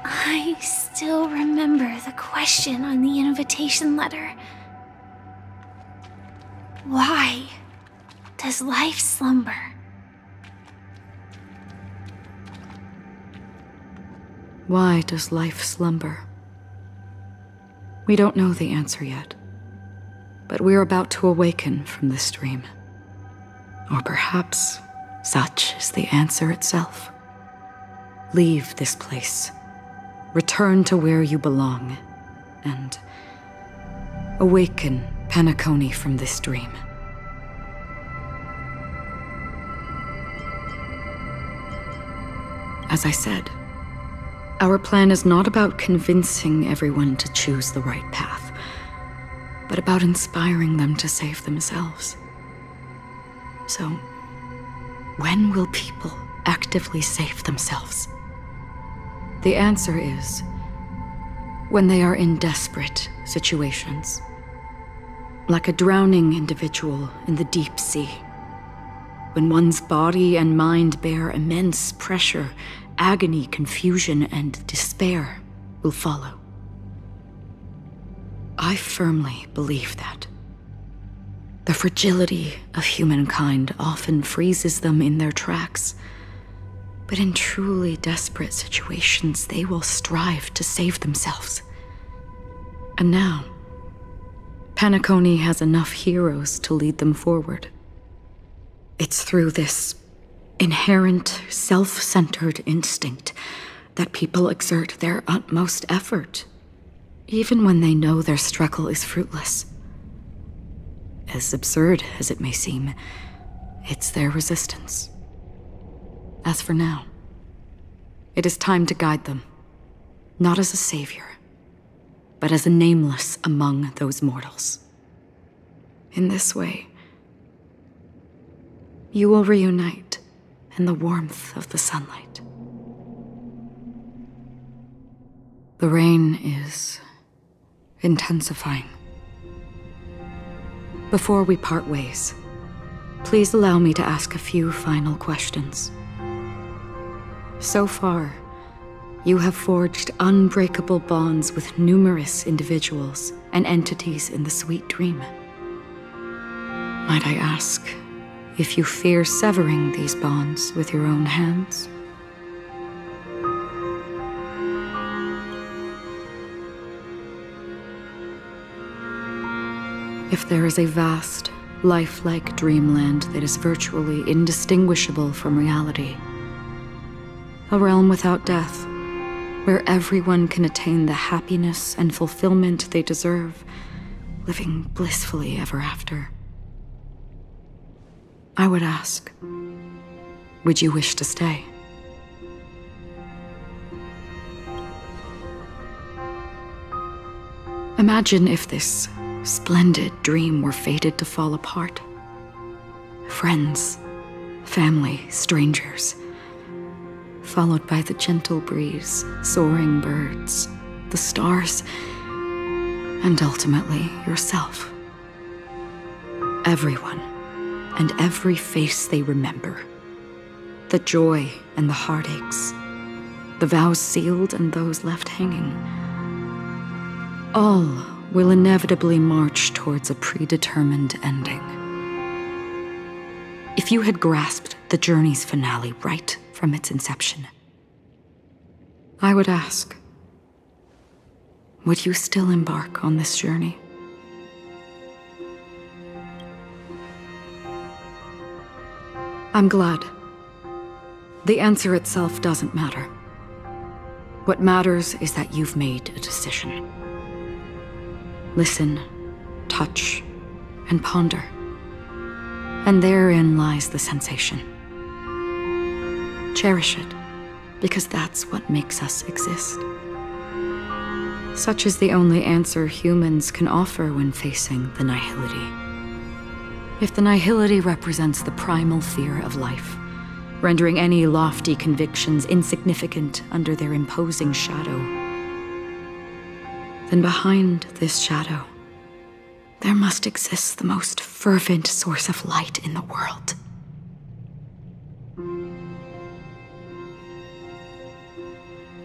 I still remember the question on the invitation letter. Why does life slumber? Why does life slumber? We don't know the answer yet, but we're about to awaken from this dream. Or perhaps such is the answer itself. Leave this place, return to where you belong, and awaken Penacony from this dream. As I said, our plan is not about convincing everyone to choose the right path, but about inspiring them to save themselves. So, when will people actively save themselves? The answer is when they are in desperate situations. Like a drowning individual in the deep sea. When one's body and mind bear immense pressure, agony, confusion, and despair will follow. I firmly believe that. The fragility of humankind often freezes them in their tracks. But in truly desperate situations, they will strive to save themselves. And now, Penacony has enough heroes to lead them forward. It's through this inherent, self-centered instinct that people exert their utmost effort, even when they know their struggle is fruitless. As absurd as it may seem, it's their resistance. As for now, it is time to guide them, not as a savior, but as a nameless among those mortals. In this way, you will reunite in the warmth of the sunlight. The rain is intensifying. Before we part ways, please allow me to ask a few final questions. So far, you have forged unbreakable bonds with numerous individuals and entities in the sweet dream. Might I ask if you fear severing these bonds with your own hands? If there is a vast, lifelike dreamland that is virtually indistinguishable from reality, a realm without death, where everyone can attain the happiness and fulfillment they deserve, living blissfully ever after, I would ask, would you wish to stay? Imagine if this splendid dream were fated to fall apart. Friends, family, strangers, followed by the gentle breeze, soaring birds, the stars, and ultimately yourself. Everyone, and every face they remember. The joy and the heartaches, the vows sealed and those left hanging. All will inevitably march towards a predetermined ending. If you had grasped the journey's finale right from its inception, I would ask, would you still embark on this journey? I'm glad. The answer itself doesn't matter. What matters is that you've made a decision. Listen, touch, and ponder. And therein lies the sensation. Cherish it, because that's what makes us exist. Such is the only answer humans can offer when facing the nihility. If the nihility represents the primal fear of life, rendering any lofty convictions insignificant under their imposing shadow, then behind this shadow, there must exist the most fervent source of light in the world.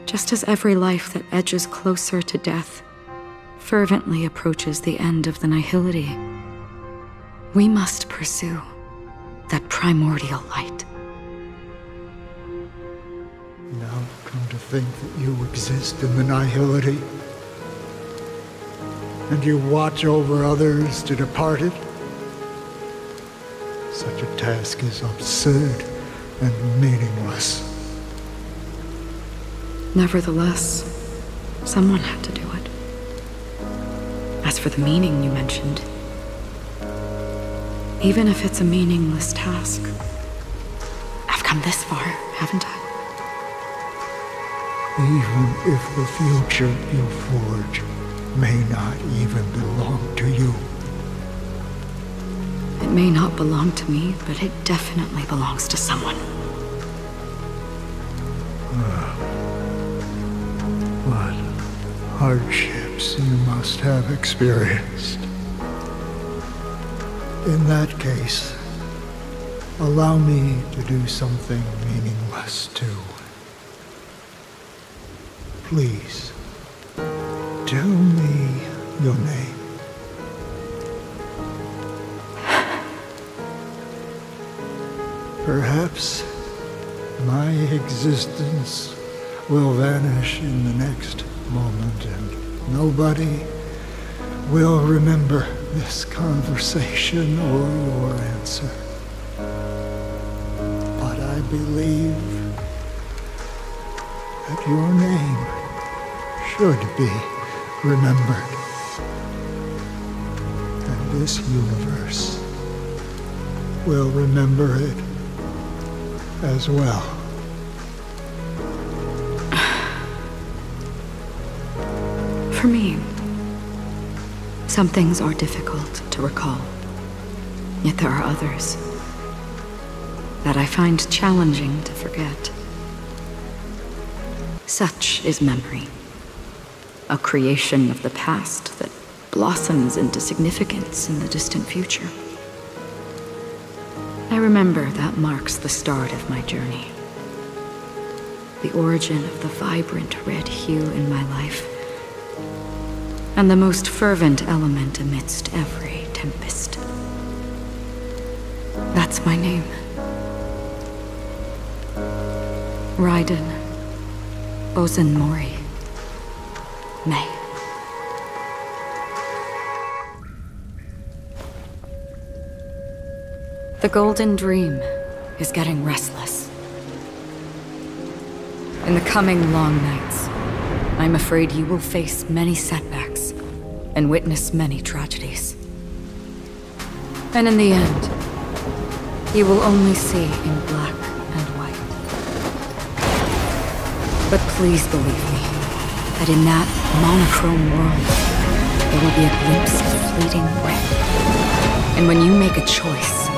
Just as every life that edges closer to death fervently approaches the end of the nihility, we must pursue that primordial light. Now come to think that you exist in the nihility, and you watch over others to depart it. Such a task is absurd and meaningless. Nevertheless, someone had to do it. As for the meaning you mentioned, even if it's a meaningless task, I've come this far, haven't I? Even if the future you forge may not even belong to you. It may not belong to me, but it definitely belongs to someone. What hardships you must have experienced. In that case, allow me to do something meaningless too. Please, tell me your name. Perhaps my existence will vanish in the next moment, and nobody will remember this conversation or your answer. But I believe that your name should be remembered. And this universe will remember it as well. For me, some things are difficult to recall. Yet there are others that I find challenging to forget. Such is memory, a creation of the past that blossoms into significance in the distant future. I remember that marks the start of my journey. The origin of the vibrant red hue in my life, and the most fervent element amidst every tempest. That's my name. Raiden Ozenmori May. The Golden Dream is getting restless. In the coming long nights, I'm afraid you will face many setbacks and witness many tragedies. And in the end, you will only see in black and white. But please believe me, that in that monochrome world, there will be a glimpse of fleeting red. And when you make a choice,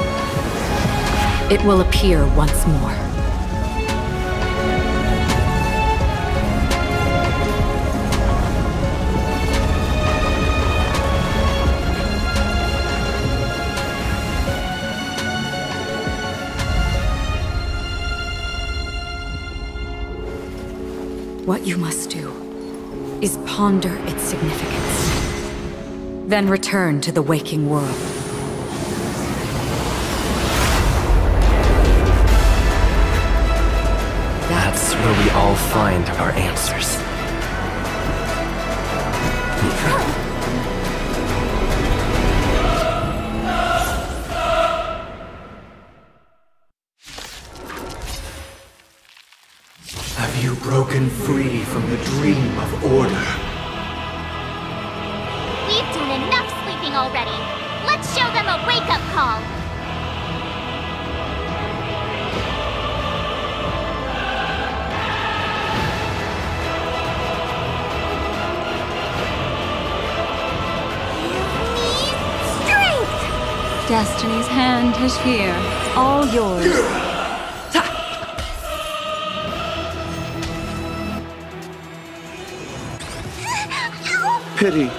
it will appear once more. What you must do is ponder its significance, then return to the waking world. That's where we all find our answers. Have you broken free from the dream of order? We've done enough sleeping already. Let's show them a wake-up call. Destiny's hand is here. It's all yours. Pity.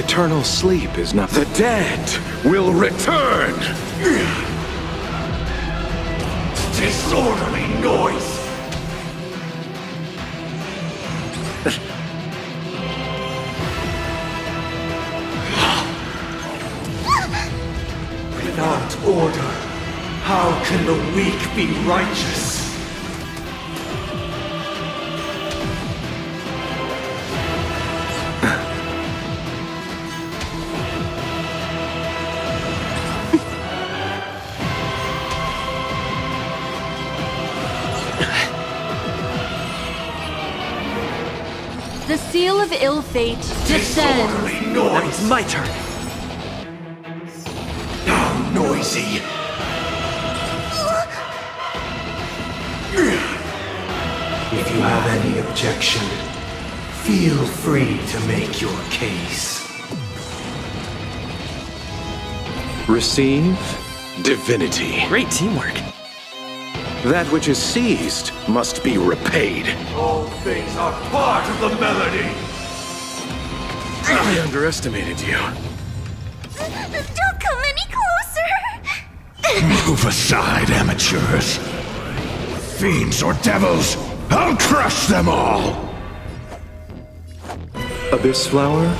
Eternal sleep is not... The dead will return! Disorderly noise! Without order, how can the weak be righteous? The seal of ill fate descends. That was my turn. How noisy! If you have any objection, feel free to make your case. Receive divinity. Great teamwork. That which is seized must be repaid. All things are part of the melody! I underestimated you. Don't come any closer! Move aside, amateurs. Fiends or devils, I'll crush them all! Abyss flower,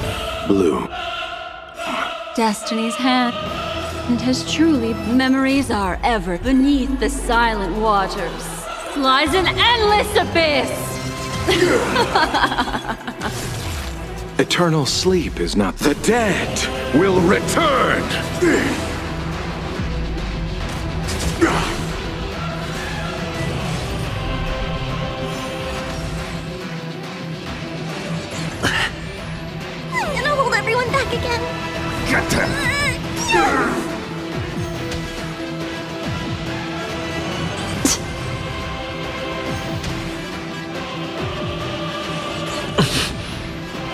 blue. Destiny's hand has truly... Memories are ever beneath the silent waters. Lies an endless abyss! Eternal sleep is not... The dead will return! I'm gonna hold everyone back again. Get them!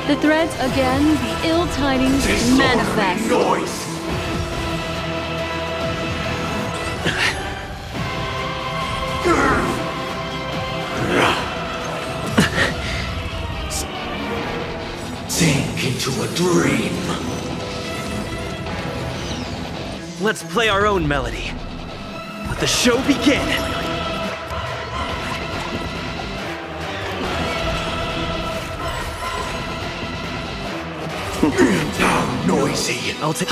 The threads again, the ill tidings manifest. Noise! Sink into a dream. Let's play our own melody. Let the show begin! How noisy! I'll take...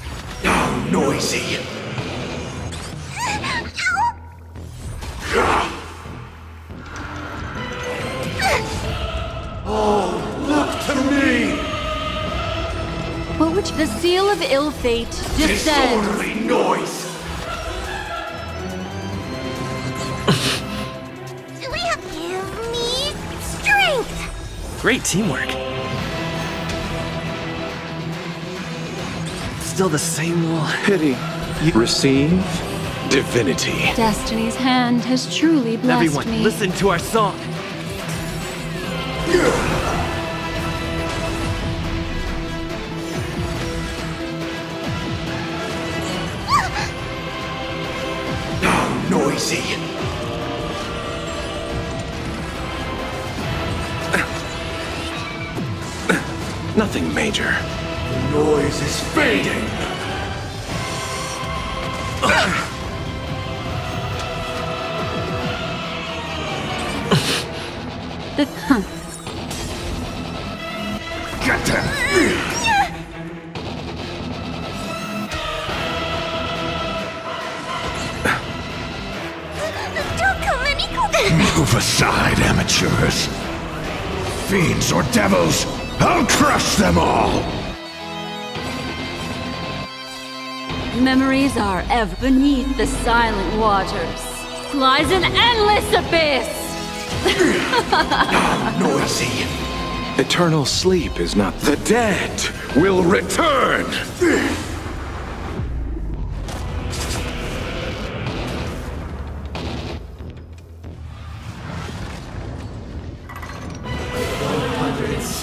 How noisy! Oh, look to me! What would the seal of ill fate descends? Disorderly noise! Give me strength! Great teamwork. Still the same wall. Pity. You receive divinity. Destiny's hand has truly blessed Everyone, me. listen to our song. How noisy! Nothing major. The noise is fading! Get them! Don't come any closer! Move aside, amateurs. Fiends or devils, I'll crush them all! Memories are ever beneath the silent waters. Lies an endless abyss! How noisy! Eternal sleep is not... The dead will return!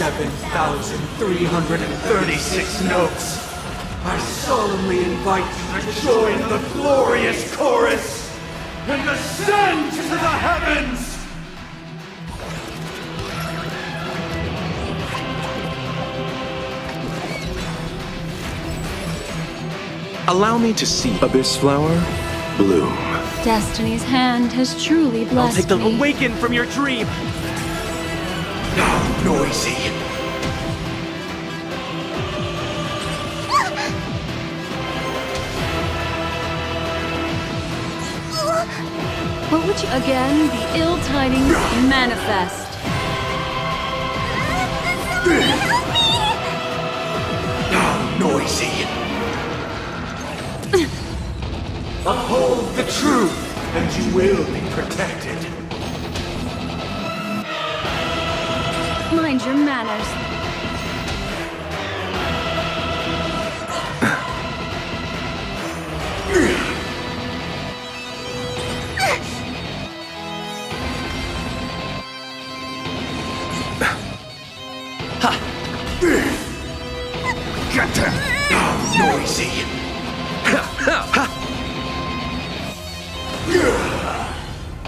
7,336 notes. I solemnly invite you to join the glorious chorus and ascend to the heavens! Allow me to see Abyss Flower bloom. Destiny's hand has truly blessed I'll take them me. awaken from your dream. Now noisy. What would you again? The ill tidings manifest. Now noisy. Uphold the truth, and you will be protected. Mind your manners. Get them! Now noisy.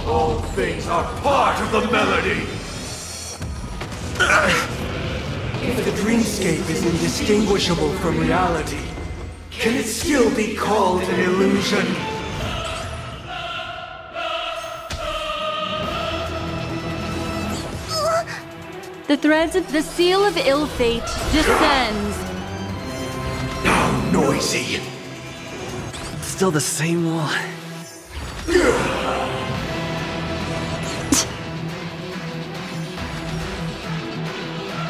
All things are part of the melody. If the dreamscape is indistinguishable from reality, can it still be called an illusion? The threads of the seal of ill fate descends. Now noisy. Still the same one.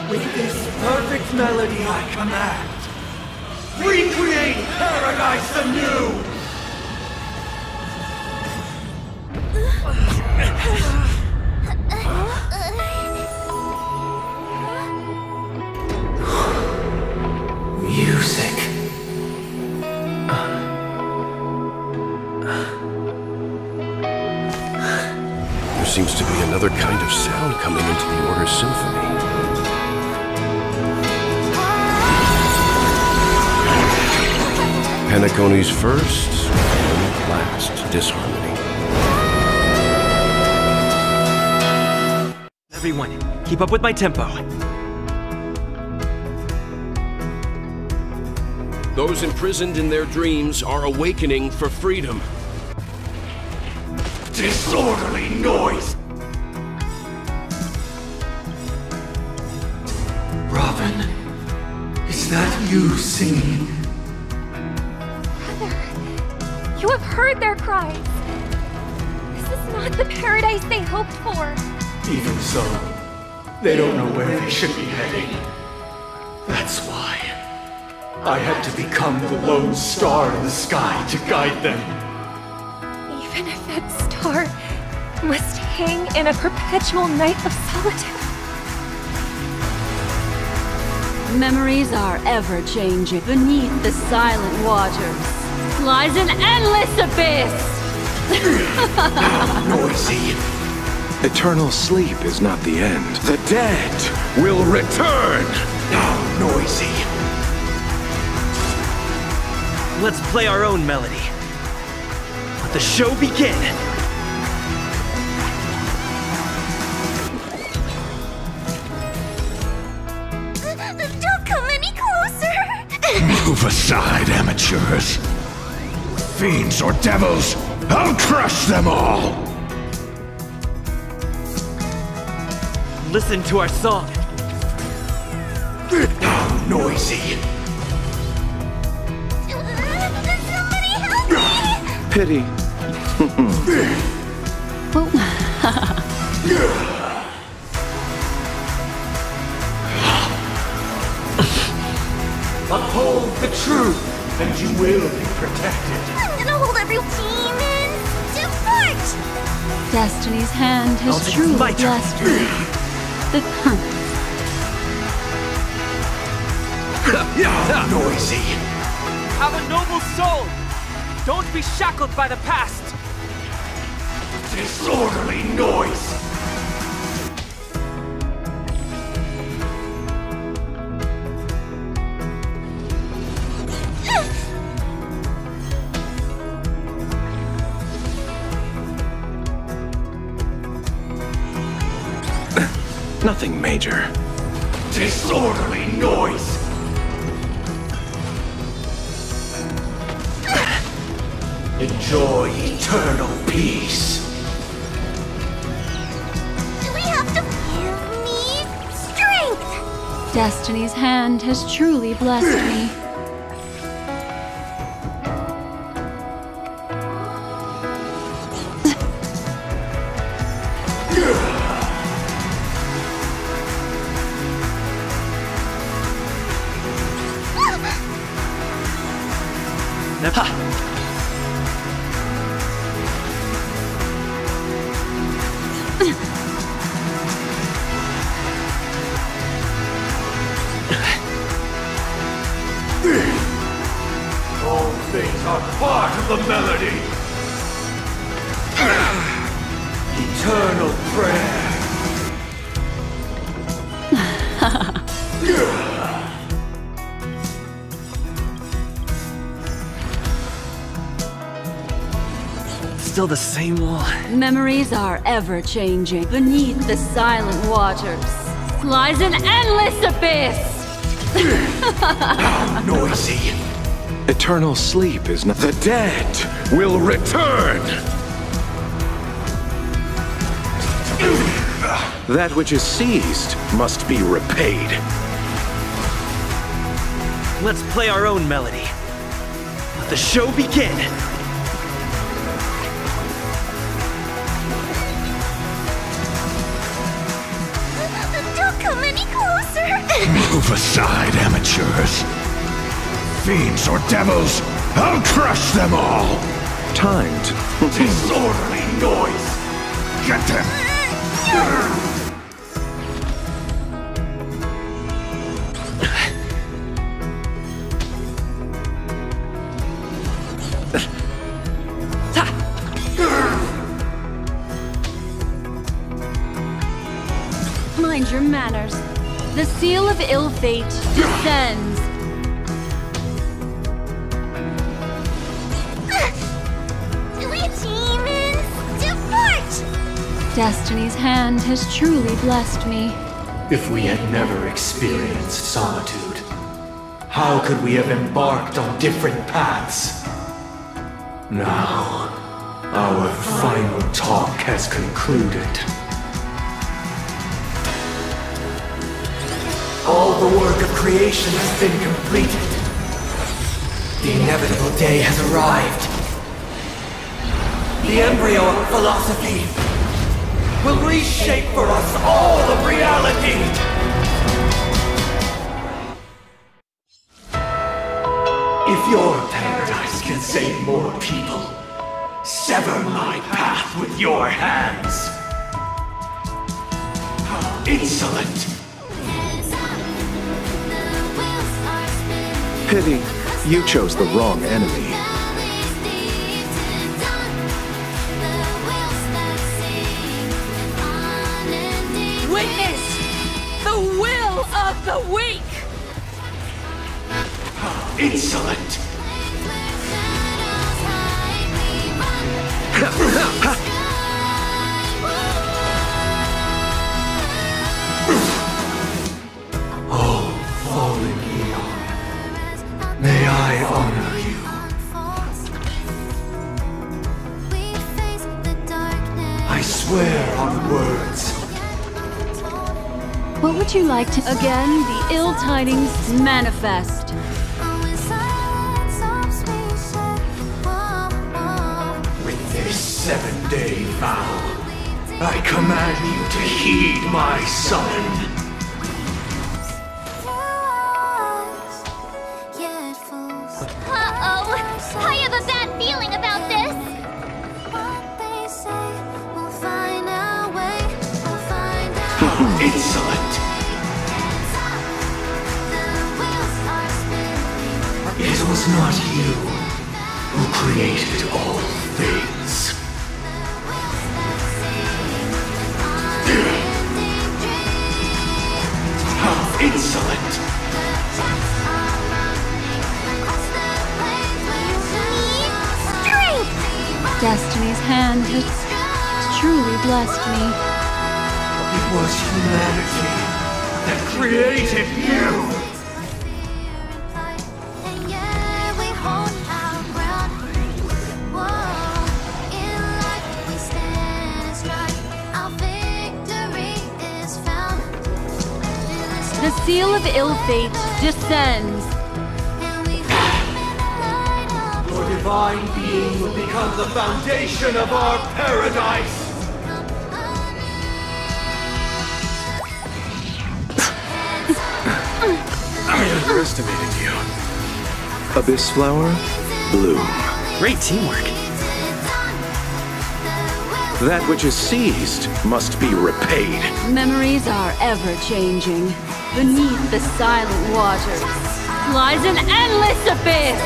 With this perfect melody I command, recreate paradise anew! Music. There seems to be another kind of sound coming into the Order's symphony. Penacony's first and last disharmony. Everyone, keep up with my tempo. Those imprisoned in their dreams are awakening for freedom. Disorderly noise! Robin, is that you singing? You have heard their cries. This is not the paradise they hoped for. Even so, they don't know where they should be heading. That's why I had to become the lone star in the sky to guide them. Even if that star must hang in a perpetual night of solitude. Memories are ever-changing. Beneath the silent waters lies an endless abyss! Noisy. Eternal sleep is not the end. The dead will return! Now noisy. Let's play our own melody. Let the show begin! Don't come any closer! Move aside, amateurs. Fiends or devils, I'll crush them all! Listen to our song. Now noisy. Somebody help me! Pity. Uphold the truth, and you will be protected. I'm gonna hold every demons to fart! Destiny's hand has truly blessed me. Noisy. Have a noble soul! Don't be shackled by the past! Disorderly noise! Nothing major. Disorderly noise! Enjoy eternal peace. We have to give me strength! Destiny's hand has truly blessed me. All things are part of the melody. Eternal prayer. Still the same wall. Memories are ever-changing. Beneath the silent waters lies an endless abyss! How noisy. Eternal sleep is not. The dead will return! That which is seized must be repaid. Let's play our own melody. Let the show begin! Don't come any closer! Move aside, amateurs. Fiends or devils, I'll crush them all! Timed. Disorderly noise! Get them! Mind your manners. The seal of ill fate descends. Demons, depart! Destiny's hand has truly blessed me. If we had never experienced solitude, how could we have embarked on different paths? Now, our final talk has concluded. All the work of creation has been completed. The inevitable day has arrived. The embryo of philosophy will reshape for us all of reality! If your paradise can save more people, sever my path with your hands! How insolent! Pity, you chose the wrong enemy. Witness the will of the weak! Insolent! Oh, fallen Eon, may I honor you. I swear on words. What would you like to— Again, the ill tidings manifest. With this 7-day vow, I command you to heed my summon. Uh-oh! I have a bad feeling about this! Insolent! It was not you who created all things. How insolent! Destiny's hand has truly blessed me. It was humanity that created you! The seal of ill fate descends. Your divine being will become the foundation of our paradise! I underestimated you. Abyss flower, bloom. Great teamwork. That which is seized must be repaid. Memories are ever-changing. Beneath the silent waters lies an endless abyss!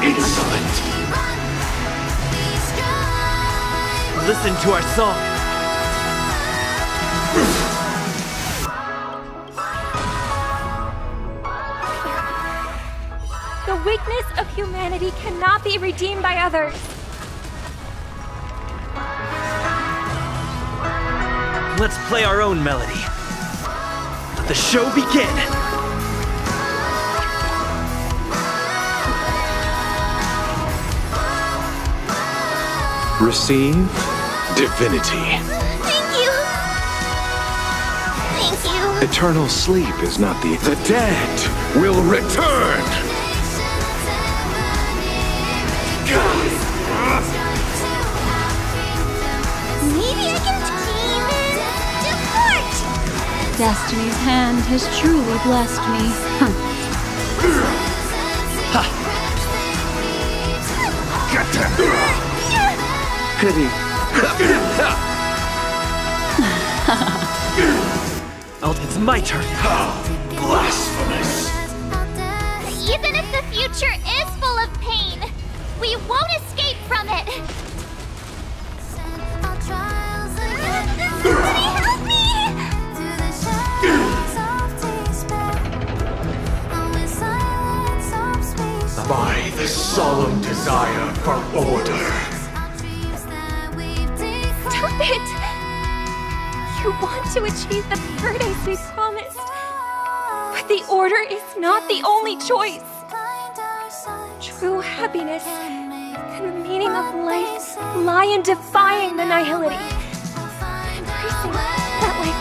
Insolent! Listen to our song. The weakness of humanity cannot be redeemed by others. Let's play our own melody. Let the show begin. Receive divinity. Thank you. Thank you. Eternal sleep is not the dead will return. Maybe I can deport. Destiny's hand has truly blessed me. Get them! Pity. Oh, it's my turn. Blasphemous! Even if the future is full of pain, we won't escape from it. Somebody help me! By the solemn desire for order. Stop it! You want to achieve the paradise we promised. But the order is not the only choice. True happiness and the meaning of life lie in defying the nihility. Embracing that life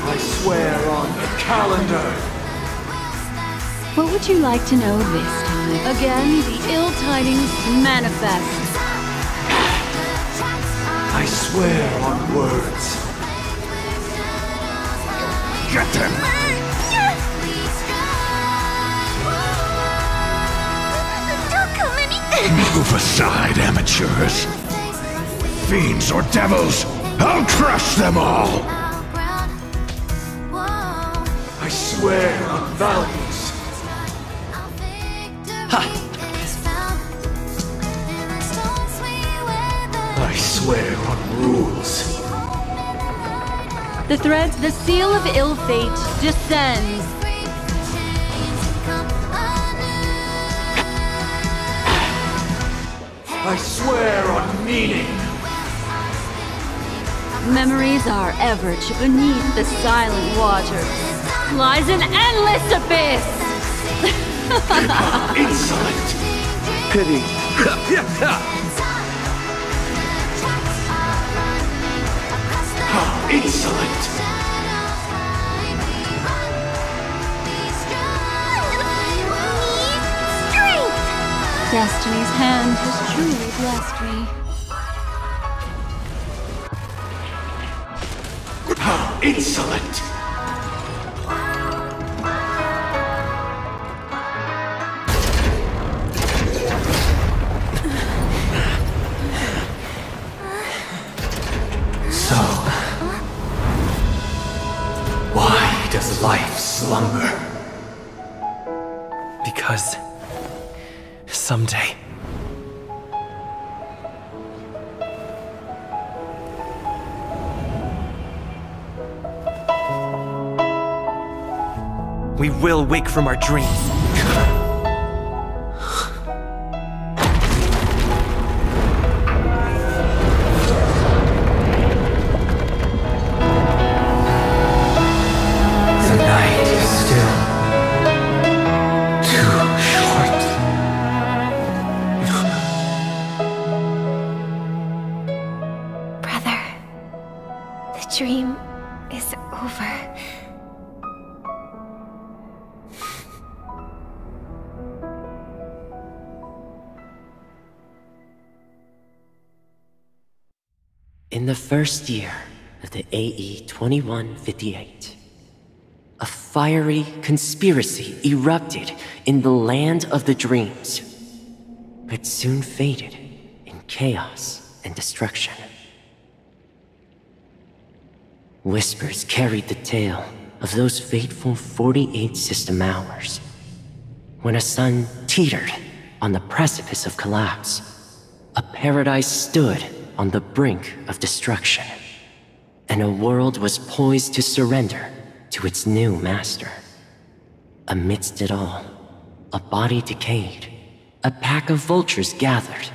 I swear on the calendar. What would you like to know this time? Again, the ill tidings manifest. I swear on words. Get them! Don't come any. Move aside, amateurs. Fiends or devils, I'll crush them all! I swear on values. Ha! I swear on rules. The thread, the seal of ill fate descends. I swear on meaning. Memories are ever beneath the silent waters lies an endless abyss. Insolent. Pity. Insolent. Destiny's hand has truly blessed me. Insolent. So, why does life slumber? Because someday we will wake from our dreams. In the first year of the AE 2158, a fiery conspiracy erupted in the land of the dreams, but soon faded in chaos and destruction. Whispers carried the tale of those fateful 48 system hours, when a sun teetered on the precipice of collapse. A paradise stood on the brink of destruction, and a world was poised to surrender to its new master. Amidst it all, a body decayed, a pack of vultures gathered,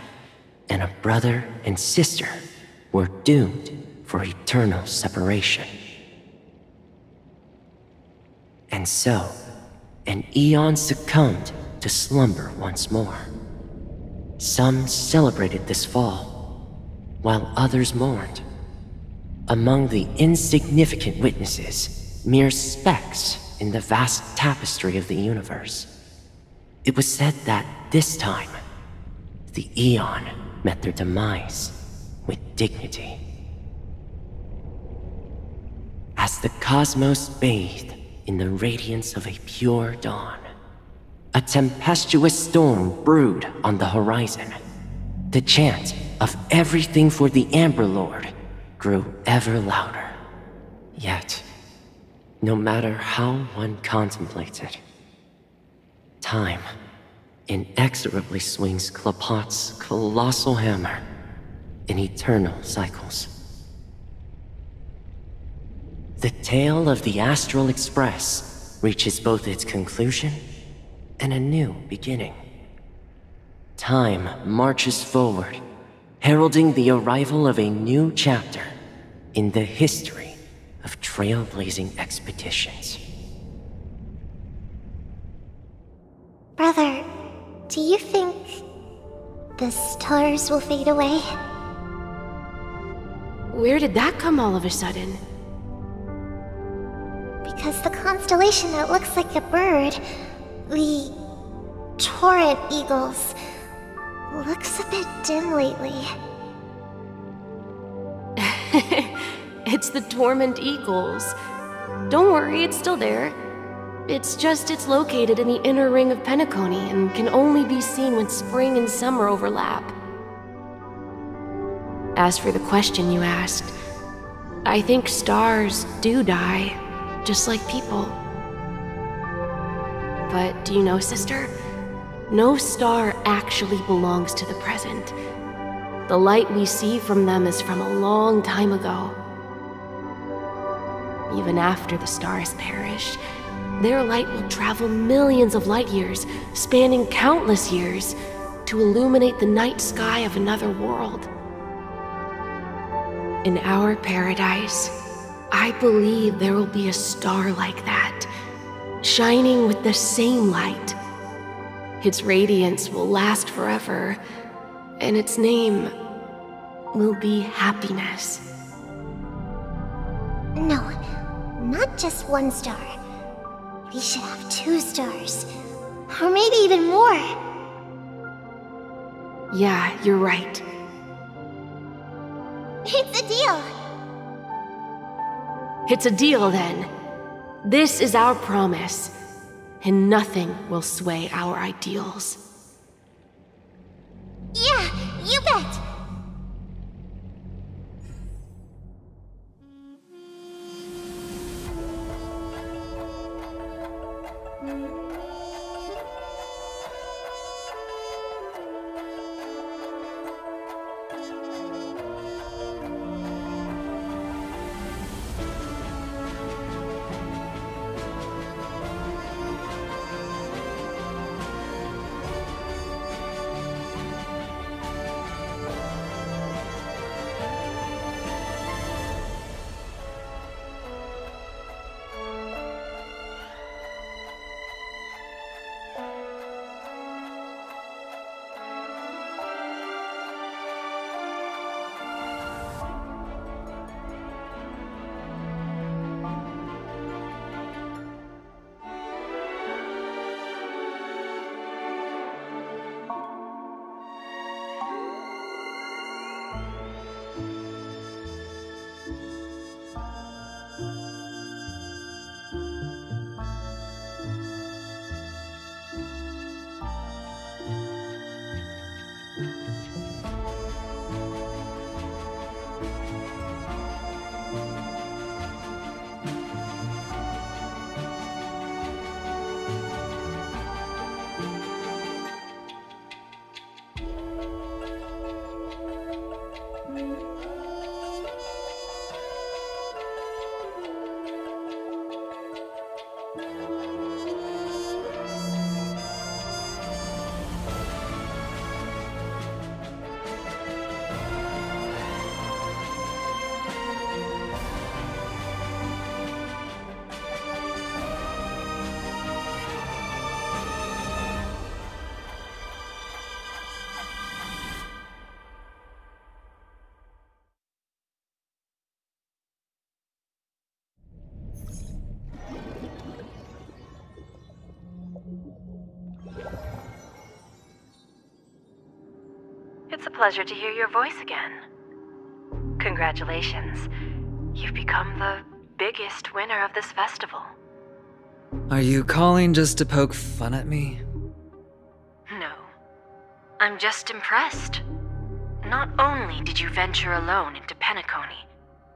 and a brother and sister were doomed for eternal separation. And so, an eon succumbed to slumber once more. Some celebrated this fall, while others mourned. Among the insignificant witnesses, mere specks in the vast tapestry of the universe, it was said that this time, the Eon met their demise with dignity. As the cosmos bathed in the radiance of a pure dawn, a tempestuous storm brewed on the horizon. The chant of everything for the Amber Lord grew ever louder. Yet, no matter how one contemplates it, time inexorably swings Klapot's colossal hammer in eternal cycles. The tale of the Astral Express reaches both its conclusion and a new beginning. Time marches forward, heralding the arrival of a new chapter in the history of trailblazing expeditions. Brother, do you think the stars will fade away? Where did that come all of a sudden? Because the constellation that looks like a bird, the Torrent Eagles, looks a bit dim lately. It's the Torment Eagles. Don't worry, it's still there. It's just it's located in the inner ring of Penacony and can only be seen when spring and summer overlap. As for the question you asked, I think stars do die, just like people. But do you know, sister? No star actually belongs to the present. The light we see from them is from a long time ago. Even after the stars perish, their light will travel millions of light years, spanning countless years, to illuminate the night sky of another world. In our paradise, I believe there will be a star like that, shining with the same light. Its radiance will last forever, and its name will be happiness. No, not just one star. We should have 2 stars, or maybe even more. Yeah, you're right. It's a deal. It's a deal, then. This is our promise, and nothing will sway our ideals. Yeah, you bet. It's a pleasure to hear your voice again. Congratulations. You've become the biggest winner of this festival. Are you calling just to poke fun at me? No. I'm just impressed. Not only did you venture alone into Penacony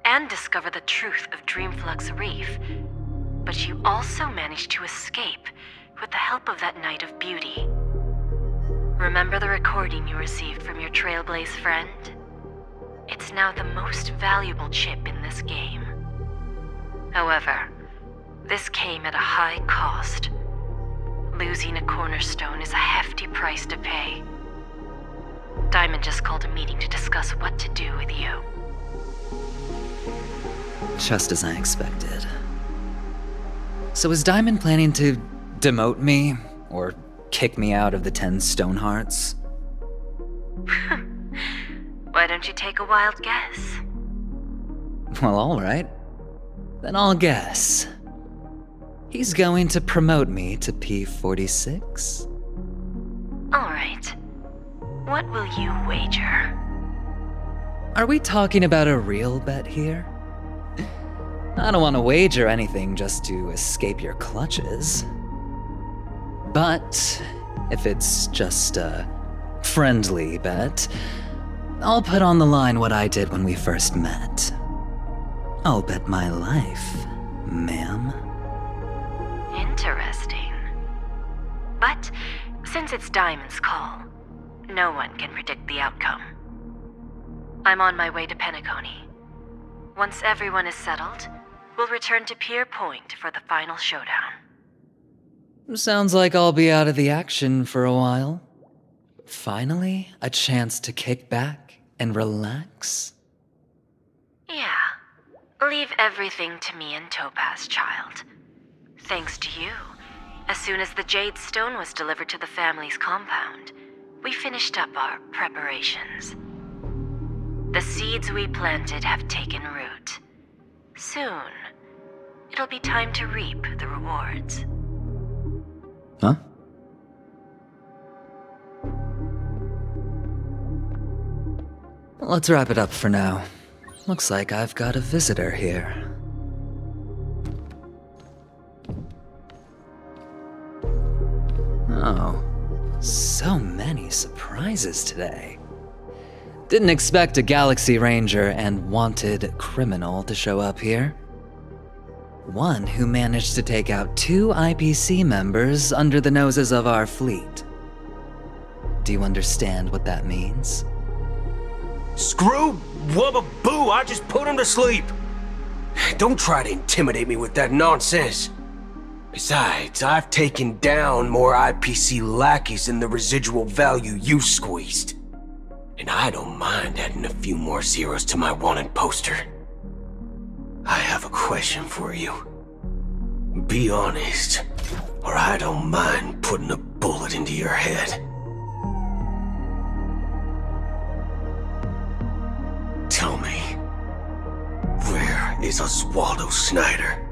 and discover the truth of Dreamflux Reef, but you also managed to escape with the help of that Knight of Beauty. Remember the recording you received from your Trailblaze friend? It's now the most valuable chip in this game. However, this came at a high cost. Losing a cornerstone is a hefty price to pay. Diamond just called a meeting to discuss what to do with you. Just as I expected. So is Diamond planning to demote me, or kick me out of the 10 Stonehearts? Why don't you take a wild guess? Well, alright. Then I'll guess. He's going to promote me to P46? Alright. What will you wager? Are we talking about a real bet here? I don't want to wager anything just to escape your clutches. But if it's just a friendly bet, I'll put on the line what I did when we first met. I'll bet my life, ma'am. Interesting. But since it's Diamond's call, no one can predict the outcome. I'm on my way to Penacony. Once everyone is settled, we'll return to Pier Point for the final showdown. Sounds like I'll be out of the action for a while. Finally, a chance to kick back and relax. Yeah. Leave everything to me and Topaz, child. Thanks to you, as soon as the Jade Stone was delivered to the family's compound, we finished up our preparations. The seeds we planted have taken root. Soon, it'll be time to reap the rewards. Huh? Let's wrap it up for now. Looks like I've got a visitor here. Oh, so many surprises today. Didn't expect a Galaxy Ranger and wanted criminal to show up here. One who managed to take out 2 IPC members under the noses of our fleet. Do you understand what that means? Screw wubba boo, I just put him to sleep. Don't try to intimidate me with that nonsense. Besides, I've taken down more IPC lackeys than the residual value you squeezed. And I don't mind adding a few more zeros to my wanted poster. I have a question for you. Be honest, or I don't mind putting a bullet into your head. Tell me, where is Oswaldo Snyder?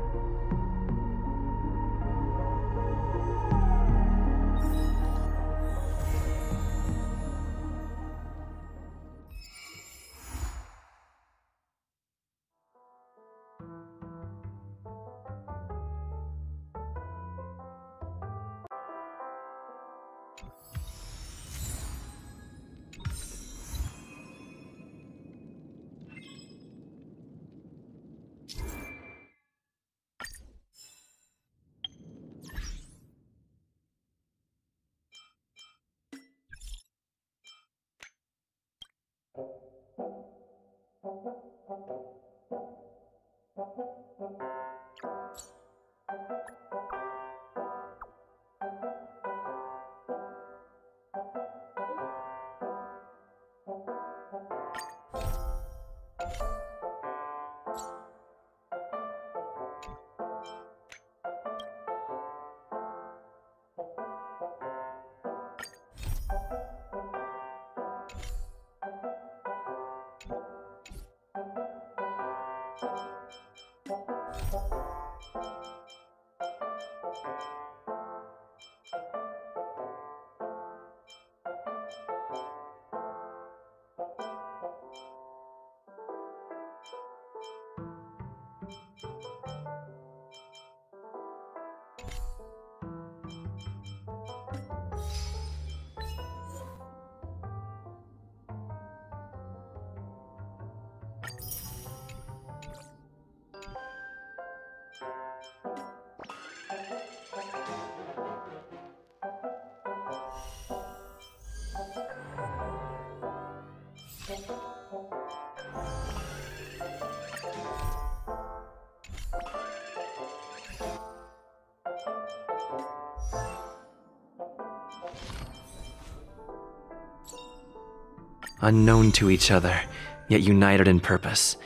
unknown to each other, yet united in purpose.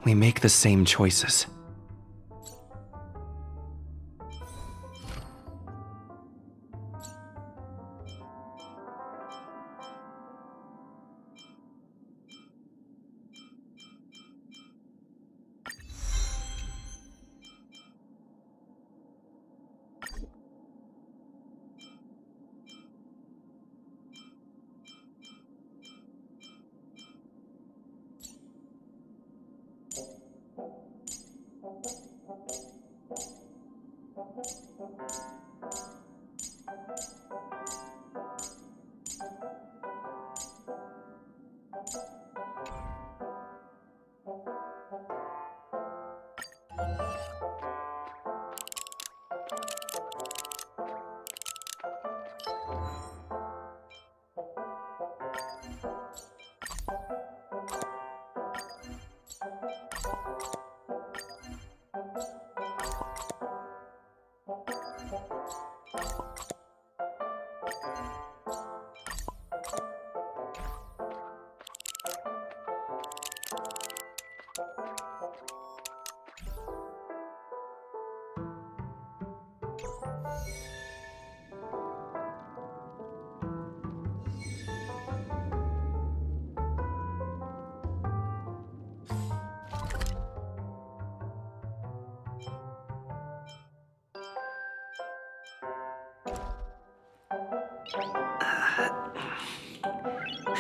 We make the same choices.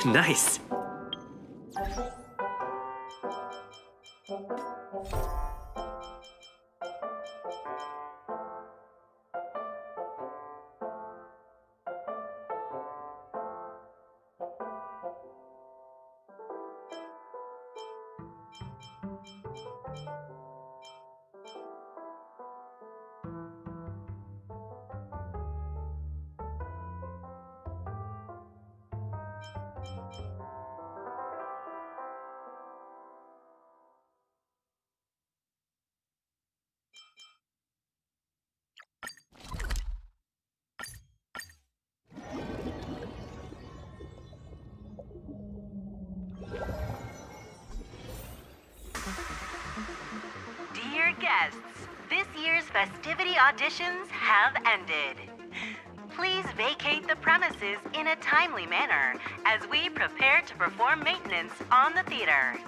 Nice. Dear guests, this year's festivity auditions have ended. Please vacate the premises in a timely manner as we prepare to perform maintenance on the theater.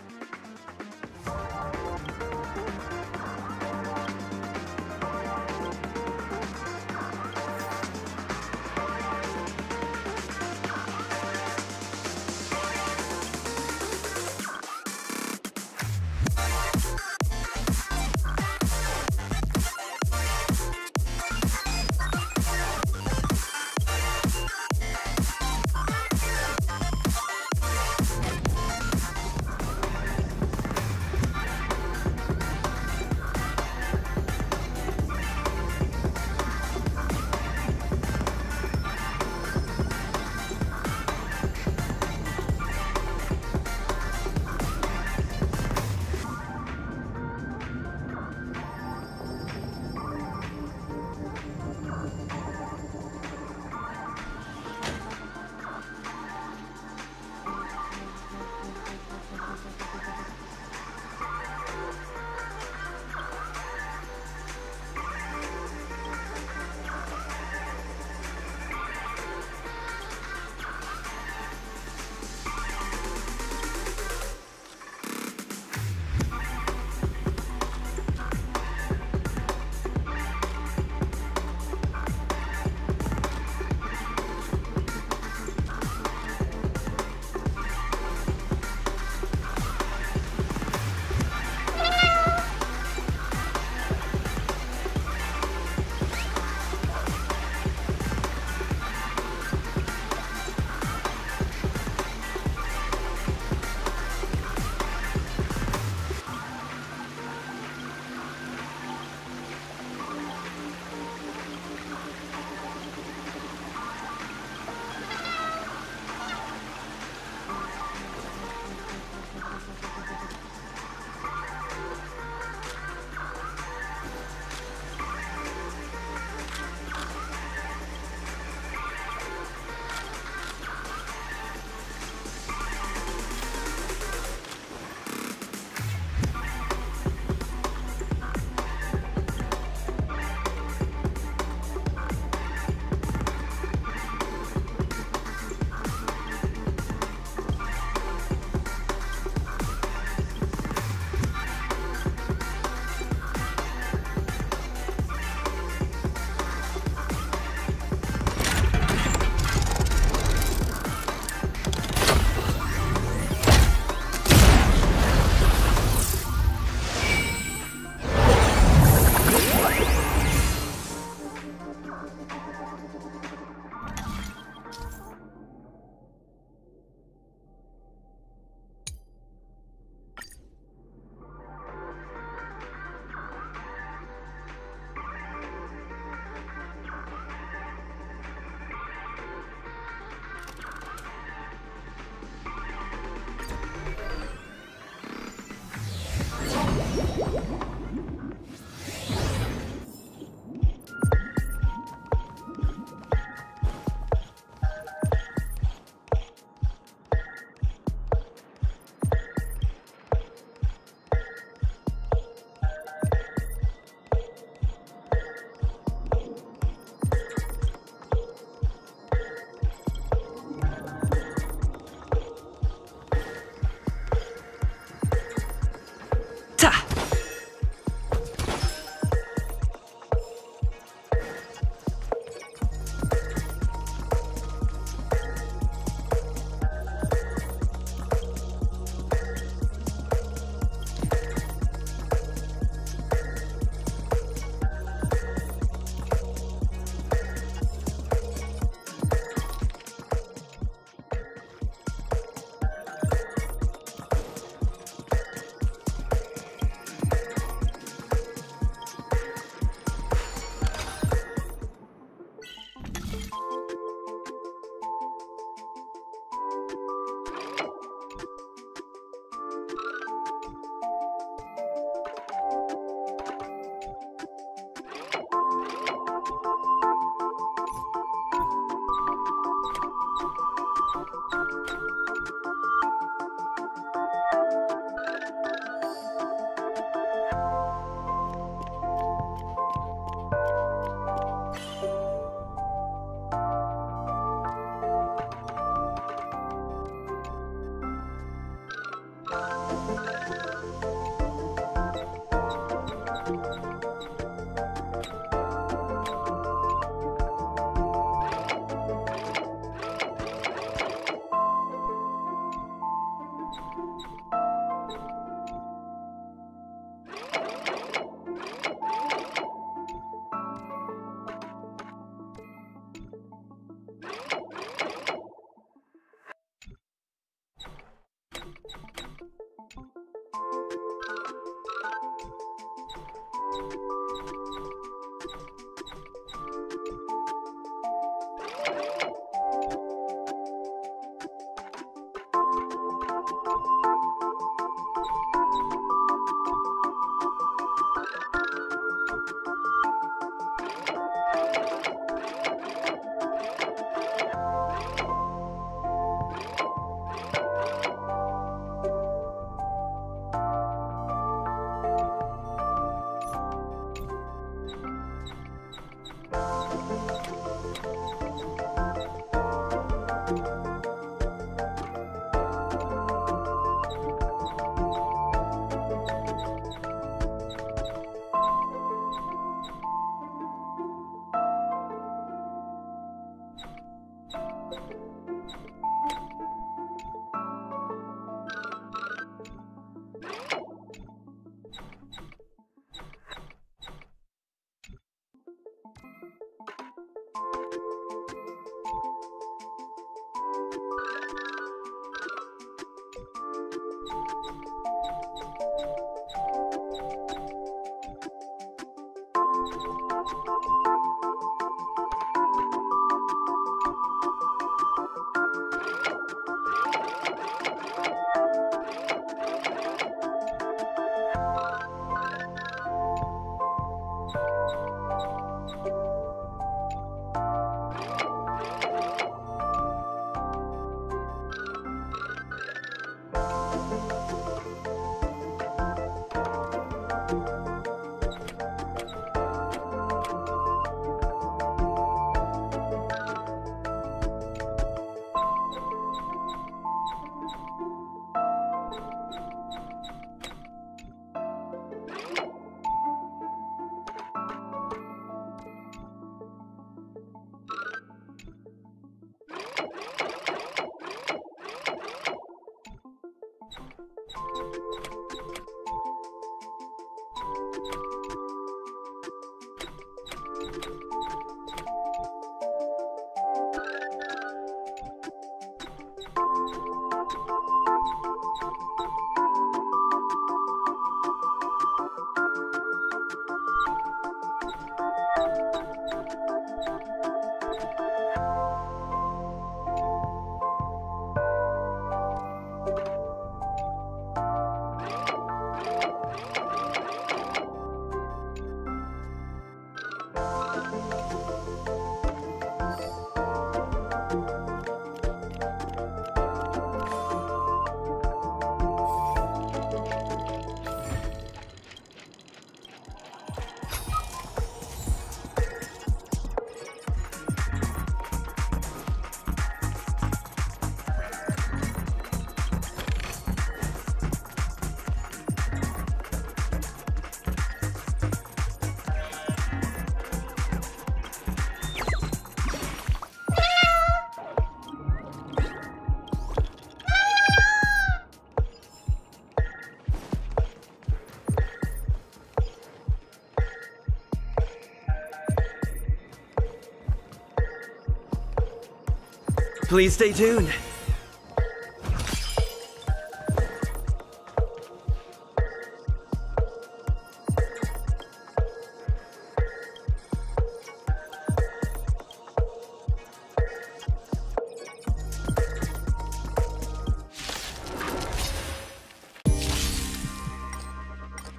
Please stay tuned.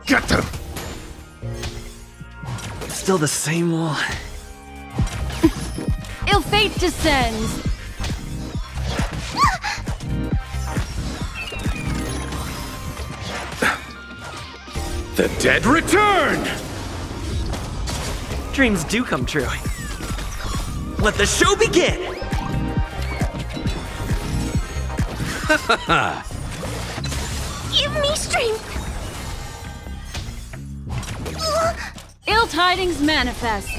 Get them! Still the same wall. Ill fate descends! The dead return! Dreams do come true. Let the show begin! Give me strength! Ill tidings manifest.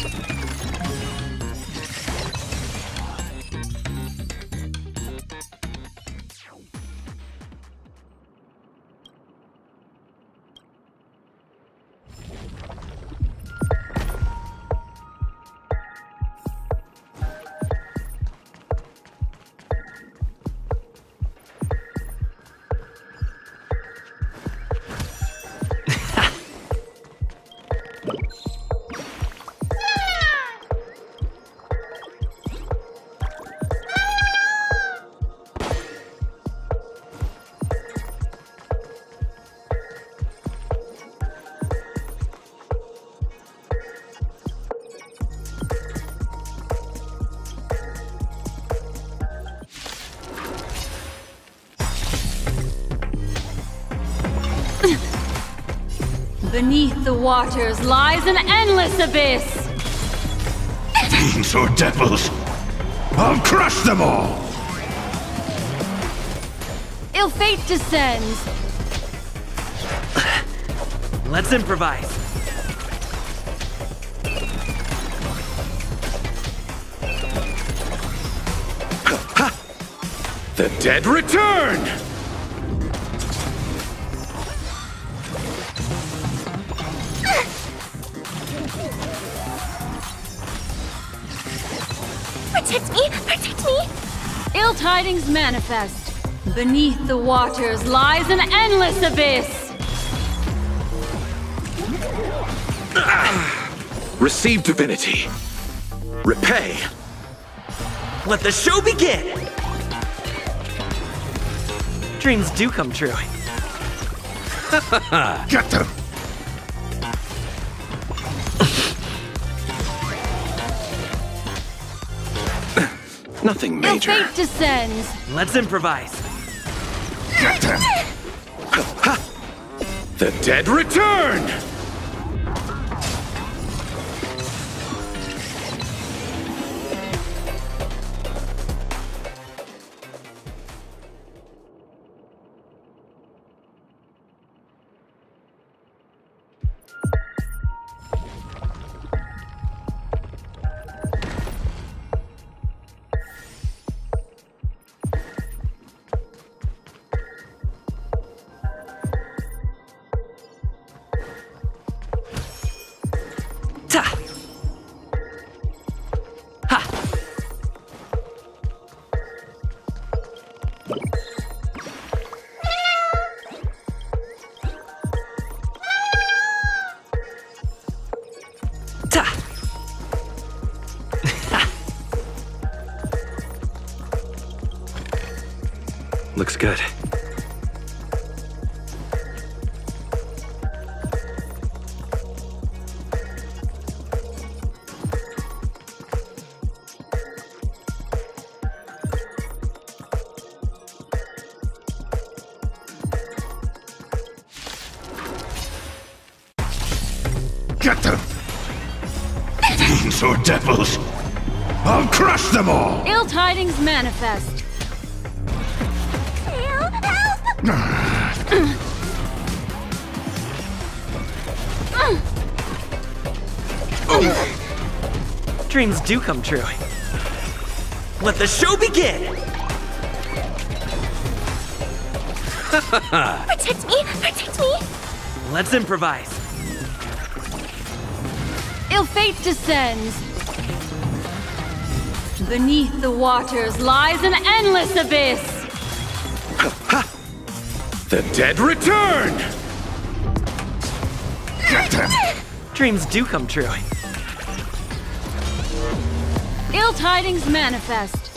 Beneath the waters lies an endless abyss! Fiends or devils! I'll crush them all! Ill fate descends! Let's improvise. The dead return! Protect me! Protect me! Ill tidings manifest. Beneath the waters lies an endless abyss. Receive divinity. Repay. Let the show begin! Dreams do come true. Get them! Nothing major. Ill fate descends. Let's improvise. Get them! The dead return! Looks good. Get them! Fiends or devils! I'll crush them all! Ill tidings manifest. Dreams do come true. Let the show begin! Protect me! Protect me! Let's improvise. Ill fate descends. Beneath the waters lies an endless abyss. The dead return! Get them! Dreams do come true. Ill tidings manifest.